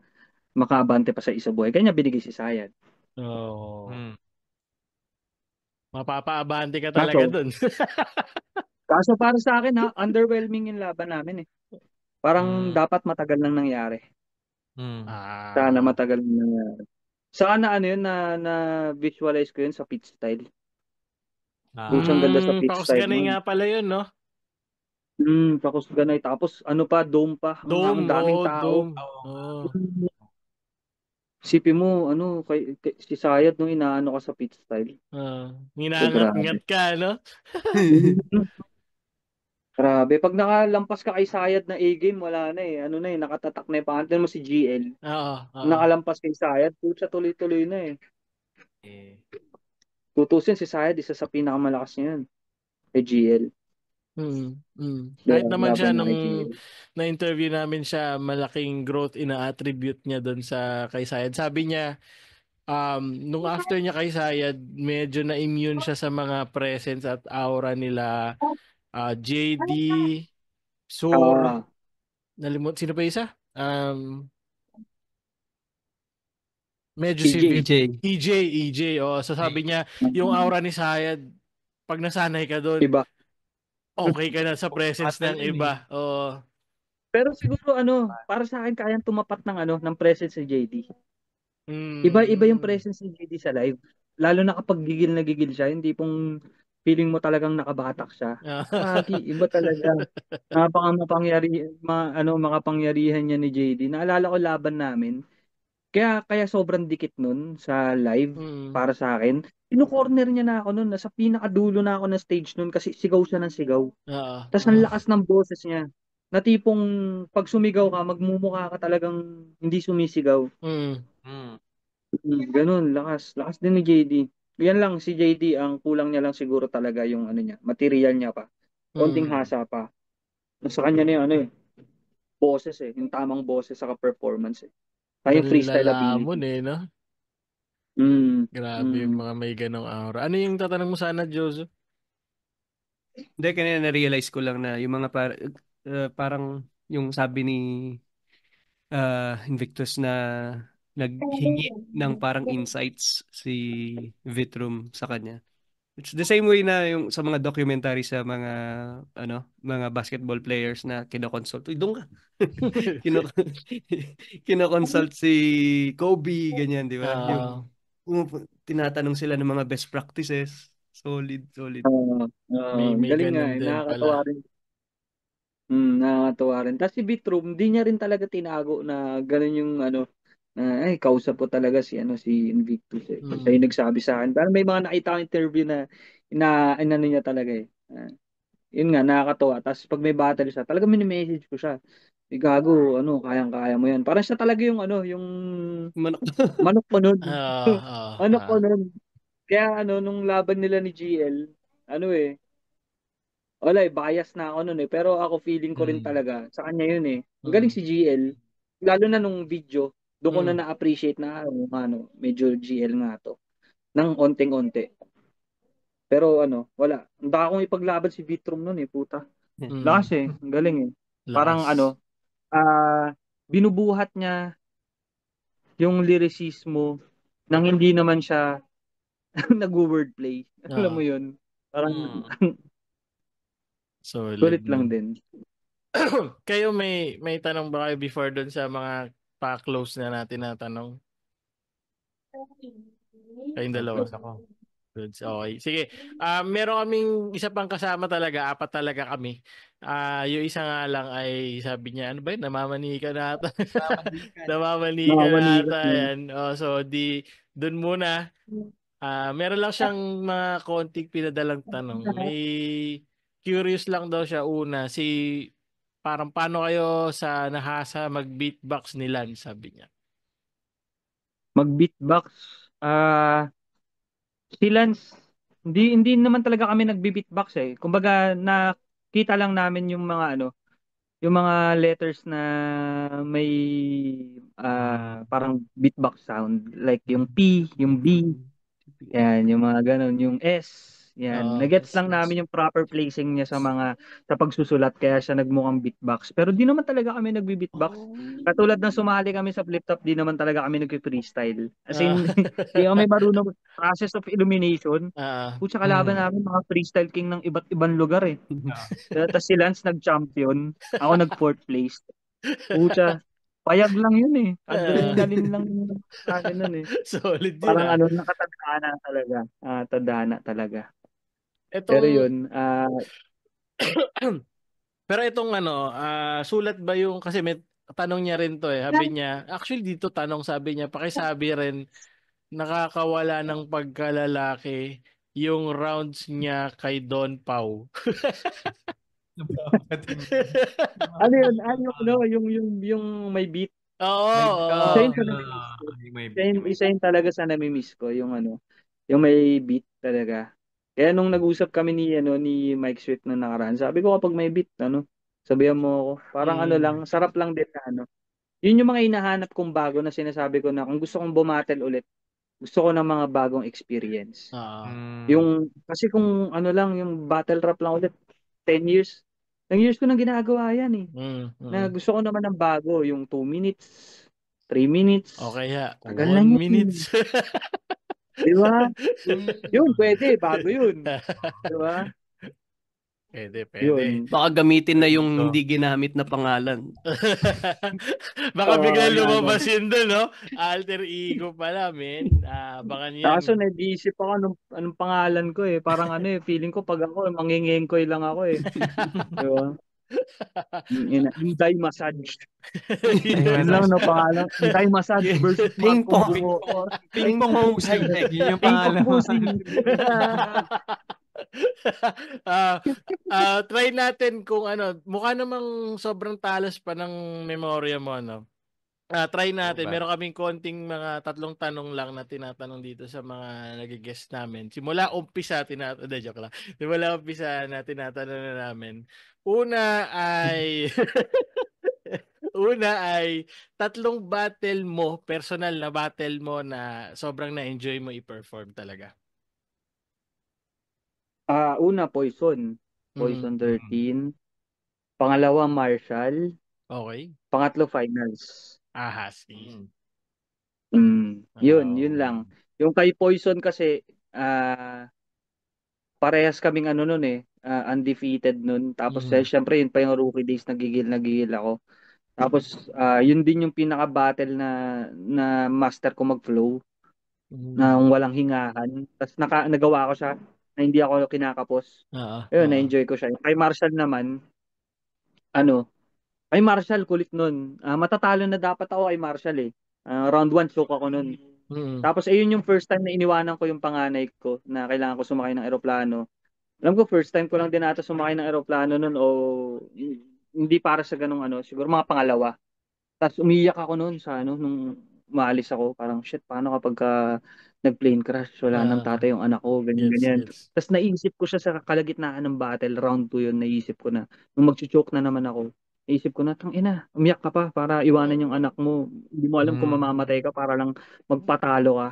Speaker 2: makaabante pa sa Isa Buhay. Kanya binigay si Sayad.
Speaker 1: Mapapaabante ka talaga dun.
Speaker 2: Kaso para sa akin underwhelming yung laban namin eh. Parang dapat matagal lang nangyari. Sana matagal lang nangyari. Sana yun na visualize ko yun sa pitch style. Busang ganda sa pitch style.
Speaker 1: Pakusganay nga pala yun, no?
Speaker 2: Pakusganay. Tapos pa, dome pa. Ang daming tao. Sipin mo, si Sayad nung inaano ka sa pitch style.
Speaker 1: Ninangat-ngat ka, no?
Speaker 2: Grabe. Pag nakalampas ka kay Sayad na A-game, wala na eh. Nakatatak na yung pangalan mo si GL. Nakalampas kay Sayad, tuloy-tuloy na eh. Tutusin si Sayad, isa sa pinakamalakas niyan. Kay GL.
Speaker 1: Kahit naman siya nung na-interview namin siya, malaking growth ina-attribute niya doon sa kay Sayad. Sabi niya, nung after niya kay Sayad, medyo na-immune siya sa mga presence at aura nila JD, Sur, sino pa isa? Medyo EJ. So sabi niya, yung aura ni Sayad, pag nasanay ka doon,
Speaker 2: iba.
Speaker 1: Okay ka na sa presence ng iba.
Speaker 2: Pero siguro para sa akin kayang tumapat ng presence ni JD. Iba yung presence ni JD sa live. Lalo na kapag gigil na gigil siya, hindi pong feeling mo talagang nakabatak siya. Iba talaga. Makapangyarihan niya ni JD. Naalala ko laban namin. Kaya sobrang dikit nun sa live para sa akin. Ino-corner niya na ako nun. Nasa pinakadulo na ako ng stage nun kasi sigaw siya ng sigaw. Tapos ang lakas ng boses niya. Na tipong pag sumigaw ka, magmumukha ka talagang hindi sumisigaw. Ganun, lakas. Lakas din ni JD. Yan lang, si JD, ang kulang niya lang siguro talaga yung material niya pa. Konting hasa pa. Sa kanya na yung boses eh. Yung tamang boses saka performance eh. Kaya yung freestyle ability.
Speaker 1: No? Grabe yung mga may ganong aura. Ano yung tatanong mo sana, Jozo?
Speaker 4: Hindi, kanina na-realize ko lang na yung mga parang yung sabi ni Invictus na naghingi ng parang insights si Vitrum sa kanya. It's the same way na yung sa mga documentary sa mga mga basketball players na kinoconsult. Uy, doon ka. Kino kinoconsult si Kobe, ganyan, di ba? Yung tinatanong sila ng mga best practices. Solid.
Speaker 1: May
Speaker 2: Galing nga
Speaker 1: ganun
Speaker 2: eh.
Speaker 1: din
Speaker 2: Nakakatawa
Speaker 1: pala.
Speaker 2: rin. Nakakatawa rin. Tapos si Bitroom, hindi niya rin talaga tinago na ganun yung ay, kausap ko talaga si Invictus eh. Siya yung nagsabi sa akin. Parang may mga nakita ko interview na inano niya talaga eh. Yun nga, nakakatawa. Tapos pag may battle siya, talaga mini-message ko siya. Gago, kayang-kaya mo yan. Parang siya talaga yung
Speaker 4: Manok.
Speaker 2: manok ko nun. Manok ko
Speaker 1: Ah.
Speaker 2: nun. Kaya nung laban nila ni GL, wala bias na ako nun eh. Pero ako feeling ko rin talaga, sa kanya yun eh. Ang galing si GL, lalo na nung video, doon ko na na-appreciate na medyo GL nga to. Nang onting-onti. Pero wala. Ang baka akong ipaglaban si Vitrum nun eh, puta. Lakas eh, ang galing eh. Parang binubuhat niya yung lyricismo nang hindi naman siya nag-wordplay. Alam mo yun? Parang
Speaker 1: solid
Speaker 2: sulit lang din.
Speaker 1: Kayo may tanong ba kayo before doon sa mga pa-close na natin na tanong? Kayong dalawa. Goods. Okay. Sige. Meron kaming isa pang kasama talaga. 4 talaga kami. Yung isa nga lang ay sabi niya, ano ba yun? Namamanika na ata. Namamanika na ata yan. So, dun muna. Meron lang siyang mga konting pinadalang tanong. May curious lang daw siya una. Parang paano kayo sa nahasa mag-beatbox ni Lan, sabi niya.
Speaker 2: Mag-beatbox? Si Lance, hindi naman talaga kami nagbi-beatbox eh. Kumbaga nakita lang namin yung yung mga letters na may parang beatbox sound like yung P, yung B, yan, yung mga ganun, yung S, yan. Nagets lang namin yung proper placing niya sa pagsusulat kaya siya nagmukhang beatbox. Pero di naman talaga kami nagbi-beatbox. Katulad ng sumali kami sa flip top, di naman talaga kami nagpi-freestyle. As in, di kami marunong process of illumination. Pucha, kalaban namin mga freestyle king ng iba't ibang lugar eh. Tapos si Lance nag-champion, ako nag-4th place. Pucha, payag lang yun eh. Adrenaline lang yun sa akin nun eh.
Speaker 1: Solid yun
Speaker 2: Parang nakatadhana talaga. Tadhana talaga. Pero yun,
Speaker 1: Pero itong sulat ba yung, kasi may tanong niya rin to eh. Sabi niya, actually dito tanong, sabi niya, pakisabi rin, nakakawala ng pagkalalaki yung rounds niya kay Don Pau.
Speaker 2: ano yun? Yung may beat.
Speaker 1: Oo.
Speaker 2: Isa yun talaga sa namimiss ko, yung may beat talaga. Kaya nung nag-usap kami ni Mike Sweet na nakaraan, sabi ko kapag may beat, sabihan mo ako. Parang lang, sarap lang din na Yun yung mga hinahanap kong bago na sinasabi ko na kung gusto kong bumatel ulit, gusto ko ng mga bagong experience. Kasi kung lang, yung battle rap lang ulit, 10 years. 10 years ko nang ginagawa yan eh. Na gusto ko naman ng bago, yung 2 minutes, 3 minutes.
Speaker 1: Okay ha,
Speaker 2: 1
Speaker 1: minutes.
Speaker 2: Di ba? Yun, pwede. Bago yun. Di ba?
Speaker 1: Pwede.
Speaker 2: Yun.
Speaker 4: Baka gamitin na yung hindi ginamit na pangalan.
Speaker 1: Baka bigla lumabas yun doon, no? Alter ego pala, men. Baka niyan.
Speaker 2: Kaso nag-iisip ako anong pangalan ko eh. Parang feeling ko pag ako, mangingengkoy lang ako eh. Di ba? Inday massage. Yun lang pangalan. Inday massage versus
Speaker 4: Ping pong.
Speaker 3: Ping pong pussy. Yun yung pangalan.
Speaker 1: Try natin kung mukha namang sobrang talas pa ng memorya mo, try natin. Meron kaming konting mga 3 tanong lang na tinatanong dito sa mga nag-guest namin. Simula umpisa joke lang. Simula umpisa na tinatanong na namin. Una ay Una ay tatlong battle mo, personal na battle mo na sobrang na-enjoy mo i-perform talaga.
Speaker 2: Una, Poison. Poison 13. Pangalawa, Marshall.
Speaker 1: Okay.
Speaker 2: Pangatlo, Finals.
Speaker 1: Husky.
Speaker 2: Yun lang. Yung kay Poison kasi, parehas kaming ano nun undefeated nun. Tapos syempre yun pa yung rookie days, nagigil ako. Tapos yun din yung pinaka-battle na master ko mag-flow na walang hingahan. Tapos nagawa ko siya na hindi ako kinakapos. Ayun, na-enjoy ko siya. Kay Marshall naman, kay Marshall kulit nun. Matatalo na dapat ako kay Marshall eh. Round 1 choke ako nun. Tapos ayun yung first time na iniwanan ko yung panganay ko na kailangan ko sumakay ng eroplano. Alam ko first time ko lang din ata sumakay ng eroplano nun o hindi para sa ganung siguro mga pangalawa. Tapos umiyak ako noon sa nung umaalis ako, parang shit, paano kapag nag-plane crash, wala nang tatay yung anak ko, ganyan.
Speaker 1: Yes.
Speaker 2: Tapos naisip ko siya sa kalagitnaan ng battle, round 2 yun, naisip ko na, nung mag-choke na naman ako, naisip ko na, tangina, umiyak ka pa para iwanan yung anak mo. Hindi mo alam kung mamamatay ka para lang magpatalo ka.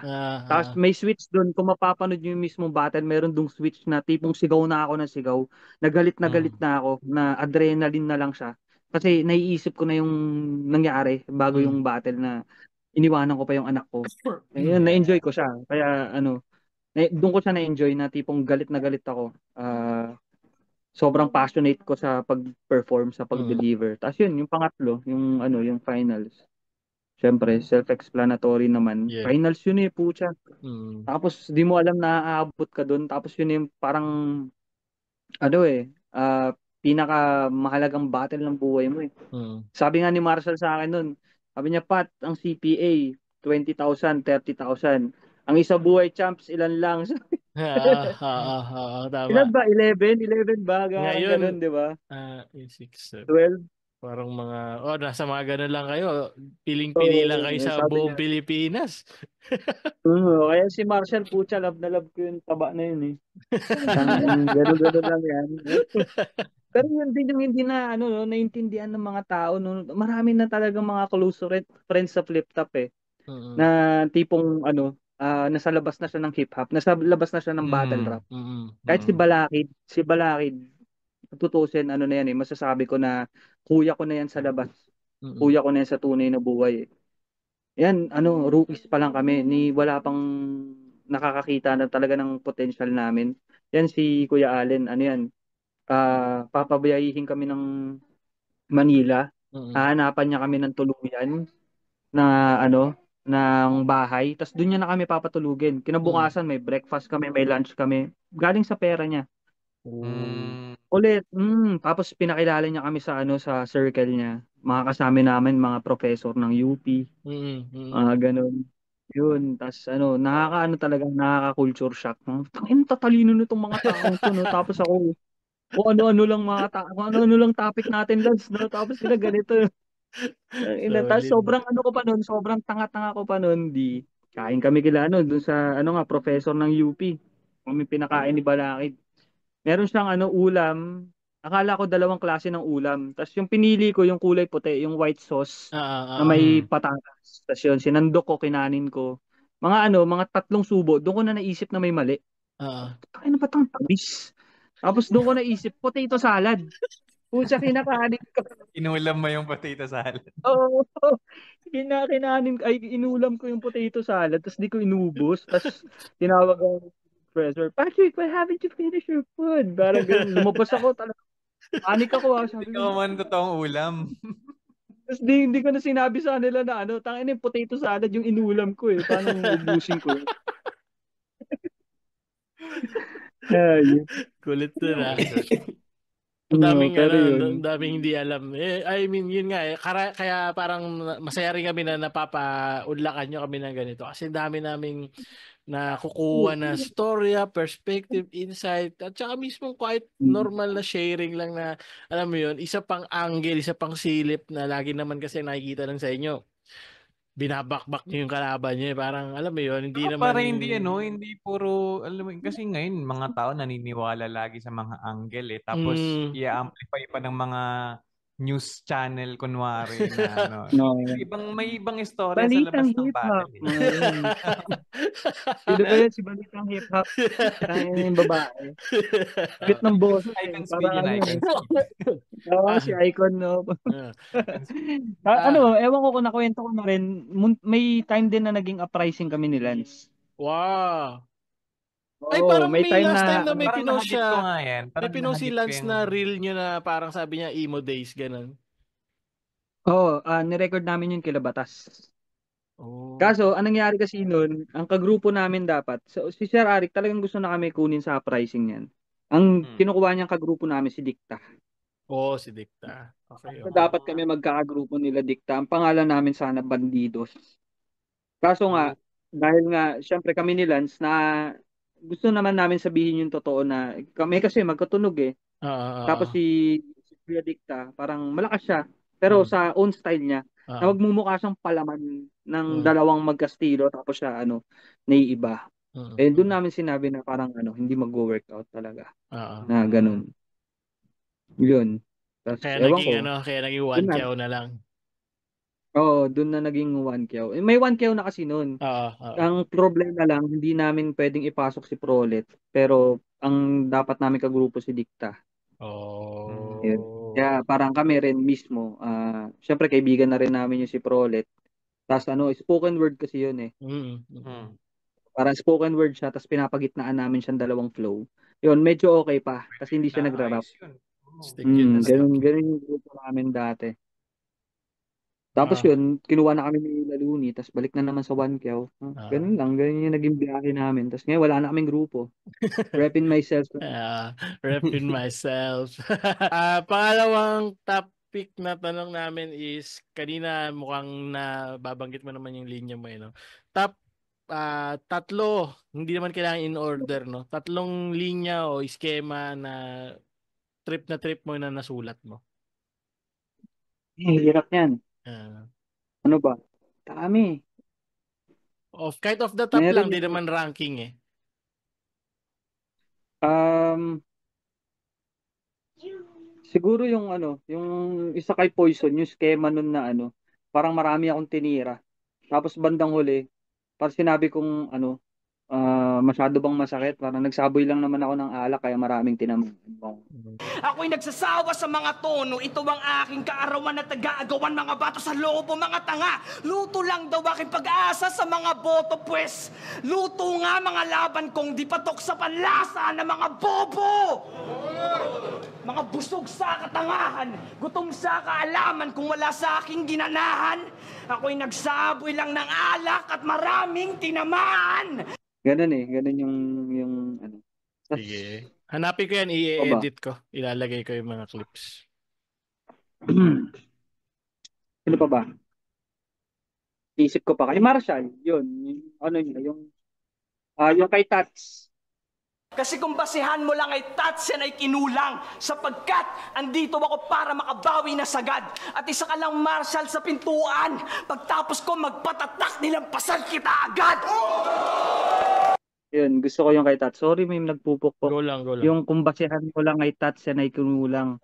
Speaker 2: Tapos may switch doon, kung mapapanood nyo yung mismong battle, meron dong switch na tipong sigaw na ako ng sigaw, nagalit na ako, na adrenaline na lang siya. Kasi naiisip ko na yung nangyari bago yung battle na iniwanan ko pa yung anak ko. Ayun, na-enjoy ko siya. Kaya doon ko siya na-enjoy na tipong galit na galit ako. Sobrang passionate ko sa pag-perform, sa pag-deliver. Tapos yun, yung pangatlo, yung finals. Siyempre, self-explanatory naman.
Speaker 1: Yeah.
Speaker 2: Finals yun putya. Tapos di mo alam na aabot ka doon. Tapos yun yung parang pinaka mahalagang battle ng buhay mo . Sabi nga ni Marshall sa akin nun, sabi niya, Pat, ang CPA 20,000, 30,000. Ang isa buhay champs ilan lang.
Speaker 1: Tama.
Speaker 2: Ilan ba? 11 ba?
Speaker 1: Ngayon,
Speaker 2: ganun, di ba?
Speaker 1: 6,
Speaker 2: 12.
Speaker 1: Parang nasa mga ganun lang kayo. Piling-pili lang kayo sa buong Pilipinas.
Speaker 2: Kaya si Marshall, putya, love na love ko yung taba na yun . Ganun lang yan. Pero yun din yung hindi na naintindihan ng mga tao marami na talagang mga close friends sa Flip Top na tipong nasa labas na siya ng hip hop, nasa labas na siya ng battle rap. Kahit si Balakid tutusin na yan masasabi ko na kuya ko na yan sa labas. Kuya ko na yan sa tunay na buhay . Yan rookies pa lang kami, wala pang nakakakita na talaga ng potential namin. Yan si Kuya Allen, yan, papabayahin kami ng Manila. Hahanapan niya kami ng tuluyan na ng bahay. Tapos doon niya na kami papatulugin. Kinabukasan may breakfast kami, may lunch kami. Galing sa pera niya. Ulit. Tapos pinakilala niya kami sa circle niya. Mga kasama namin, mga professor ng UP. Ganun. Yun. Tapos nakaka-culture shock. Tangin, tatalino nitong mga taong to, Tapos ako, kung ano-ano lang topic natin, lads, Tapos sila ganito. Tapos sobrang tanga-tanga ko pa noon, kain kami doon sa professor ng UP. Kami pinakain ni Balakid. Meron siyang ulam. Akala ko 2 klase ng ulam. Tapos yung pinili ko yung kulay puti, yung white sauce na may patatas. Tapos yun, sinandok ko, kinanin ko. Mga 3 subo. Doon ko na naisip na may mali. Kaya na batang tabis. Tapos doon ko naisip, potato salad. Pusa, kinakanin ko.
Speaker 3: Inulam mo yung potato salad.
Speaker 2: Oo. Inulam ko yung potato salad, tapos di ko inubos. Tapos tinawag ako professor, Patrick, why haven't you finished your food? Parang ganun. Lumabas ako talaga. Panik ako.
Speaker 3: Hindi ka man totoong ulam.
Speaker 2: Tapos hindi ko na sinabi sa nila na tangin yung potato salad yung inulam ko Paano ubusin ko yun?
Speaker 1: Kulit na. Ang daming hindi alam. I mean, yun nga kaya parang masaya rin kami na napapaunlakan nyo kami ng ganito. Kasi dami naming nakukuha na storya, perspective, insight, at saka mismo kahit normal na sharing lang na, alam mo yun, isa pang angle, isa pang silip na lagi naman kasi nakikita lang sa inyo. Binabakbak niyo yung kalaban niyo. Parang, alam mo yun, hindi naman...
Speaker 3: Para hindi puro, alam mo, kasi ngayon, mga tao naniniwala lagi sa mga angle Tapos, i-amplify pa ng mga news channel kunwari na ano.
Speaker 2: No.
Speaker 3: May ibang istorya sa labas ng battle.
Speaker 2: Sino ba yun? Si Balitang Hip Hop. Yung babae. Bit ng boses.
Speaker 3: Icon
Speaker 2: Para
Speaker 3: Speed yun,
Speaker 2: ano
Speaker 3: Icon Speed.
Speaker 2: si Icon, no? Ewan ko kung nakwento ko na rin, may time din na naging uprising kami ni Lance.
Speaker 1: Wow. Ay,
Speaker 2: Oo,
Speaker 1: parang
Speaker 2: may
Speaker 1: may
Speaker 2: time
Speaker 1: last
Speaker 2: na,
Speaker 1: time na may
Speaker 3: Parang
Speaker 1: pinost
Speaker 3: nahagip ko
Speaker 1: siya.
Speaker 3: nga yan.
Speaker 1: May
Speaker 3: Parang
Speaker 1: pinost si
Speaker 3: nahagip ko
Speaker 1: Lance
Speaker 3: yung...
Speaker 1: na reel nyo na parang sabi niya emo days, ganun.
Speaker 2: Oo, nirecord namin yun kila Batas.
Speaker 1: Oh.
Speaker 2: Kaso, anong nangyari kasi noon, ang kagrupo namin dapat, so, si Sir Arik talagang gusto na kami kunin sa uprising niyan. Ang kinukuha niyang kagrupo namin si Dikta.
Speaker 1: Oh, si Dikta. Okay,
Speaker 2: So, dapat kami magkakagrupo nila Dikta. Ang pangalan namin sana Bandidos. Kaso nga, dahil nga, syempre kami ni Lance na gusto naman namin sabihin yung totoo na kami kasi magkatunog eh. Tapos si Kuya Dikta, parang malakas siya. Pero sa own style niya, na magmumukha siyang palaman ng dalawang magkastilo tapos siya naiiba. Eh doon namin sinabi na parang hindi mag-workout talaga. Na ganun. Yun. Tapos,
Speaker 1: kaya
Speaker 2: ewan
Speaker 1: naging
Speaker 2: ko.
Speaker 1: kaya naging 1 na lang.
Speaker 2: Oo, doon na naging 1 May 1 na kasi noon. Ang problema lang, hindi namin pwedeng ipasok si Prolet. Pero ang dapat namin kagrupo si Dikta.
Speaker 1: Oh.
Speaker 2: Kaya parang kami rin mismo, syempre kaibigan na rin namin yung si Prolet. Tapos spoken word kasi yun eh. Parang spoken word siya, tapos pinapagitnaan namin siyang dalawang flow. Yun, medyo okay pa, kasi hindi siya nagra-rap. Ganun yung grupo namin dati. Tapos yun, kinuha na kami ni Laluni, tapos balik na naman sa 1 Ganun lang, ganun yung naging biyahe namin. Tapos ngayon, wala na kaming grupo. Repping myself.
Speaker 1: Repping myself. Pangalawang topic na tanong namin is, kanina mukhang nababanggit mo naman yung linya mo. No? Top 3, hindi naman kailangan in order. No? 3 linya o iskema na trip mo na nasulat mo.
Speaker 2: Hirap yan. Ano ba? Dami.
Speaker 1: Kahit off the top lang, di naman ranking eh.
Speaker 2: Siguro yung yung isa kay Poison, yung schema nun na parang marami akong tinira. Tapos bandang huli, parang sinabi kong masyado bang masakit? Parang nagsaboy lang naman ako ng alak kaya maraming tinamaan.
Speaker 5: Ako'y nagsasawa sa mga tono, ito ang aking kaarawan na taga-agawan, mga bato sa lobo, mga tanga. Luto lang daw aking pag-asa sa mga boto, pues. Luto nga mga laban kong di patok sa panlasa ng mga bobo. Mga busog sa katangahan, gutom sa kaalaman kung wala sa aking ginanahan. Ako'y nagsaboy lang ng alak at maraming tinamaan.
Speaker 2: Ganun ganun yung
Speaker 1: Sige. Hanapin ko yan, i-edit ko. Ilalagay ko yung mga clips.
Speaker 2: Ano pa ba? Isip ko pa. Kay Marshall, yun. Yung kay Tats.
Speaker 5: Kasi kung basihan mo lang ay Tats yan ay kinulang, sapagkat andito ako para makabawi na sagad. At isa ka lang Marshall sa pintuan. Pagtapos ko magpatatak, nilampasan kita agad.
Speaker 2: Yun, gusto ko yung kay Tats. Sorry, may nagpupukpok.
Speaker 1: Go lang.
Speaker 2: Yung kung basihan mo lang ay Tats yan ay kinulang,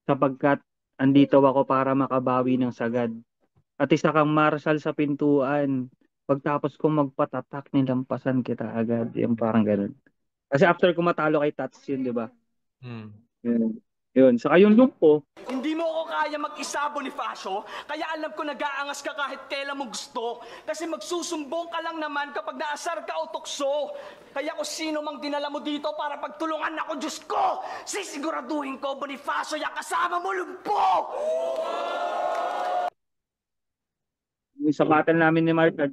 Speaker 2: sapagkat andito ako para makabawi ng sagad. At isa kang Marshall sa pintuan. Pagtapos ko magpatatak, nilampasan kita agad. Yung parang ganun. Kasi after ko matalo kay Tats yun, di ba? Yun. Saka yung lumpo.
Speaker 5: Hindi mo ako kaya mag-isa, Bonifacio. Kaya alam ko nag-aangas ka kahit kailan mo gusto. Kasi magsusumbong ka lang naman kapag naasar ka o tukso. Kaya kung sino mang dinala mo dito para pagtulungan ako, Diyos ko, sisiguraduhin ko, Bonifacio, yung kasama mo lumpo!
Speaker 2: Sa battle namin ni Marshall,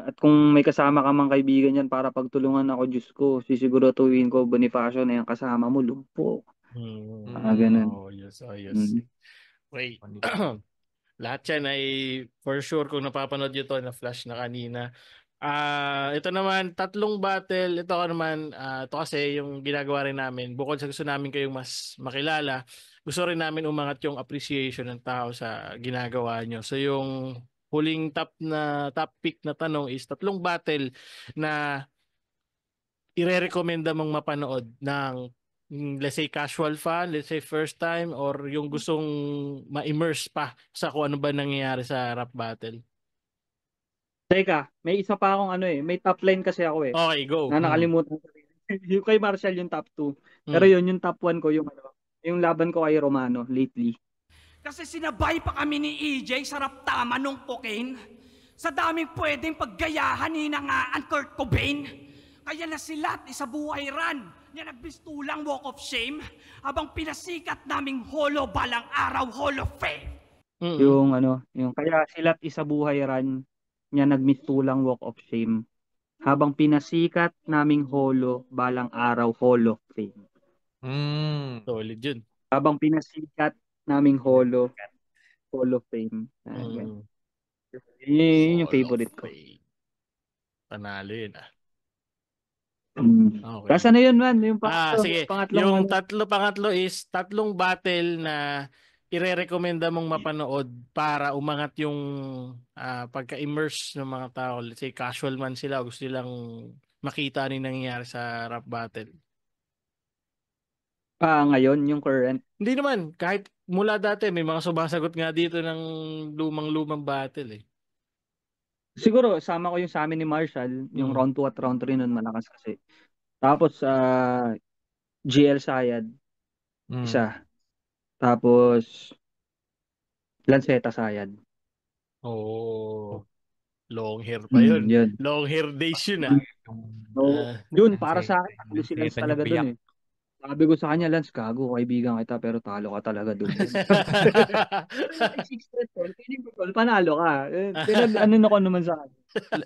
Speaker 2: at kung may kasama ka mang kaibigan yan para pagtulungan ako, Diyos ko, sisiguraduhin ko, Bonifacio, na yung kasama mo lumpo. Ganun.
Speaker 1: Yes. Wait. Lahat yan ay for sure kung napapanood nyo to na flash na kanina. Ito naman, 3 battle. Ito naman, ito kasi yung ginagawa rin namin. Bukod sa gusto namin kayong mas makilala, gusto rin namin umangat yung appreciation ng tao sa ginagawa nyo. So yung huling top pick na tanong is 3 battle na ire-recommenda mong mapanood ng let's say casual fan, let's say first time, or yung gustong ma-immerse pa sa kung ano ba nangyayari sa rap battle?
Speaker 2: Teka, may isa pa akong may top line kasi ako
Speaker 1: Okay, go.
Speaker 2: Na nakalimutan ko. Yung kay Marshall yung top 2. Pero yung top 1 ko yung laban ko kay Romano lately.
Speaker 5: Kasi sinabay pa kami ni EJ sa raptama nung cocaine. Sa daming pwedeng paggayahan ni nangaan Kurt Cobain. Kaya nasilat isa buhay ran niya nagbistulang walk of shame habang pinasikat naming holo balang araw Hall of Fame.
Speaker 2: Yung kaya silat isa buhay ran niya nagmistulang walk of shame habang pinasikat naming holo balang araw Hall of Fame.
Speaker 1: Solid yun.
Speaker 2: Habang pinasikat naming holo Hall of Fame. Yun yung favorite ko.
Speaker 1: Panalo yun
Speaker 2: Okay. Kasi na yun man, yung
Speaker 1: sige. Yung pangatlo is tatlong battle na ire-recommenda mong mapanood para umangat yung pagka-immerse ng mga tao. Let's say casual man sila, gusto nilang makita ano yung nangyayari sa rap battle.
Speaker 2: Ngayon, yung current.
Speaker 1: Hindi naman, kahit mula dati may mga sumasagot nga dito ng lumang battle eh.
Speaker 2: Siguro, sama ko yung sa amin ni Marshall, yung round 2 at round 3 nun malakas kasi. Tapos, GL Sayad, isa. Tapos, Lanceta Sayad.
Speaker 1: Long hair pa yun. Long hair days yun
Speaker 2: yun, para sa akin, si Lance talaga dun eh. Sabi ko sa kanya, Lance, gago, kaibigan kita, pero talo ka talaga dun. 6 threat tol, feeling ko tol, panalo ka. Ano ko naman sa akin.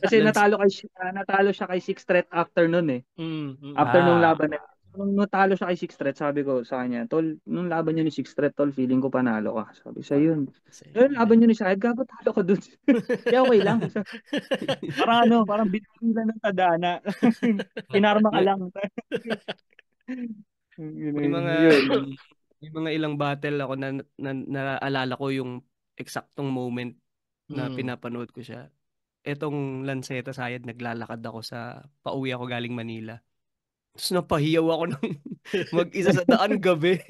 Speaker 2: Kasi natalo siya kay 6 threat after nun eh. After nung laban na. Nung natalo siya kay 6 threat, sabi ko sa kanya, tol, nung laban niya ni 6 threat, tol, feeling ko panalo ka. Sabi sa yun. Nung laban niya ni Sayed, gago, talo ka dun. Kaya okay lang. Parang binibilan ng tadana. Pinarma ka lang.
Speaker 4: May mga ilang battle ako na naalala ko yung eksaktong moment na pinapanood ko siya. Etong Lanceta Sayad, naglalakad ako pauwi ako galing Manila. Tapos napahiyaw ako ng mag-isa sa daan gabi.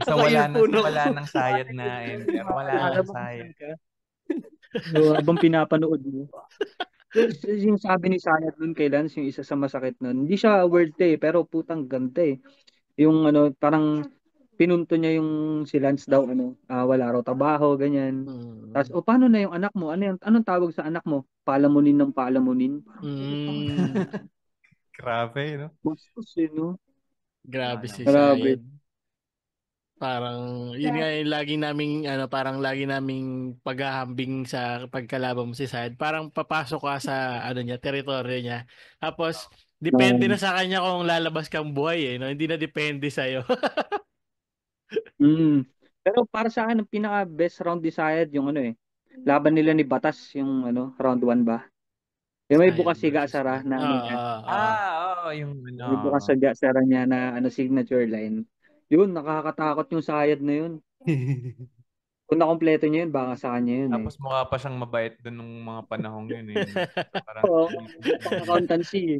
Speaker 3: So wala nang Sayad na enter. Wala nang Sayad.
Speaker 2: Habang pinapanood mo. Yung sabi ni Sayad nun kay Lance, yung isa sa masakit nun. Hindi siya word pero putang ganda eh. Yung parang pinunto niya yung si Lance daw wala raw trabaho ganyan. Tapos paano na yung anak mo? Anong tawag sa anak mo? Palamunin ng palamunin.
Speaker 3: Grabe, no?
Speaker 2: Bastos no?
Speaker 1: Grabe si Sayed. Parang yun nga yung lagi naming paghahambing sa pagkalaban mo si Sayed. Parang papasok ka sa teritoryo niya. Tapos depende na sa kanya kung lalabas kang buhay no? Hindi na depende sa iyo.
Speaker 2: Pero para sa akin ang pinaka best round decided yung laban nila ni Batas yung round 1 ba? Yung may bukas siga Sara na
Speaker 3: yung
Speaker 2: may bukas siga Sara niya na signature line. Yun, nakakatakot yung Sayad na yun. Kung nakompleto niya yun, baka sa kanya yun.
Speaker 3: Tapos mukha pa siyang mabait doon nung mga panahong yun eh.
Speaker 2: Oo, pang-accountancy eh.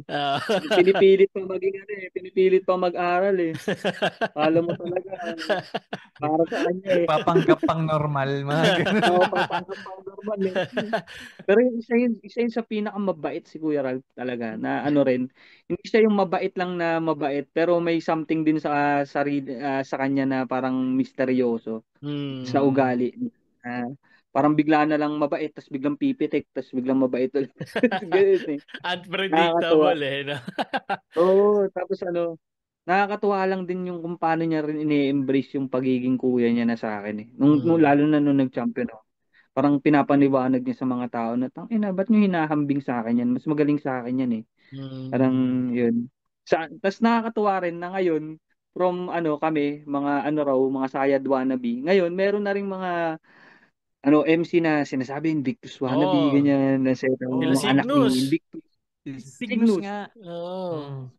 Speaker 2: Pinipilit pa mag-aral eh. Alam mo talaga, para sa kanya eh.
Speaker 3: Papanggap pang normal, mga ganun.
Speaker 2: Oo, papanggap pang normal eh. Pero isa yun sa pinakamabait si Kuya Ralph talaga, na hindi siya yung mabait lang na mabait, pero may something din sa kanya na parang misteryoso sa ugali. Parang bigla na lang mabait, tapos biglang pipitik, tapos biglang mabait ulit.
Speaker 1: Unpredictable no?
Speaker 2: Oo, tapos nakakatuwa lang din yung kung paano niya rin ini-embrace yung pagiging kuya niya na sa akin eh. Lalo na nung nag-champion ako. Parang pinapaniwanag niya sa mga tao na, tangina, ba't niyo hinahambing sa akin yan? Mas magaling sa akin yan eh. Parang yun. Tapos nakakatuwa rin na ngayon, from kami, mga mga Sayad wannabe. Ngayon, meron na ring mga MC na sinasabi Invictus wannabe, ganyan, na mga anak ni Invictus.
Speaker 3: Cygnus nga.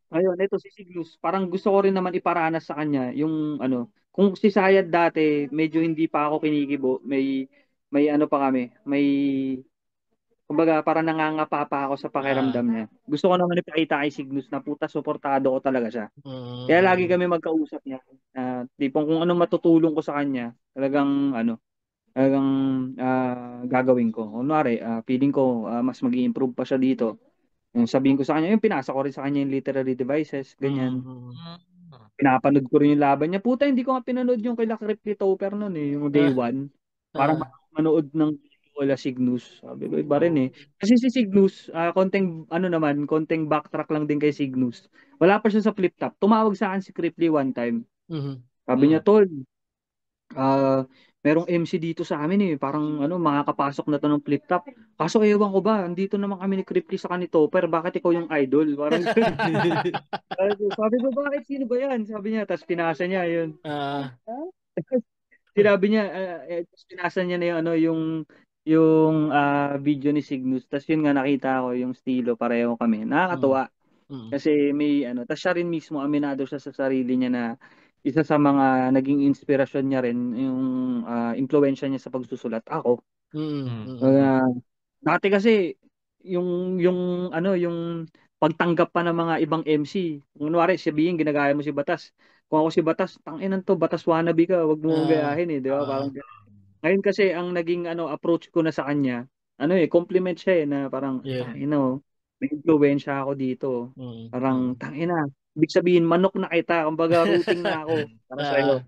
Speaker 2: Ayun, ito si Cygnus. Parang gusto ko rin naman iparanas sa kanya yung kung si Sayad dati, medyo hindi pa ako kinikibo, may pa kami, may Kumbaga, parang nangangapa pa ako sa pakiramdam niya. Gusto ko naman ipakita kay Cygnus na puta, suportado ko talaga siya. Kaya lagi kami magkausap niya. Tipong kung anong matutulong ko sa kanya, talagang gagawin ko. Kunwari, feeling ko mas mag-i-improve pa siya dito. Yung sabihin ko sa kanya, yung pinasa ko rin sa kanya yung literary devices, ganyan. Pinapanood ko rin yung laban niya. Puta, hindi ko nga pinanood yung kay Criply Topper noon yung day one. Para manood ng wala Cygnus. Sabi ko, iba rin eh. Kasi si Cygnus, konting backtrack lang din kay Cygnus. Wala pa siya sa flip top. Tumawag sa akin si Criply one time. Sabi niya, Tol, merong MC dito sa amin eh. Parang makakapasok na to ng flip top. Kaso ewan ko ba, andito naman kami ni Criply sa kanito, pero bakit ikaw yung idol? Parang sabi ko, bakit? Sino ba yan? Sabi niya, tapos pinasa niya yun. Sinabi niya, pinasa niya na yung video ni Cygnus. Tapos yun nga nakita ko, yung estilo, pareho kami. Nakakatuwa. Kasi may tapos siya rin mismo, aminado siya sa sarili niya na isa sa mga naging inspirasyon niya rin, yung impluwensya niya sa pagsusulat. Ako. Dati kasi, yung pagtanggap pa ng mga ibang MC. Kunwari, sabihin, ginagaya mo si Batas. Kung ako si Batas, tanginan to, Batas wannabe ka, wag mo gayahin di ba? Parang ngayon kasi ang naging approach ko na sa kanya, compliment siya na parang may impluwensya ako dito. Parang tangina, ibig sabihin manok na kita, kumbaga routing na ako para sa iyo.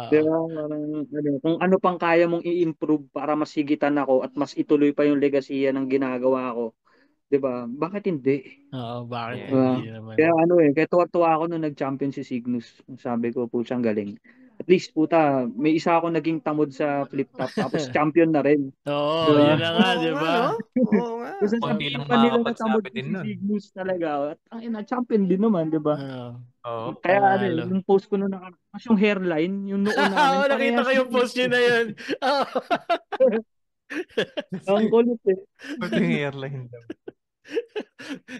Speaker 2: Di ba? Parang, kung ano pang kaya mong i-improve para masigitan ako at mas ituloy pa yung legasiya ng ginagawa ko. 'Di ba? Bakit hindi?
Speaker 1: Bakit
Speaker 2: Diba?
Speaker 1: hindi naman?
Speaker 2: Kaya kaya tuwa-tuwa ako nung nag-champion si Cygnus. Sabi ko, pucha, ang galing. At least, puta, may isa ako naging tamod sa flip top, tapos champion na rin.
Speaker 1: Yun na nga, di ba?
Speaker 4: Oo nga.
Speaker 2: Kasi sabihin pa nila na tamod ko si Cygnus talaga. At ang champion din naman, di ba? Kaya yung post ko noon, mas yung hairline, yung noo namin.
Speaker 1: Nakita ko yung post nyo na yun.
Speaker 2: Ang kulit eh.
Speaker 3: Pati yung hairline daw.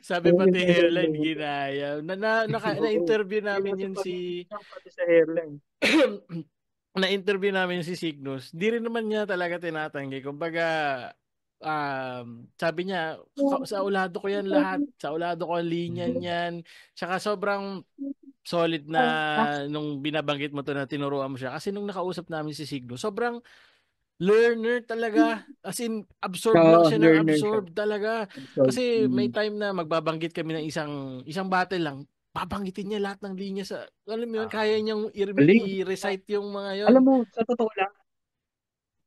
Speaker 1: Sabi pati hairline ginaya. Na-interview namin yun
Speaker 2: sa hairline.
Speaker 1: Na-interview namin si Cygnus. Di rin naman niya talaga tinatanggi. Kumbaga, sabi niya, sa ulado ko yan lahat. Sa ulado ko ang linya niyan. Tsaka sobrang solid na nung binabanggit mo to na tinuruan mo siya. Kasi nung nakausap namin si Cygnus, sobrang learner talaga. As in, absorb lang siya ng absorb talaga. Kasi may time na magbabanggit kami ng isang battle lang. Babanggitin niya lahat ng linya sa, alam mo yun, kaya niyang i-recite yung mga yun.
Speaker 2: Alam mo, sa totoo lang,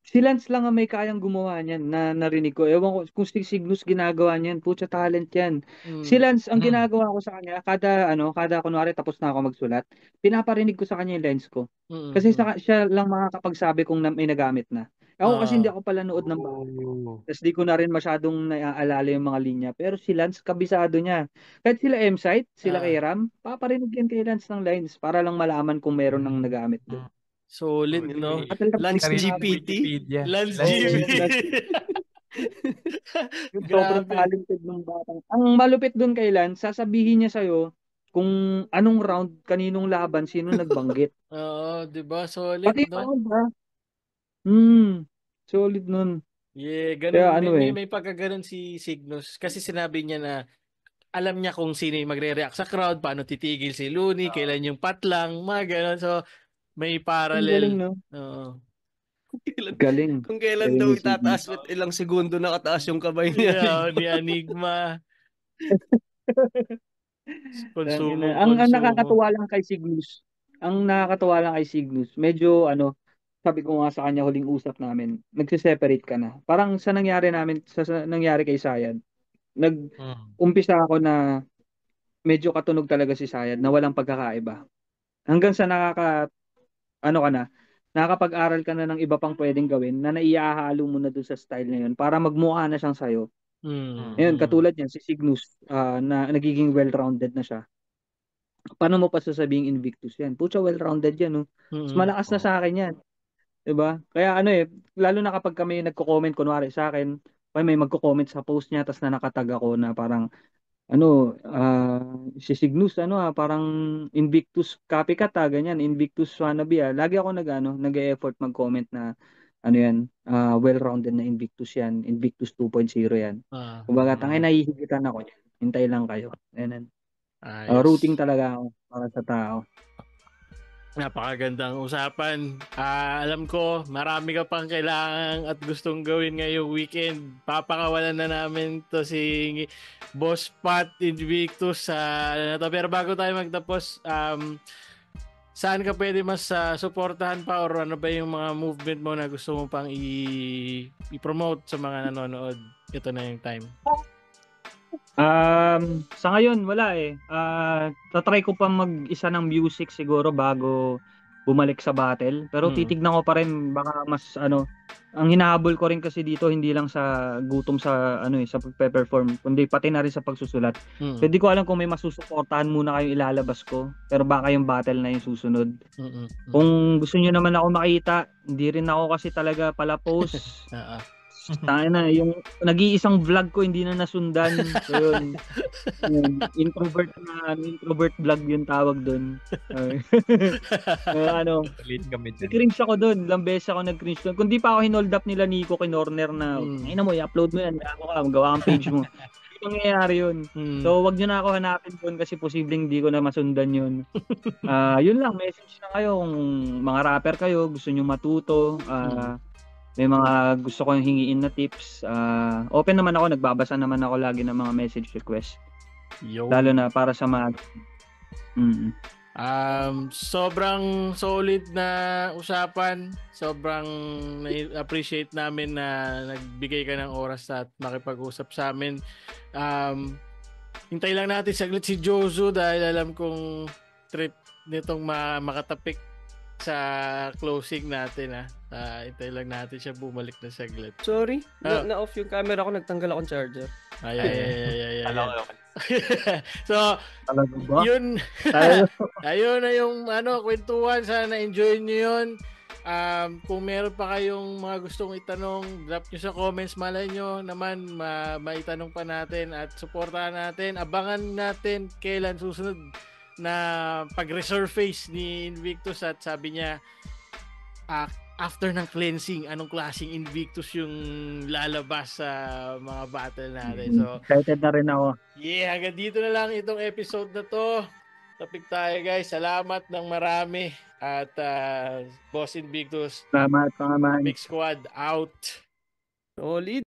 Speaker 2: si Lance lang ang may kayang gumawa niyan na narinig ko. Ewan ko, kung si Cygnus ginagawa niyan, putya talent yan. Si Lance, ang ginagawa ko sa kanya, kada kunwari tapos na ako magsulat, pinaparinig ko sa kanya yung lines ko. Kasi siya lang makakapagsabi kung may nagamit na. Ako kasi hindi ako pala nood ng bago. Tapos di ko na rin masyadong naaalala yung mga linya. Pero si Lance, kabisado niya. Kahit sila M-Site, sila kay Ram, paparinig yan kay Lance ng lines para lang malaman kung meron nang nagamit doon.
Speaker 1: Solid, no?
Speaker 4: Lance GPT?
Speaker 1: Lance GPT.
Speaker 2: Yung sobrang talented ng batang. Ang malupit doon kay Lance, sasabihin niya sa'yo kung anong round, kaninong laban, sino nagbanggit.
Speaker 1: Oo, di ba? Solid,
Speaker 2: pati
Speaker 1: no?
Speaker 2: Round, ha? Solid nun.
Speaker 1: Yeah, ganun. May pagkaganon si Cygnus. Kasi sinabi niya na alam niya kung sino yung magre-react sa crowd, paano titigil si Looney, kailan yung patlang, mga ganon. So, may parallel.
Speaker 2: Galing, no?
Speaker 4: Galing. Kung kailan daw itataas with ilang segundo nakataas yung kamay niya.
Speaker 1: Ni Enigma.
Speaker 2: Ang nakakatuwa lang kay Cygnus, medyo sabi ko nga sa kanya huling usap namin, nagse-separate ka na. Parang sa nangyari kay Sayad, nag-umpisa ako na medyo katunog talaga si Sayad na walang pagkakaiba. Hanggang sa nakakapag-aral ka na ng iba pang pwedeng gawin na naiahalo mo na doon sa style na yun para magmukha na siyang sayo. Ngayon, katulad niyan, si Cygnus, na nagiging well-rounded na siya. Paano mo pa sasabing Invictus yan? Pucha, well-rounded yan, no? Mas malakas na sa akin yan. Diba? Kaya lalo na kapag kami nagko-comment, kunwari sa akin, may magko-comment sa post niya, tapos na nakatag ako na parang, si Cygnus, parang Invictus copycat, ganyan, Invictus wannabe, lagi ako nag-e-effort mag-comment na, ano yan, well-rounded na Invictus yan. Invictus 2.0 yan. Kumbaga, tangay nahihigitan ako yan. Hintay lang kayo. Ayan. Routing talaga ako para sa tao.
Speaker 1: Napakagandang usapan. Alam ko, marami ka pang kailangan at gustong gawin ngayong weekend. Papakawalan na namin to si Boss Pat Invictus sa pero bago tayo magtapos, saan ka pwede mas suportahan pa or ano ba yung mga movement mo na gusto mo pang i-promote sa mga nanonood? Ito na yung time.
Speaker 2: Sa ngayon wala eh. Tatry ko pa mag-isa ng music siguro bago bumalik sa battle. Pero titignan ko pa rin baka mas ang hinahabol ko rin kasi dito hindi lang sa gutom sa sa pagpe-perform, kundi pati na rin sa pagsusulat. So hindi ko alam kung may masusuportahan muna kayong ilalabas ko, pero baka yung battle na yung susunod. Kung gusto niyo naman ako makita, hindi rin ako kasi talaga pala post. Tayo na, yung nag-iisang vlog ko hindi na nasundan. So yun, introvert vlog yung tawag doon. Nag-cringe ako doon. Ilang beses ako nag-cringe doon. Kung di pa ako hinold up nila Nico Kinorner na, ay na mo, i-upload mo yan. Gawa kang page mo. Hindi mangyayari yun. So wag nyo na ako hanapin doon kasi posibleng hindi ko na masundan yun. Yun lang, message na kayo kung mga rapper kayo, gusto nyo matuto. May mga gusto ko hingiin na tips. Open naman ako, nagbabasa naman ako lagi ng mga message request. Lalo na para sa mga
Speaker 1: sobrang solid na usapan. Sobrang na-appreciate namin na nagbigay ka ng oras at makipag-usap sa amin. Hintay lang natin saglit si Jozu dahil alam kong trip nitong makatapik sa closing natin. Hintay lang natin siya bumalik na saglit.
Speaker 4: Sorry, na-off yung camera ko, nagtanggal akong charger.
Speaker 1: Ay. So, yun. Ayun na yung kwentuhan. Sana na-enjoy nyo yun. Kung meron pa kayong mga gustong itanong, drop nyo sa comments. Malay nyo naman maitanong pa natin at supportahan natin. Abangan natin kailan susunod na pag-resurface ni Invictus at sabi niya after ng cleansing, anong klaseng Invictus yung lalabas sa mga battle natin. So,
Speaker 2: excited na rin ako.
Speaker 1: Yeah, hanggang dito na lang itong episode na to. Tapik tayo guys. Salamat ng marami. At Boss Invictus.
Speaker 2: Salamat mga man.
Speaker 1: Big Squad out.
Speaker 4: Solid.